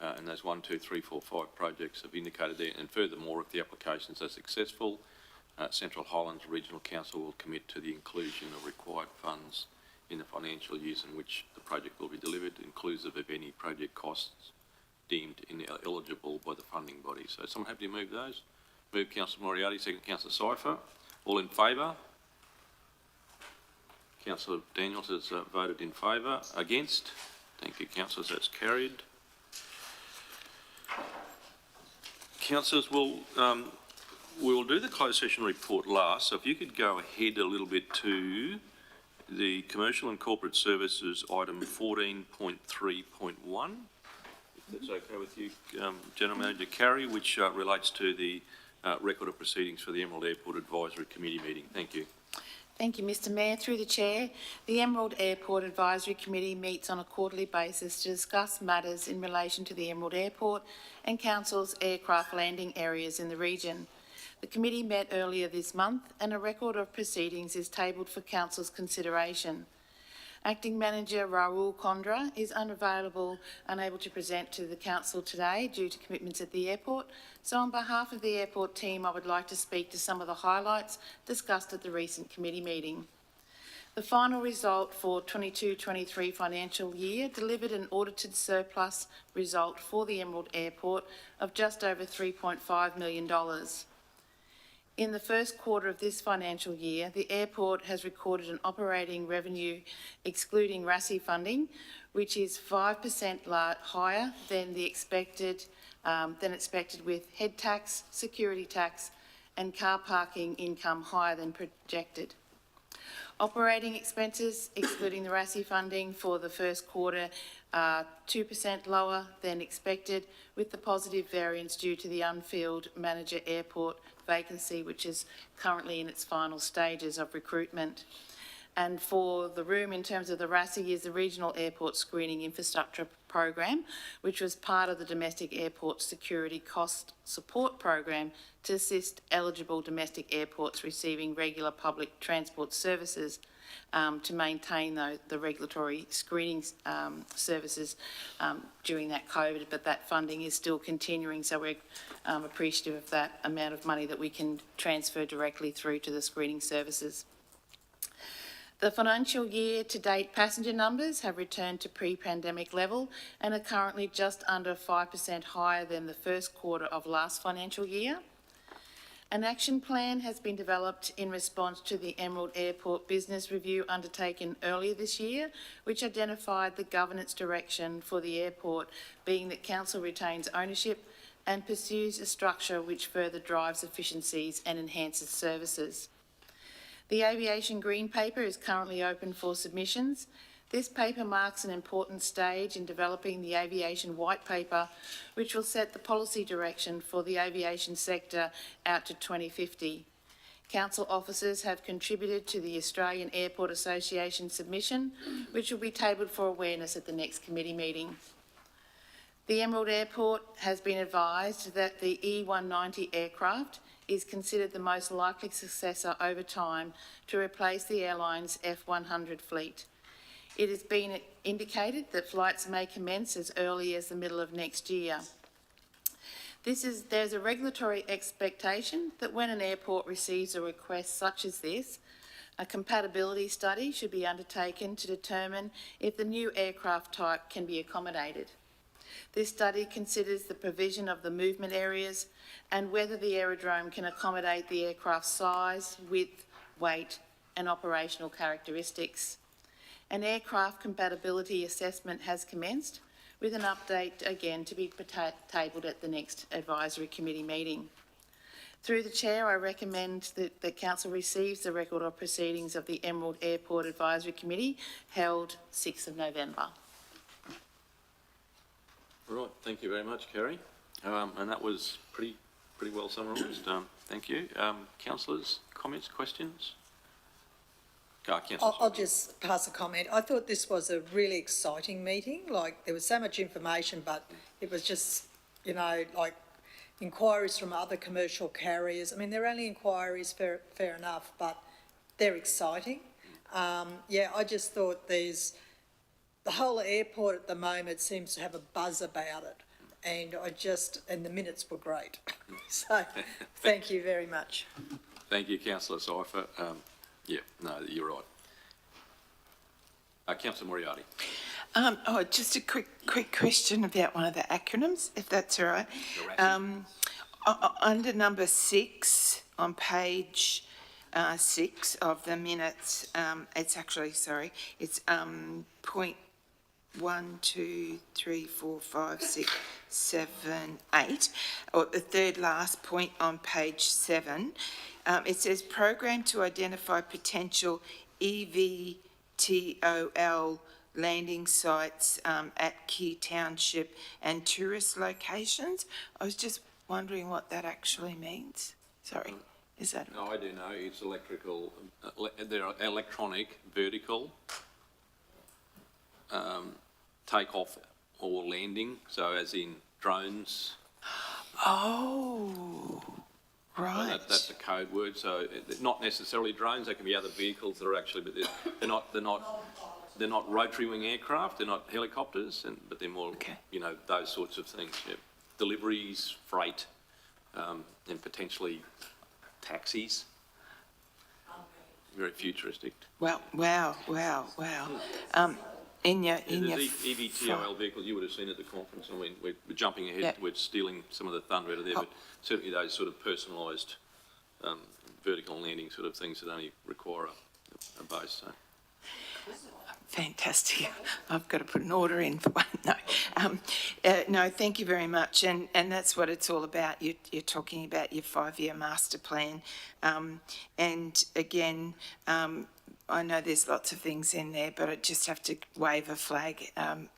And those 1, 2, 3, 4, 5 projects have indicated there. And furthermore, if the applications are successful, Central Highlands Regional Council will commit to the inclusion of required funds in the financial years in which the project will be delivered, inclusive of any project costs deemed ineligible by the funding body. So someone happy to move those? Move Councillor Moriarty, second Councillor Cypher. All in favour? Councillor Daniels has voted in favour. Against? Thank you, councillors. That's carried. Councillors, we'll do the closed session report last. So if you could go ahead a little bit to the Commercial and Corporate Services item 14.3.1, if that's okay with you, General Manager Carey, which relates to the record of proceedings for the Emerald Airport Advisory Committee meeting. Thank you. Thank you, Mr Mayor. Through the Chair, the Emerald Airport Advisory Committee meets on a quarterly basis to discuss matters in relation to the Emerald Airport and Council's aircraft landing areas in the region. The committee met earlier this month and a record of proceedings is tabled for Council's consideration. Acting Manager Rahul Kondra is unable to present to the Council today due to commitments at the airport. So on behalf of the airport team, I would like to speak to some of the highlights discussed at the recent committee meeting. The final result for 22-23 financial year delivered an audited surplus result for the Emerald Airport of just over $3.5 million. In the first quarter of this financial year, the airport has recorded an operating revenue excluding RASI funding, which is 5% higher than expected with head tax, security tax and car parking income higher than projected. Operating expenses, excluding the RASI funding for the first quarter, are 2% lower than expected, with the positive variance due to the unfilled manager airport vacancy, which is currently in its final stages of recruitment. And for the room, in terms of the RASI, is the Regional Airport Screening Infrastructure Program, which was part of the Domestic Airport Security Cost Support Program to assist eligible domestic airports receiving regular public transport services to maintain the regulatory screening services during that COVID, but that funding is still continuing, so we're appreciative of that amount of money that we can transfer directly through to the screening services. The financial year to date passenger numbers have returned to pre-pandemic level and are currently just under 5% higher than the first quarter of last financial year. An action plan has been developed in response to the Emerald Airport Business Review undertaken earlier this year, which identified the governance direction for the airport, being that Council retains ownership and pursues a structure which further drives efficiencies and enhances services. The Aviation Green Paper is currently open for submissions. This paper marks an important stage in developing the Aviation White Paper, which will set the policy direction for the aviation sector out to 2050. Council officers have contributed to the Australian Airport Association submission, which will be tabled for awareness at the next committee meeting. The Emerald Airport has been advised that the E190 aircraft is considered the most likely successor over time to replace the airline's F100 fleet. It has been indicated that flights may commence as early as the middle of next year. There's a regulatory expectation that when an airport receives a request such as this, a compatibility study should be undertaken to determine if the new aircraft type can be accommodated. This study considers the provision of the movement areas and whether the aerodrome can accommodate the aircraft's size, width, weight and operational characteristics. An aircraft compatibility assessment has commenced, with an update again to be tabled at the next advisory committee meeting. Through the Chair, I recommend that the Council receives the record of proceedings of the Emerald Airport Advisory Committee held 6th of November. Right, thank you very much, Kerry. And that was pretty well summarised. Thank you. Councillors, comments, questions? I'll just pass a comment. I thought this was a really exciting meeting. Like, there was so much information, but it was just, you know, like inquiries from other commercial carriers. I mean, they're only inquiries, fair enough, but they're exciting. Yeah, I just thought the whole airport at the moment seems to have a buzz about it. And and the minutes were great. So, thank you very much. Thank you, Councillor Cypher. Yeah, no, you're right. Councillor Moriarty. Just a quick question about one of the acronyms, if that's all right. Under number 6 on page 6 of the minutes, it's actually, sorry, it's point 1, 2, 3, 4, 5, 6, 7, 8, or the third last point on page 7. It says program to identify potential EVTOL landing sites at key township and tourist locations. I was just wondering what that actually means. Sorry, is that? No, I do know. It's electrical. They're electronic vertical takeoff or landing. So, as in drones. Oh, right. That's a code word. So, not necessarily drones. They can be other vehicles that are actually, but they're not rotary wing aircraft. They're not helicopters, but they're more, you know, those sorts of things. Yeah. Deliveries, freight, and potentially taxis. Very futuristic. Wow. In your EVTOL vehicles you would have seen at the conference. I mean, we're jumping ahead. Yep. We're stealing some of the thunder out of there, but certainly those sort of personalised vertical landing sort of things that only require a base. So. Fantastic. I've got to put an order in for one. No, no, thank you very much. And that's what it's all about. You're talking about your 5-year master plan. And again, I know there's lots of things in there, but I just have to wave a flag.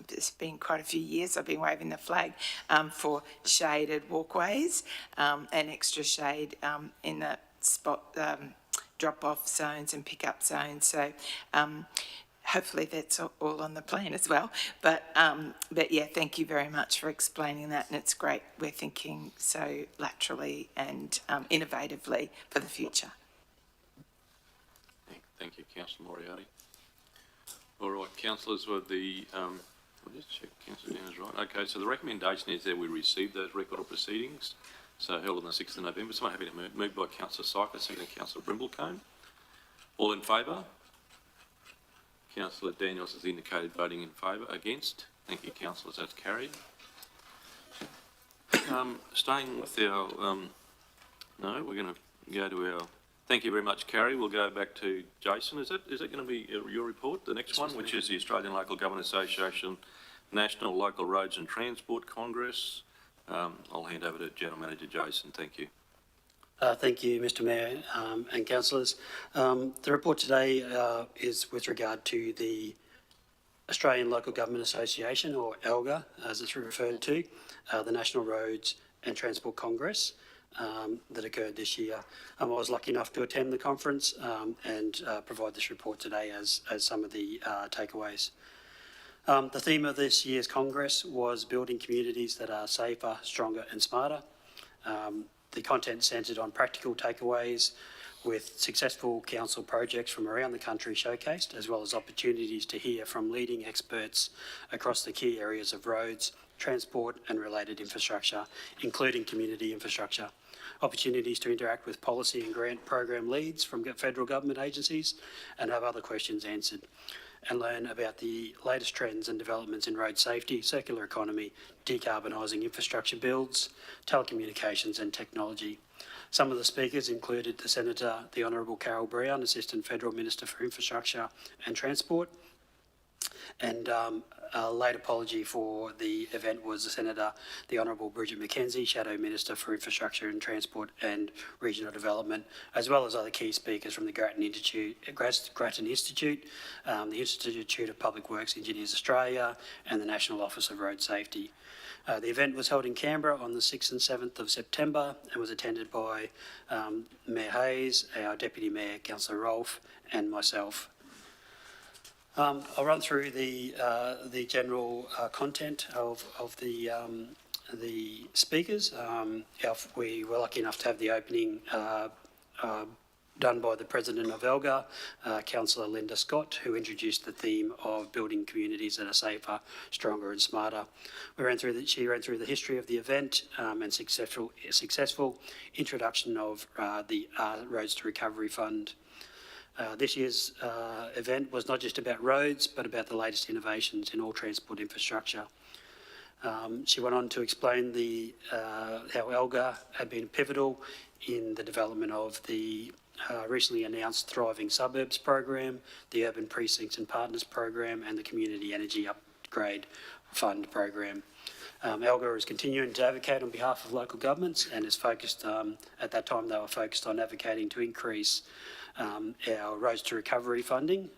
It's been quite a few years I've been waving the flag for shaded walkways and extra shade in the spot drop-off zones and pick-up zones. So hopefully that's all on the plan as well. But yeah, thank you very much for explaining that, and it's great we're thinking so laterally and innovatively for the future. Thank you, Councillor Moriarty. All right, councillors, were the I'll just check Councillor Downer's right. Okay, so the recommendation is that we receive those record of proceedings, so held on the 6th of November. Someone happy to move by Councillor Cypher, second Councillor Brimblecombe. All in favour? Councillor Daniels has indicated voting in favour. Against? Thank you, councillors. That's carried. Staying with our, no, we're going to go to our. Thank you very much, Carrie. We'll go back to Jason. Is that going to be your report? The next one, which is the Australian Local Government Association National Local Roads and Transport Congress. I'll hand over to General Manager Jason. Thank you. Thank you, Mr Mayor and councillors. The report today is with regard to the Australian Local Government Association, or ALGA as it's referred to, the National Roads and Transport Congress that occurred this year. I was lucky enough to attend the conference and provide this report today as some of the takeaways. The theme of this year's Congress was building communities that are safer, stronger and smarter. The content centred on practical takeaways with successful council projects from around the country showcased, as well as opportunities to hear from leading experts across the key areas of roads, transport and related infrastructure, including community infrastructure. Opportunities to interact with policy and grant program leads from federal government agencies and have other questions answered, and learn about the latest trends and developments in road safety, circular economy, decarbonising infrastructure builds, telecommunications and technology. Some of the speakers included the Senator, the Honourable Carol Brown, Assistant Federal Minister for Infrastructure and Transport, and a late apology for the event was Senator, the Honourable Bridget McKenzie, Shadow Minister for Infrastructure and Transport and Regional Development, as well as other key speakers from the Grattan Institute, the Institute of Public Works Engineers Australia, and the National Office of Road Safety. The event was held in Canberra on the 6th and 7th of September and was attended by Mayor Hayes, our Deputy Mayor, Councillor Rolfe, and myself. I'll run through the general content of the speakers. We were lucky enough to have the opening done by the President of ELGA, Councillor Linda Scott, who introduced the theme of building communities that are safer, stronger and smarter. She ran through the history of the event and successful introduction of the Roads to Recovery Fund. This year's event was not just about roads, but about the latest innovations in all transport infrastructure. She went on to explain how ELGA had been pivotal in the development of the recently announced Thriving Suburbs program, the Urban Precincts and Partners program, and the Community Energy Upgrade Fund program. ELGA is continuing to advocate on behalf of local governments and is focused, at that time they were focused on advocating to increase our Roads to Recovery funding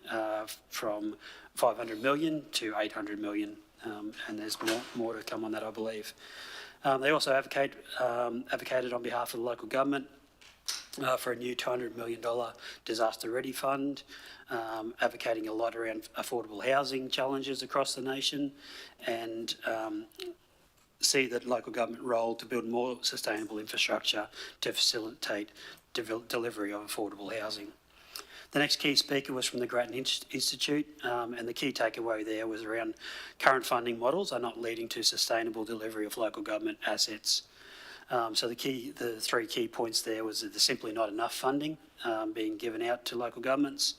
from 500 million to 800 million, and there's more to come on that, I believe. They also advocated on behalf of the local government for a new $200 million disaster ready fund, advocating a lot around affordable housing challenges across the nation, and see that local government role to build more sustainable infrastructure to facilitate delivery of affordable housing. The next key speaker was from the Grattan Institute, and the key takeaway there was around current funding models are not leading to sustainable delivery of local government assets. So the three key points there was that there's simply not enough funding being given out to local governments.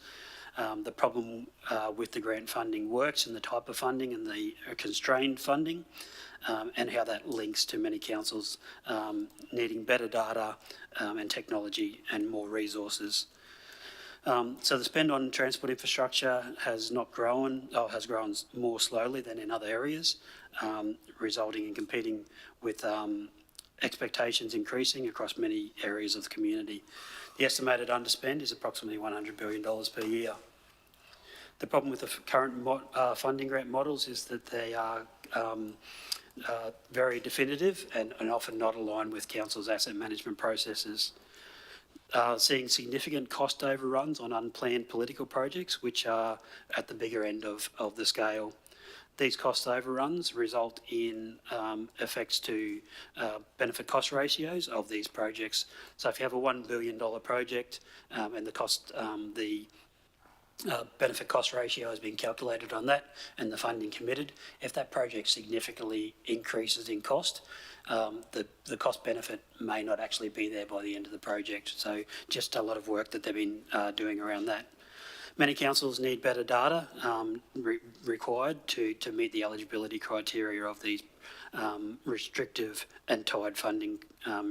The problem with the grant funding works and the type of funding and the constrained funding, and how that links to many councils needing better data and technology and more resources. So the spend on transport infrastructure has not grown, or has grown more slowly than in other areas, resulting in competing with expectations increasing across many areas of the community. The estimated underspend is approximately $100 billion per year. The problem with the current funding grant models is that they are very definitive and often not aligned with council's asset management processes. Seeing significant cost overruns on unplanned political projects, which are at the bigger end of the scale. These cost overruns result in effects to benefit cost ratios of these projects. So if you have a $1 billion project and the benefit cost ratio has been calculated on that and the funding committed, if that project significantly increases in cost, the cost benefit may not actually be there by the end of the project. So just a lot of work that they've been doing around that. Many councils need better data required to meet the eligibility criteria of these restrictive and tight funding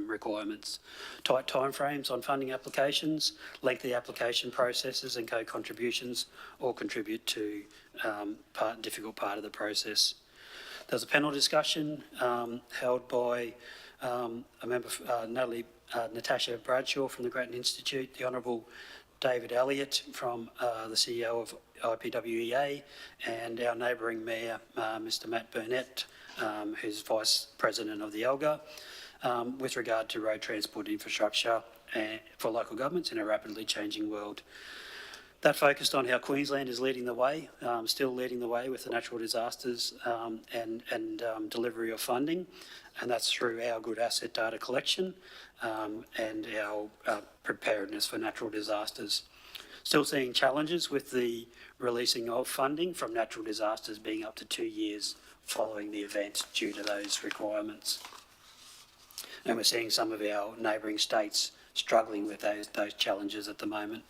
requirements. Tight timeframes on funding applications, lengthy application processes and co-contributions all contribute to difficult part of the process. There was a panel discussion held by a member, Natasha Bradshaw from the Grattan Institute, the Honourable David Elliott from the CEO of IPWEA, and our neighbouring mayor, Mr Matt Burnett, who's Vice President of the ELGA, with regard to road transport infrastructure for local governments in a rapidly changing world. That focused on how Queensland is leading the way, still leading the way with the natural disasters and delivery of funding, and that's through our good asset data collection and our preparedness for natural disasters. Still seeing challenges with the releasing of funding from natural disasters being up to 2 years following the event due to those requirements. And we're seeing some of our neighbouring states struggling with those challenges at the moment.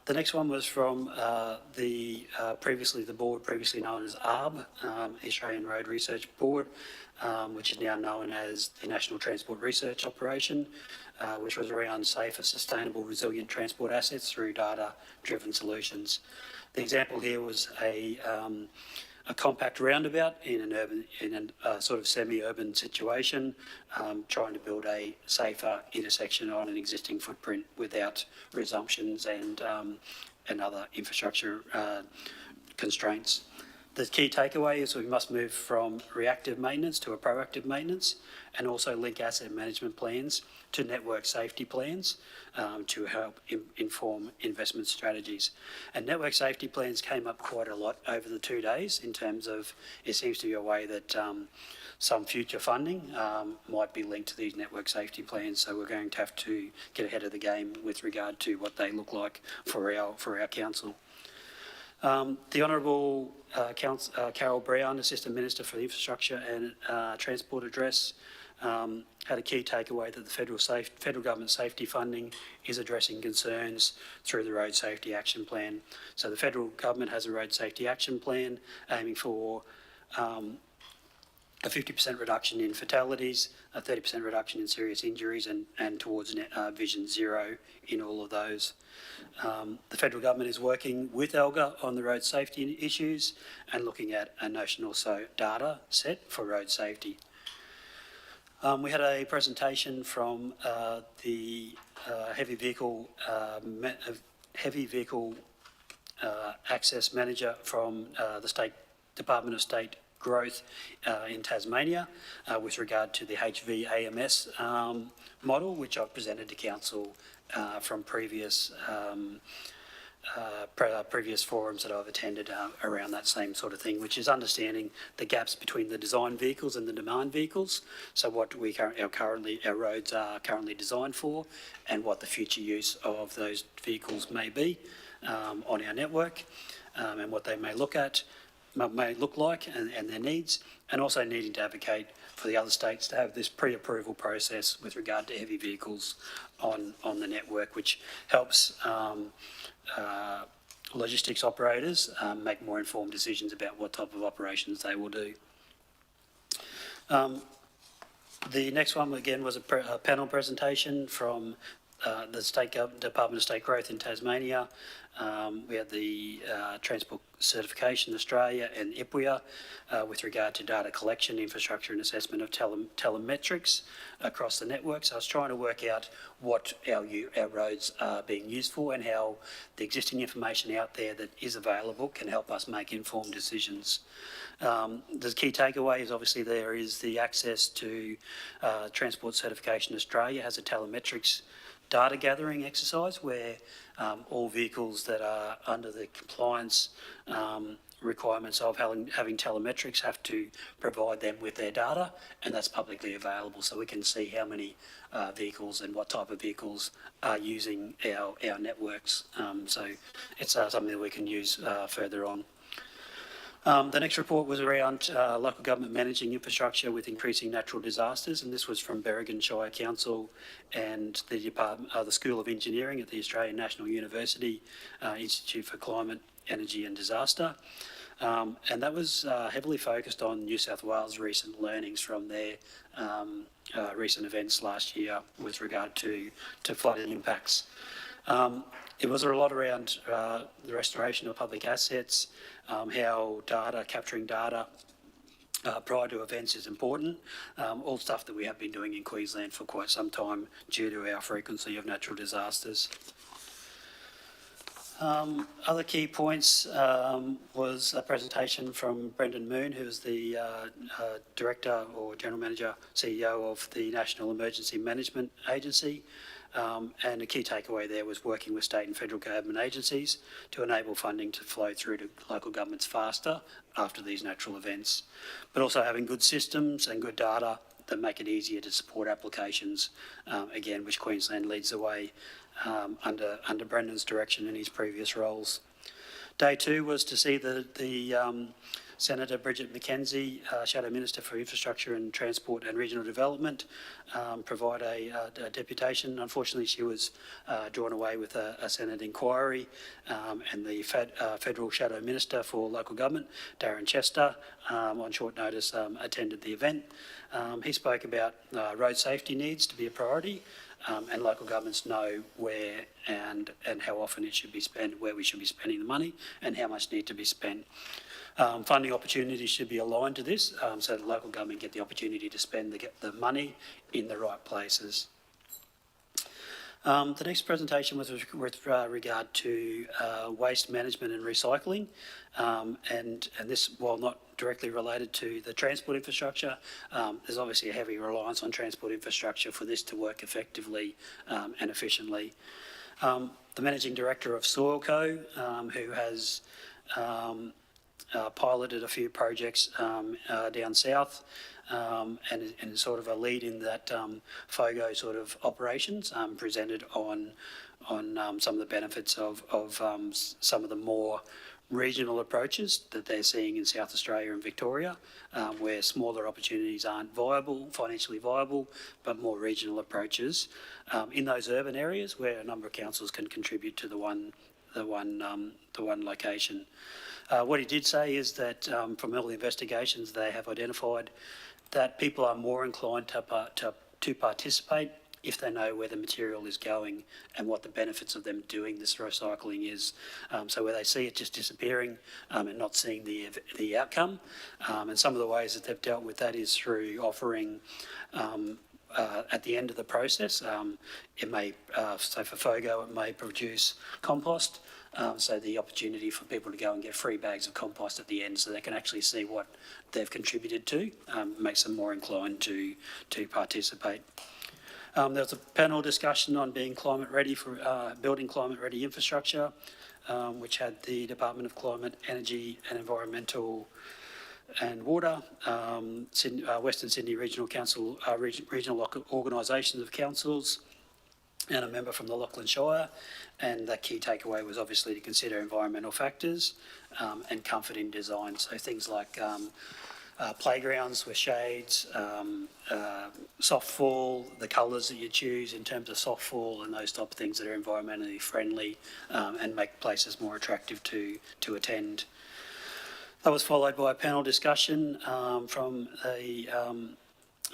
The next one was from the board previously known as ARB, Australian Road Research Board, which is now known as the National Transport Research Operation, which was around safer, sustainable, resilient transport assets through data-driven solutions. The example here was a a compact roundabout in a sort of semi-urban situation, trying to build a safer intersection on an existing footprint without resumptions and other infrastructure constraints. The key takeaway is we must move from reactive maintenance to a proactive maintenance, and also link asset management plans to network safety plans to help inform investment strategies. And network safety plans came up quite a lot over the 2 days in terms of it seems to be a way that some future funding might be linked to these network safety plans. So we're going to have to get ahead of the game with regard to what they look like for our council. The Honourable Carol Brown, Assistant Minister for Infrastructure and Transport Address, had a key takeaway that the federal government safety funding is addressing concerns through the Road Safety Action Plan. So the federal government has a Road Safety Action Plan aiming for a 50% reduction in fatalities, a 30% reduction in serious injuries, and towards Vision Zero in all of those. The federal government is working with ALGA on the road safety issues and looking at a national data set for road safety. We had a presentation from the heavy vehicle access manager from the State Department of State Growth in Tasmania with regard to the HVAMS model, which I've presented to Council from previous forums that I've attended around that same sort of thing, which is understanding the gaps between the design vehicles and the demand vehicles. So what our roads are currently designed for, and what the future use of those vehicles may be on our network, and what they may look like and their needs, and also needing to advocate for the other states to have this pre-approval process with regard to heavy vehicles on the network, which helps logistics operators make more informed decisions about what type of operations they will do. The next one, again, was a panel presentation from the Department of State Growth in Tasmania. We had the Transport Certification Australia and IPWIA with regard to data collection, infrastructure and assessment of telemetrics across the network. So I was trying to work out what our roads are being used for, and how the existing information out there that is available can help us make informed decisions. The key takeaway is obviously there is the access to Transport Certification Australia has a telemetrics data gathering exercise where all vehicles that are under the compliance requirements of having telemetrics have to provide them with their data, and that's publicly available, so we can see how many vehicles and what type of vehicles are using our networks. So it's something that we can use further on. The next report was around local government managing infrastructure with increasing natural disasters, and this was from Berrigan Shire Council and the School of Engineering at the Australian National University Institute for Climate, Energy and Disaster. And that was heavily focused on New South Wales' recent learnings from their recent events last year with regard to flooding impacts. It was a lot around the restoration of public assets, how capturing data prior to events is important, all stuff that we have been doing in Queensland for quite some time due to our frequency of natural disasters. Other key points was a presentation from Brendan Moon, who is the Director or General Manager, CEO of the National Emergency Management Agency. And a key takeaway there was working with state and federal government agencies to enable funding to flow through to local governments faster after these natural events, but also having good systems and good data that make it easier to support applications, again, which Queensland leads the way under Brendan's direction in his previous roles. Day two was to see the Senator Bridget McKenzie, Shadow Minister for Infrastructure and Transport and Regional Development, provide a deputation. Unfortunately, she was drawn away with a Senate inquiry, and the Federal Shadow Minister for Local Government, Darren Chester, on short notice attended the event. He spoke about road safety needs to be a priority, and local governments know where and how often it should be spent, where we should be spending the money and how much need to be spent. Funding opportunities should be aligned to this so that local government get the opportunity to spend the money in the right places. The next presentation was with regard to waste management and recycling, and this, while not directly related to the transport infrastructure, there's obviously a heavy reliance on transport infrastructure for this to work effectively and efficiently. The Managing Director of Soilco, who has piloted a few projects down south, and sort of a lead in that FOGO sort of operations, presented on some of the benefits of some of the more regional approaches that they're seeing in South Australia and Victoria, where smaller opportunities aren't financially viable, but more regional approaches in those urban areas where a number of councils can contribute to the one location. What he did say is that from all the investigations, they have identified that people are more inclined to participate if they know where the material is going and what the benefits of them doing this recycling is. So where they see it just disappearing and not seeing the outcome. And some of the ways that they've dealt with that is through offering at the end of the process, it may, so for FOGO, it may produce compost. So the opportunity for people to go and get free bags of compost at the end so they can actually see what they've contributed to makes them more inclined to participate. There was a panel discussion on being climate ready for building climate ready infrastructure, which had the Department of Climate, Energy and Environmental and Water, Western Sydney Regional Council, regional organisations of councils, and a member from the Lachlan Shire, and the key takeaway was obviously to consider environmental factors and comfort in design. So things like playgrounds with shades, soft fall, the colours that you choose in terms of soft fall and those type of things that are environmentally friendly and make places more attractive to attend. That was followed by a panel discussion from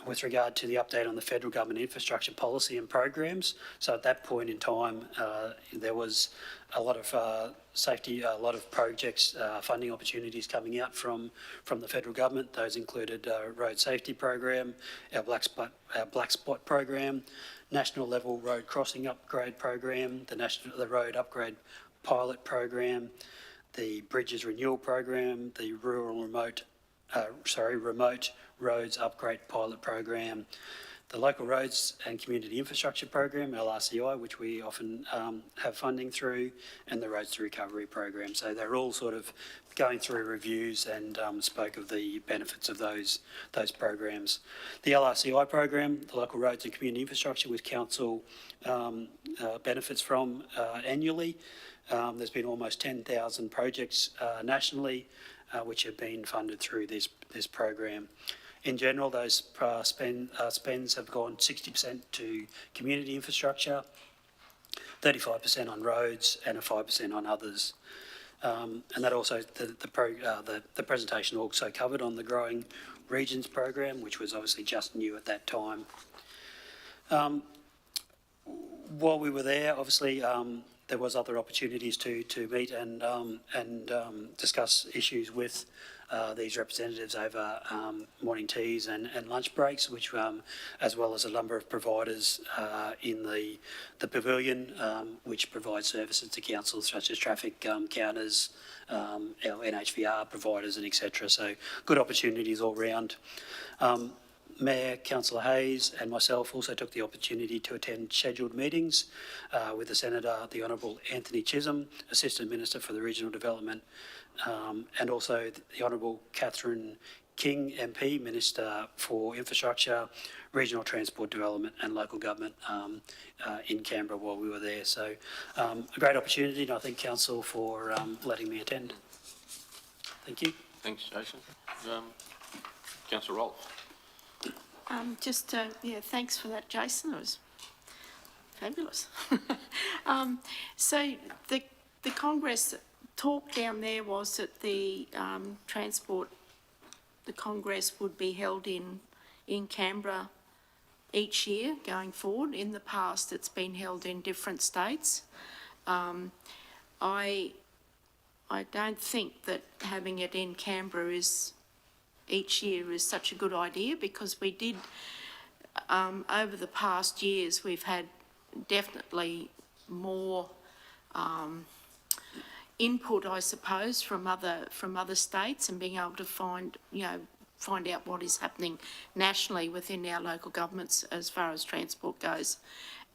with regard to the update on the federal government infrastructure policy and programs. So at that point in time, there was a lot of a lot of projects, funding opportunities coming out from the federal government. Those included road safety program, our black spot program, national level road crossing upgrade program, the road upgrade pilot program, the bridges renewal program, the remote roads upgrade pilot program, the local roads and community infrastructure program, LRCI, which we often have funding through, and the roads to recovery program. So they're all sort of going through reviews and spoke of the benefits of those programs. The LRCI program, the local roads and community infrastructure, which council benefits from annually. There's been almost 10,000 projects nationally which have been funded through this program. In general, those spends have gone 60% to community infrastructure, 35% on roads, and a 5% on others. And that also, the presentation also covered on the Growing Regions program, which was obviously just new at that time. While we were there, obviously, there was other opportunities to meet and discuss issues with these representatives over morning teas and lunch breaks, which as well as a number of providers in the pavilion, which provide services to councils such as traffic counters, our NHVR providers and etc. So good opportunities all round. Mayor, Councillor Hayes and myself also took the opportunity to attend scheduled meetings with the Senator, the Honourable Anthony Chisholm, Assistant Minister for the Regional Development, and also the Honourable Catherine King, MP, Minister for Infrastructure, Regional Transport Development and Local Government in Canberra while we were there. So a great opportunity, and I thank Council for letting me attend. Thank you. Thanks, Jason. Councillor Rolfe. Thanks for that, Jason. It was fabulous. So the Congress talk down there was that the Congress would be held in Canberra each year going forward. In the past, it's been held in different states. I don't think that having it in Canberra each year is such a good idea, because we did, over the past years, we've had definitely more input, I suppose, from other states, and being able to find out what is happening nationally within our local governments as far as transport goes,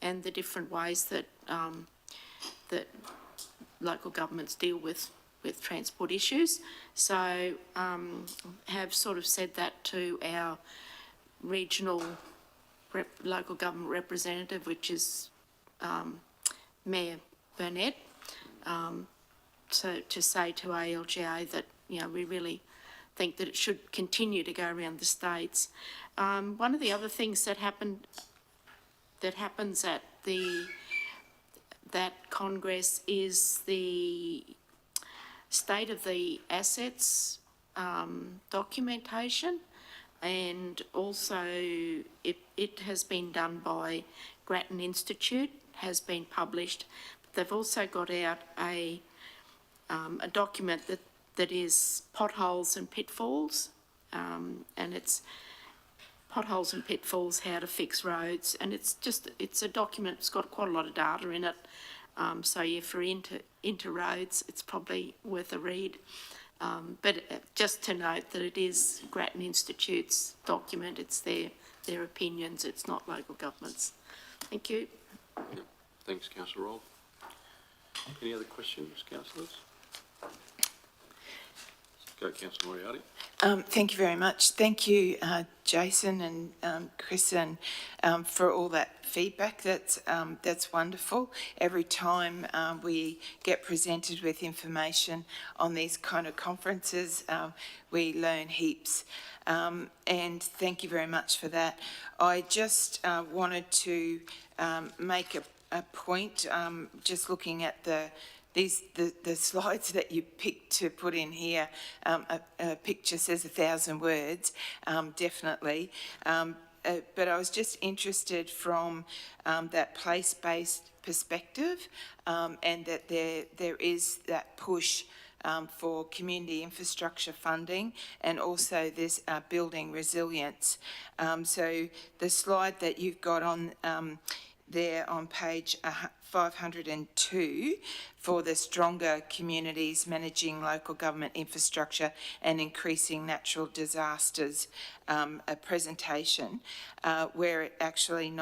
and the different ways that that local governments deal with transport issues. So have sort of said that to our regional local government representative, which is Mayor Burnett, so to say to ALGA that, we really think that it should continue to go around the states. One of the other things that happens at that Congress is the state of the assets documentation, and also it has been done by Grattan Institute, has been published. They've also got out a document that is potholes and pitfalls, and it's potholes and pitfalls, how to fix roads, and it's a document. It's got quite a lot of data in it. So if you're into roads, it's probably worth a read. But just to note that it is Grattan Institute's document. It's their opinions. It's not local governments. Thank you. Yeah. Thanks, Councillor Roll. Any other questions, councillors? Go, Councillor Moriarty. Thank you very much. Thank you, Jason and Chris, and for all that feedback. That's wonderful. Every time we get presented with information on these kind of conferences, we learn heaps. And thank you very much for that. I just wanted to make a point, just looking at the slides that you picked to put in here. A picture says 1,000 words, definitely. But I was just interested from that place-based perspective, and that there is that push for community infrastructure funding, and also this building resilience. So the slide that you've got on there on page 502 for the stronger communities managing local government infrastructure and increasing natural disasters, a presentation where it actually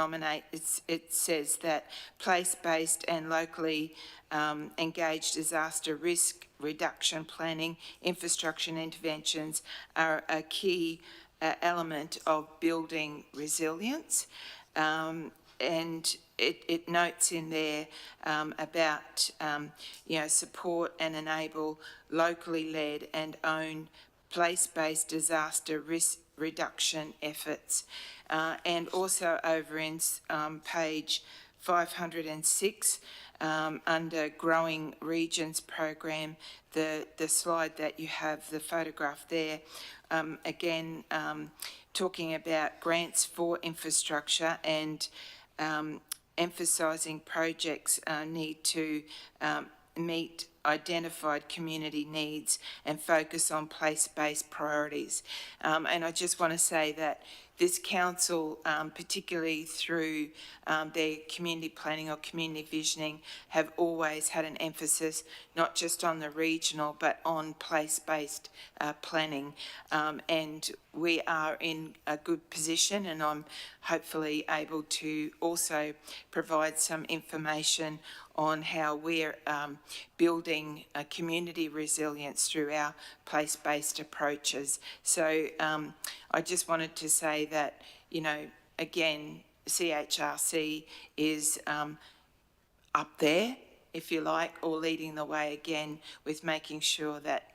it says that place-based and locally engaged disaster risk reduction planning, infrastructure and interventions are a key element of building resilience. And it notes in there about, support and enable locally led and owned place-based disaster risk reduction efforts. And also over in page 506, under Growing Regions Program, the slide that you have, the photograph there, again, talking about grants for infrastructure and emphasising projects need to meet identified community needs and focus on place-based priorities. And I just want to say that this council, particularly through their community planning or community visioning, have always had an emphasis not just on the regional but on place-based planning. And we are in a good position, and I'm hopefully able to also provide some information on how we're building a community resilience through our place-based approaches. So I just wanted to say that, again, CHRC is up there, if you like, or leading the way again with making sure that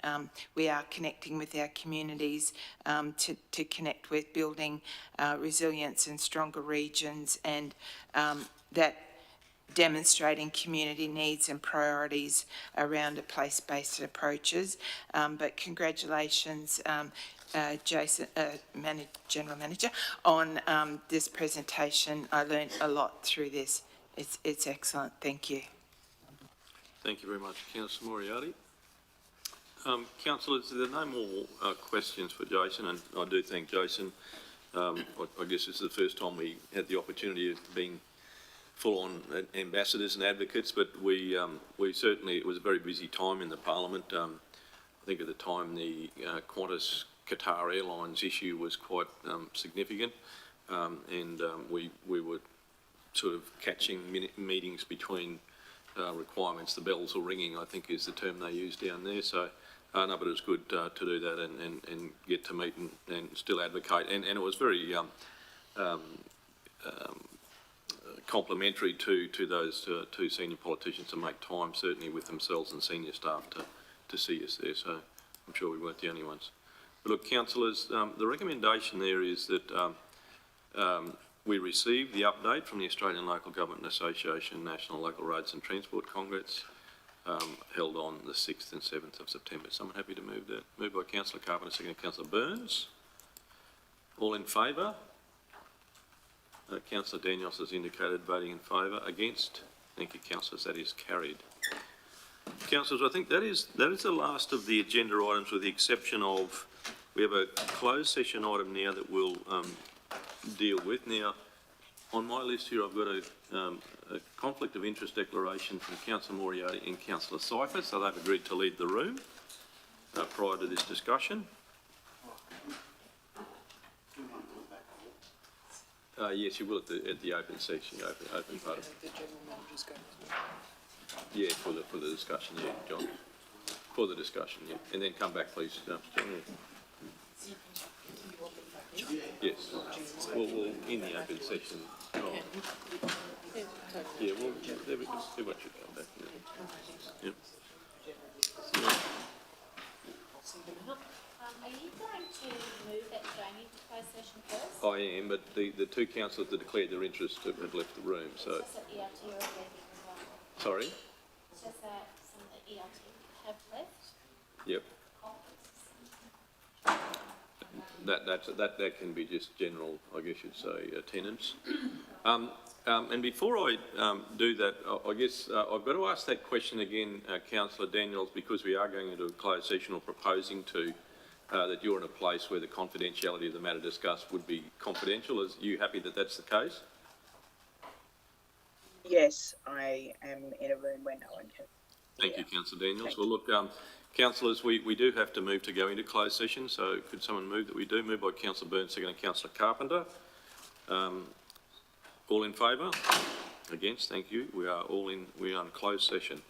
we are connecting with our communities to connect with building resilience and stronger regions, and that demonstrating community needs and priorities around a place-based approaches. But congratulations, Jason, General Manager, on this presentation. I learned a lot through this. It's excellent. Thank you. Thank you very much, Councillor Moriarty. Councillors, there are no more questions for Jason, and I do thank Jason. I guess this is the first time we had the opportunity of being full-on ambassadors and advocates, but we certainly, it was a very busy time in the Parliament. I think at the time the Qantas Qatar Airlines issue was quite significant, and we were sort of catching meetings between requirements. The bells were ringing, I think is the term they use down there. So, no, but it was good to do that and get to meet and still advocate. And it was very complimentary to those two senior politicians to make time, certainly with themselves and senior staff, to see us there. So I'm sure we weren't the only ones. But look, councillors, the recommendation there is that we received the update from the Australian Local Government Association National Local Roads and Transport Congress, held on the 6th and 7th of September. Someone happy to move that? Moved by Councillor Carpenter, second by Councillor Burns. All in favour? Councillor Daniels has indicated voting in favour. Against? Thank you, councillors. That is carried. Councillors, I think that is the last of the agenda items, with the exception of we have a closed session item now that we'll deal with. Now, on my list here, I've got a conflict of interest declaration from Councillor Moriarty and Councillor Seifert, so they've agreed to leave the room prior to this discussion. Yes, you will at the open section, open part. Yeah, for the discussion, yeah, John. For the discussion, yeah, and then come back, please, John. Yes. Well, in the open session. Oh. Yeah, well, everyone should come back. Yeah. Yeah. Are you going to move that going into closed session first? I am, but the two councillors that declared their interest have left the room, so... It's just that ERT are leaving as well. Sorry? It's just that some of the ERT have left. Yep. That can be just general, I guess you'd say, attendance. And before I do that, I guess I've got to ask that question again, Councillor Daniels, because we are going into a closed session, or proposing to, that you're in a place where the confidentiality of the matter discussed would be confidential. Are you happy that that's the case? Yes, I am in a room where no one can. Thank you, Councillor Daniels. Well, look, councillors, we do have to move to go into closed session, so could someone move that we do? Moved by Councillor Burns, second by Councillor Carpenter. All in favour? Against? Thank you. We are in closed session.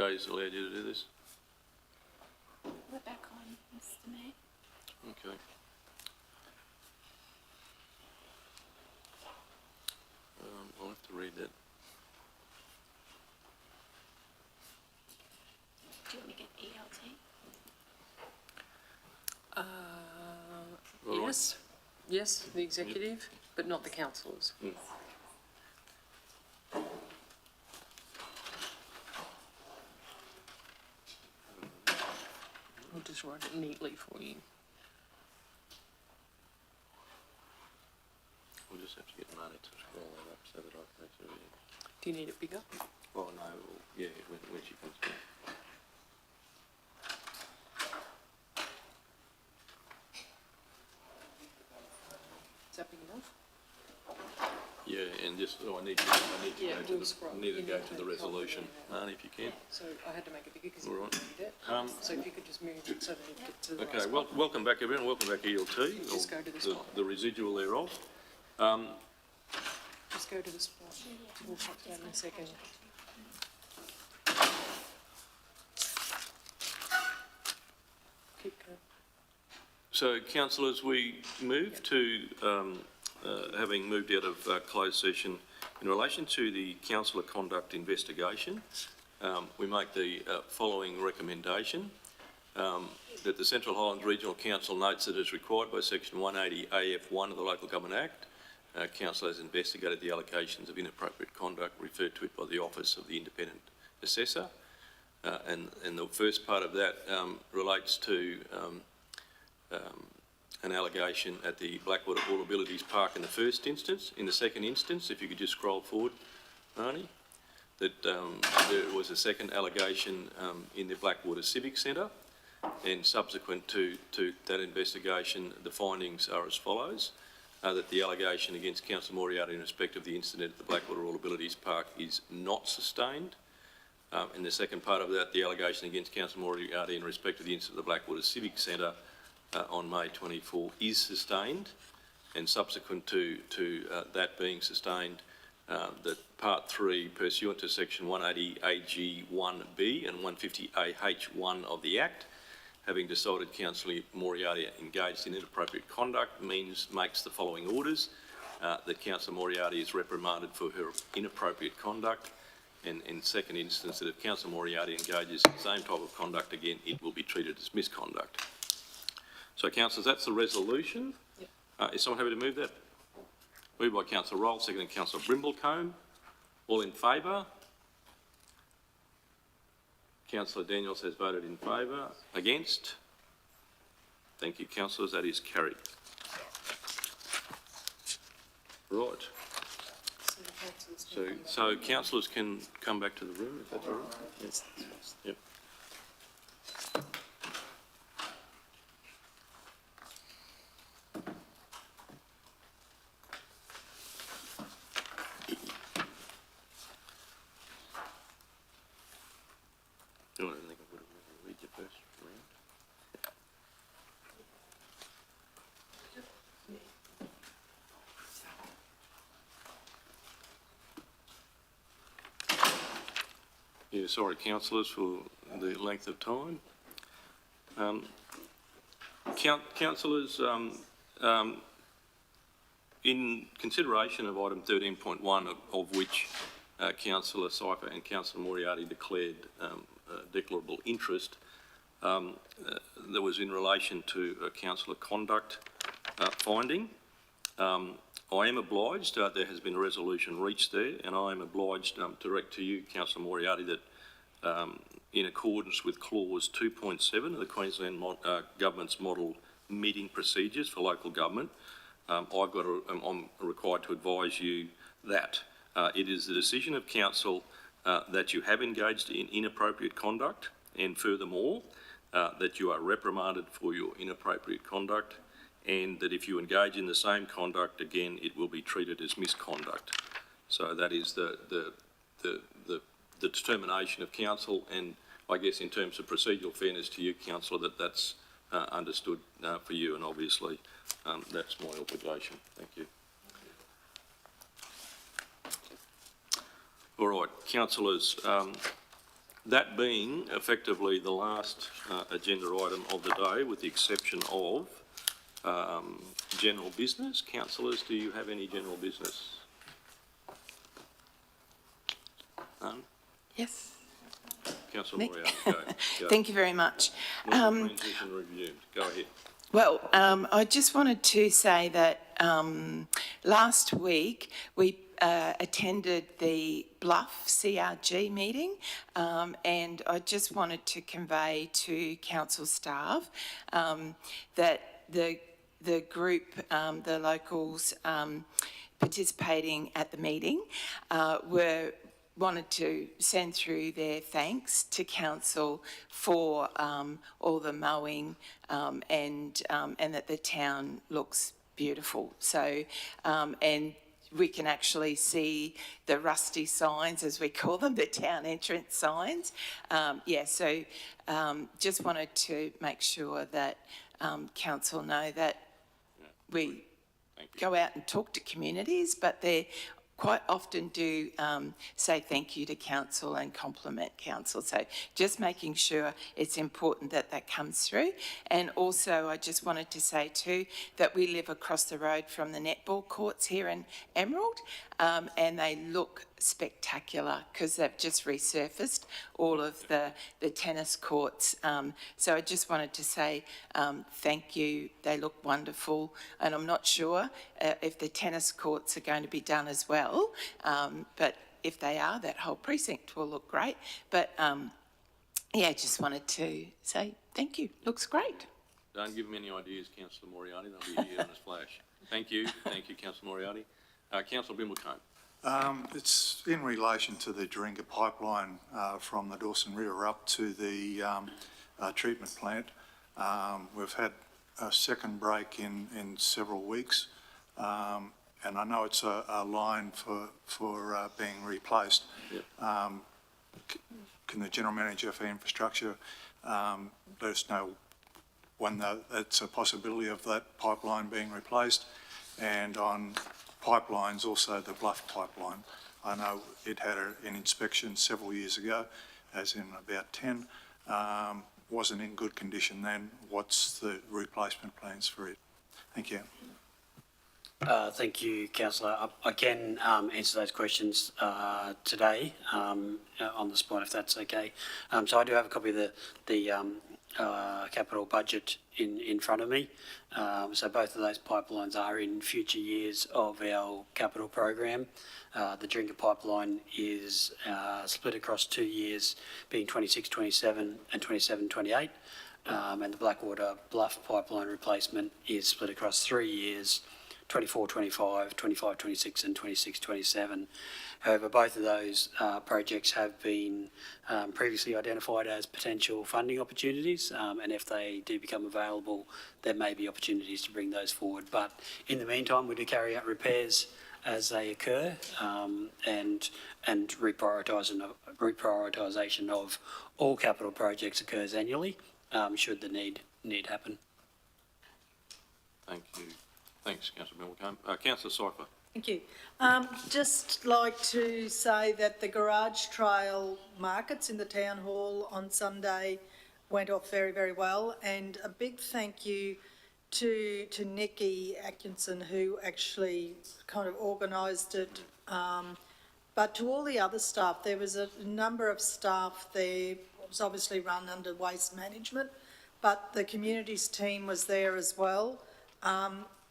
Jay's allowed you to do this? We're back on, Mr Mayor. Okay. I'll have to read that. Do you want to get ELT? All right. Yes, yes, the executive, but not the councillors. I'll just write it neatly for you. We'll just have to get Marnie to scroll that up so that I can actually read it. Do you need it bigger? Oh, no, yeah, when she comes back. Is that big enough? Yeah, and just, I need to Yeah, go we'll scroll. to the, You to the resolution, Marnie, if you can. So I had to make it bigger because All you right. didn't need it. So if you could just move it so that it gets to the right Okay, spot. welcome back everyone, welcome back ELT. Just go to the spot. The residual thereof. Just go to the spot. We'll talk to that in a second. Keep going. So, councillors, we move to, having moved out of closed session, in relation to the councillor conduct investigation, we make the following recommendation, that the Central Highlands Regional Council notes that as required by section 180 AF1 of the Local Government Act, council has investigated the allegations of inappropriate conduct referred to it by the Office of the Independent Assessor. And the first part of that relates to an allegation at the Blackwater All Abilities Park in the first instance. In the second instance, if you could just scroll forward, Marnie, that there was a second allegation in the Blackwater Civic Centre, and subsequent to that investigation, the findings are as follows. That the allegation against Councillor Moriarty in respect of the incident at the Blackwater All Abilities Park is not sustained. In the second part of that, the allegation against Councillor Moriarty in respect of the incident at the Blackwater Civic Centre on May 24 is sustained, and subsequent to that being sustained, that Part 3, pursuant to Section 180 AG1B and 150 AH1 of the Act, having decided Councillor Moriarty engaged in inappropriate conduct, makes the following orders. That Councillor Moriarty is reprimanded for her inappropriate conduct, and in second instance, that if Councillor Moriarty engages in the same type of conduct again, it will be treated as misconduct. So, councillors, that's the resolution. Yep. Is someone happy to move that? Moved by Councillor Roll, seconded Councillor Brimblecombe. All in favour? Councillor Daniels has voted in favour. Against? Thank you, councillors. That is carried. Right. So councillors can come back to the room, if that's all right. Yes. Yep. I don't think I would have read your first round. Yeah, sorry, councillors, for the length of time. Councillors, in consideration of item 13.1, of which Councillor Sypher and Councillor Moriarty declared declarable interest, that was in relation to a councillor conduct finding. I am obliged, there has been a resolution reached there, and I am obliged to direct to you, Councillor Moriarty, that in accordance with clause 2.7 of the Queensland Government's model meeting procedures for local government, I'm required to advise you that it is the decision of council that you have engaged in inappropriate conduct, and furthermore, that you are reprimanded for your inappropriate conduct, and that if you engage in the same conduct again, it will be treated as misconduct. So that is the determination of council, and I guess in terms of procedural fairness to you, councillor, that's understood for you, and obviously that's my obligation. Thank you. All right, councillors, That being effectively the last agenda item of the day, with the exception of general business. Councillors, do you have any general business? None? Yes. Councillor Nick. Moriarty, go. Thank you very much. Transition resumed. Go ahead. Well, I just wanted to say that last week we attended the Bluff CRG meeting, and I just wanted to convey to council staff that the group, the locals participating at the meeting wanted to send through their thanks to council for all the mowing and that the town looks beautiful. So, and we can actually see the rusty signs, as we call them, the town entrance signs. So just wanted to make sure that council know that we go out and talk to communities, but they quite often do say thank you to council and compliment council. So just making sure it's important that that comes through. And also I just wanted to say too that we live across the road from the netball courts here in Emerald, and they look spectacular because they've just resurfaced all of the tennis courts. So I just wanted to say thank you. They look wonderful, and I'm not sure if the tennis courts are going to be done as well, but if they are, that whole precinct will look great. But just wanted to say thank you. Looks great. Don't give them any ideas, Councillor Moriarty. They'll be here in a splash. Thank you, Councillor Moriarty. Councillor Bimblecombe. It's in relation to the Drinker pipeline from the Dawson River up to the treatment plant. We've had a second break in several weeks, and I know it's a line for being replaced. Yep. Can the General Manager for Infrastructure let us know when it's a possibility of that pipeline being replaced? And on pipelines, also the Bluff pipeline. I know it had an inspection several years ago, as in about 10. Wasn't in good condition then. What's the replacement plans for it? Thank you. Thank you, Councillor. I can answer those questions today on the spot, if that's okay. So I do have a copy of the capital budget in front of me. So both of those pipelines are in future years of our capital program. The Drinker pipeline is split across 2 years, being 26-27 and 27-28. And the Blackwater Bluff pipeline replacement is split across 3 years, 24-25, 25-26 and 26-27. However, both of those projects have been previously identified as potential funding opportunities, and if they do become available, there may be opportunities to bring those forward. But in the meantime, we do carry out repairs as they occur, and reprioritisation of all capital projects occurs annually, should the need happen. Thank you. Thanks, Councillor Bimblecombe. Councillor Cypher. Thank you. Just like to say that the garage trail markets in the town hall on Sunday went off very, very well, and a big thank you to Nikki Atkinson, who actually kind of organised it, but to all the other staff. There was a number of staff there. It was obviously run under waste management, but the communities team was there as well.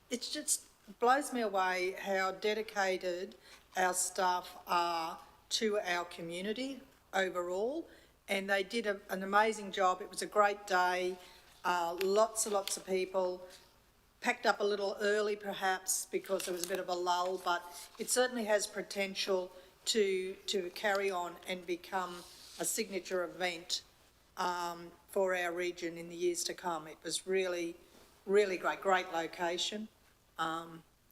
It just blows me away how dedicated our staff are to our community overall, and they did an amazing job. It was a great day, lots and lots of people, packed up a little early perhaps because there was a bit of a lull, but it certainly has potential to carry on and become a signature event for our region in the years to come. It was really, really great location.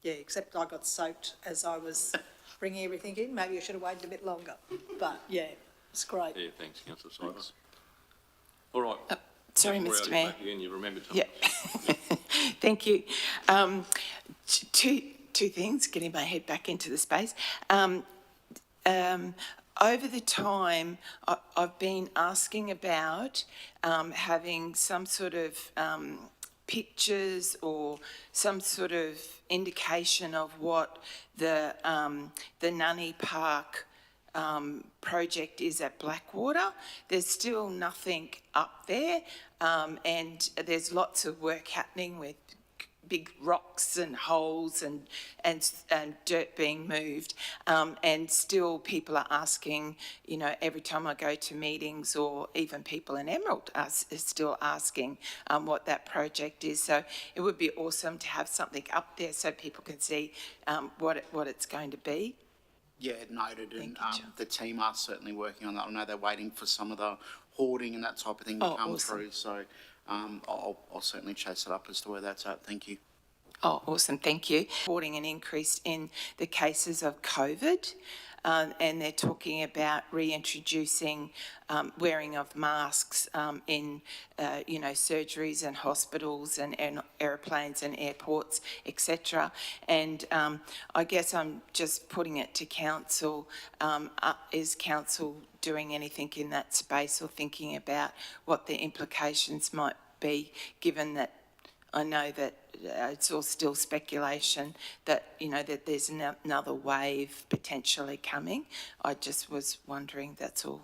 Except I got soaked as I was bringing everything in. Maybe I should have waited a bit longer, but it's great. Yeah, thanks, Councillor Cypher. All right. Sorry, Mr. Mayor. Again, you remembered Yeah. Thank you. Two things, getting my head back into the space. over the time, I've been asking about having some sort of pictures or some sort of indication of what the Nunny Park project is at Blackwater. There's still nothing up there, and there's lots of work happening with big rocks and holes and dirt being moved, and still people are asking, you know, every time I go to meetings, or even people in Emerald are still asking what that project is. So it would be awesome to have something up there so people can see what it's going to be. Yeah, noted, and the team are certainly working on that. I know they're waiting for some of the hoarding and that type of thing to come through, so I'll certainly chase it up as to where that's at. Thank you. Oh, awesome, thank you. Reporting an increase in the cases of COVID, and they're talking about reintroducing wearing of masks in, you know, surgeries and hospitals and aeroplanes and airports, etc. And I guess I'm just putting it to council. Is council doing anything in that space, or thinking about what the implications might be, given that I know that it's all still speculation that, you know, that there's another wave potentially coming. I just was wondering, that's all.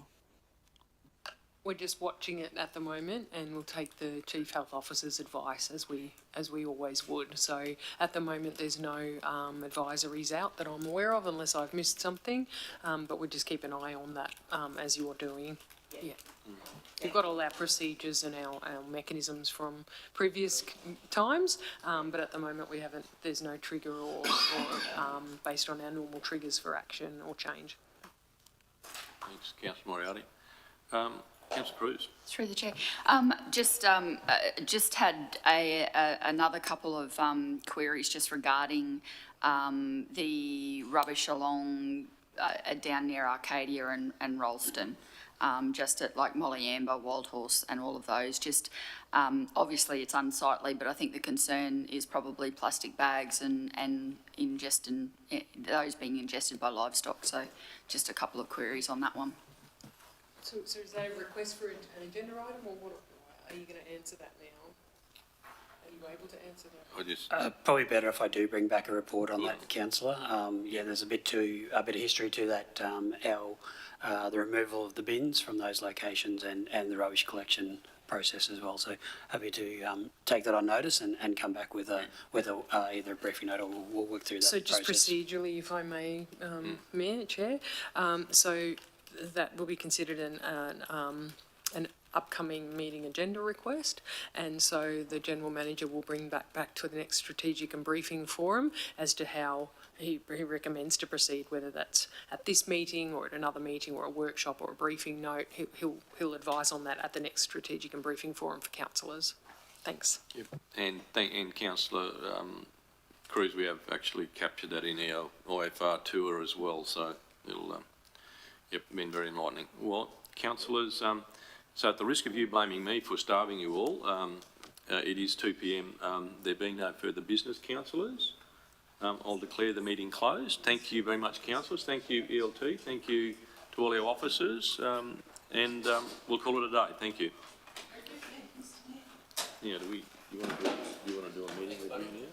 We're just watching it at the moment, and we'll take the Chief Health Officer's advice as we always would. So at the moment, there's no advisories out that I'm aware of, unless I've missed something. But we'll just keep an eye on that as you're doing. Yeah. We've got all our procedures and our mechanisms from previous times, but at the moment we haven't. There's no trigger or based on our normal triggers for action or change. Thanks, Councillor Moriarty. Councillor Cruz. Through the chair. Just had another couple of queries just regarding the rubbish along down near Arcadia and Rollston. Just at like Mollyamba, Wild Horse and all of those, just obviously it's unsightly, but I think the concern is probably plastic bags and those being ingested by livestock. So just a couple of queries on that one. So is that a request for an agenda item, or what, are you going to answer that now? Are you able to answer that? Probably better if I do bring back a report on that, Councillor. Yeah, there's a bit of history to that. The removal of the bins from those locations and the rubbish collection process as well. So happy to take that on notice and come back with either a briefing note, or we'll work through that. So just process. Procedurally, if I may, Mayor, Chair, so that will be considered an upcoming meeting agenda request, and so the General Manager will bring back to the next strategic and briefing forum as to how he recommends to proceed, whether that's at this meeting or at another meeting or a workshop or a briefing note. He'll advise on that at the next strategic and briefing forum for councillors. Thanks. Yep. And Councillor Cruz, we have actually captured that in our OFR tour as well, so it'll been very enlightening. Well, councillors, so at the risk of you blaming me for starving you all, it is 2 p.m. There being no further business, councillors, I'll declare the meeting closed. Thank you very much, councillors. Thank you, ELT. Thank you to all our officers, and we'll call it a day. Thank you. Yeah, you want to do a meeting review now?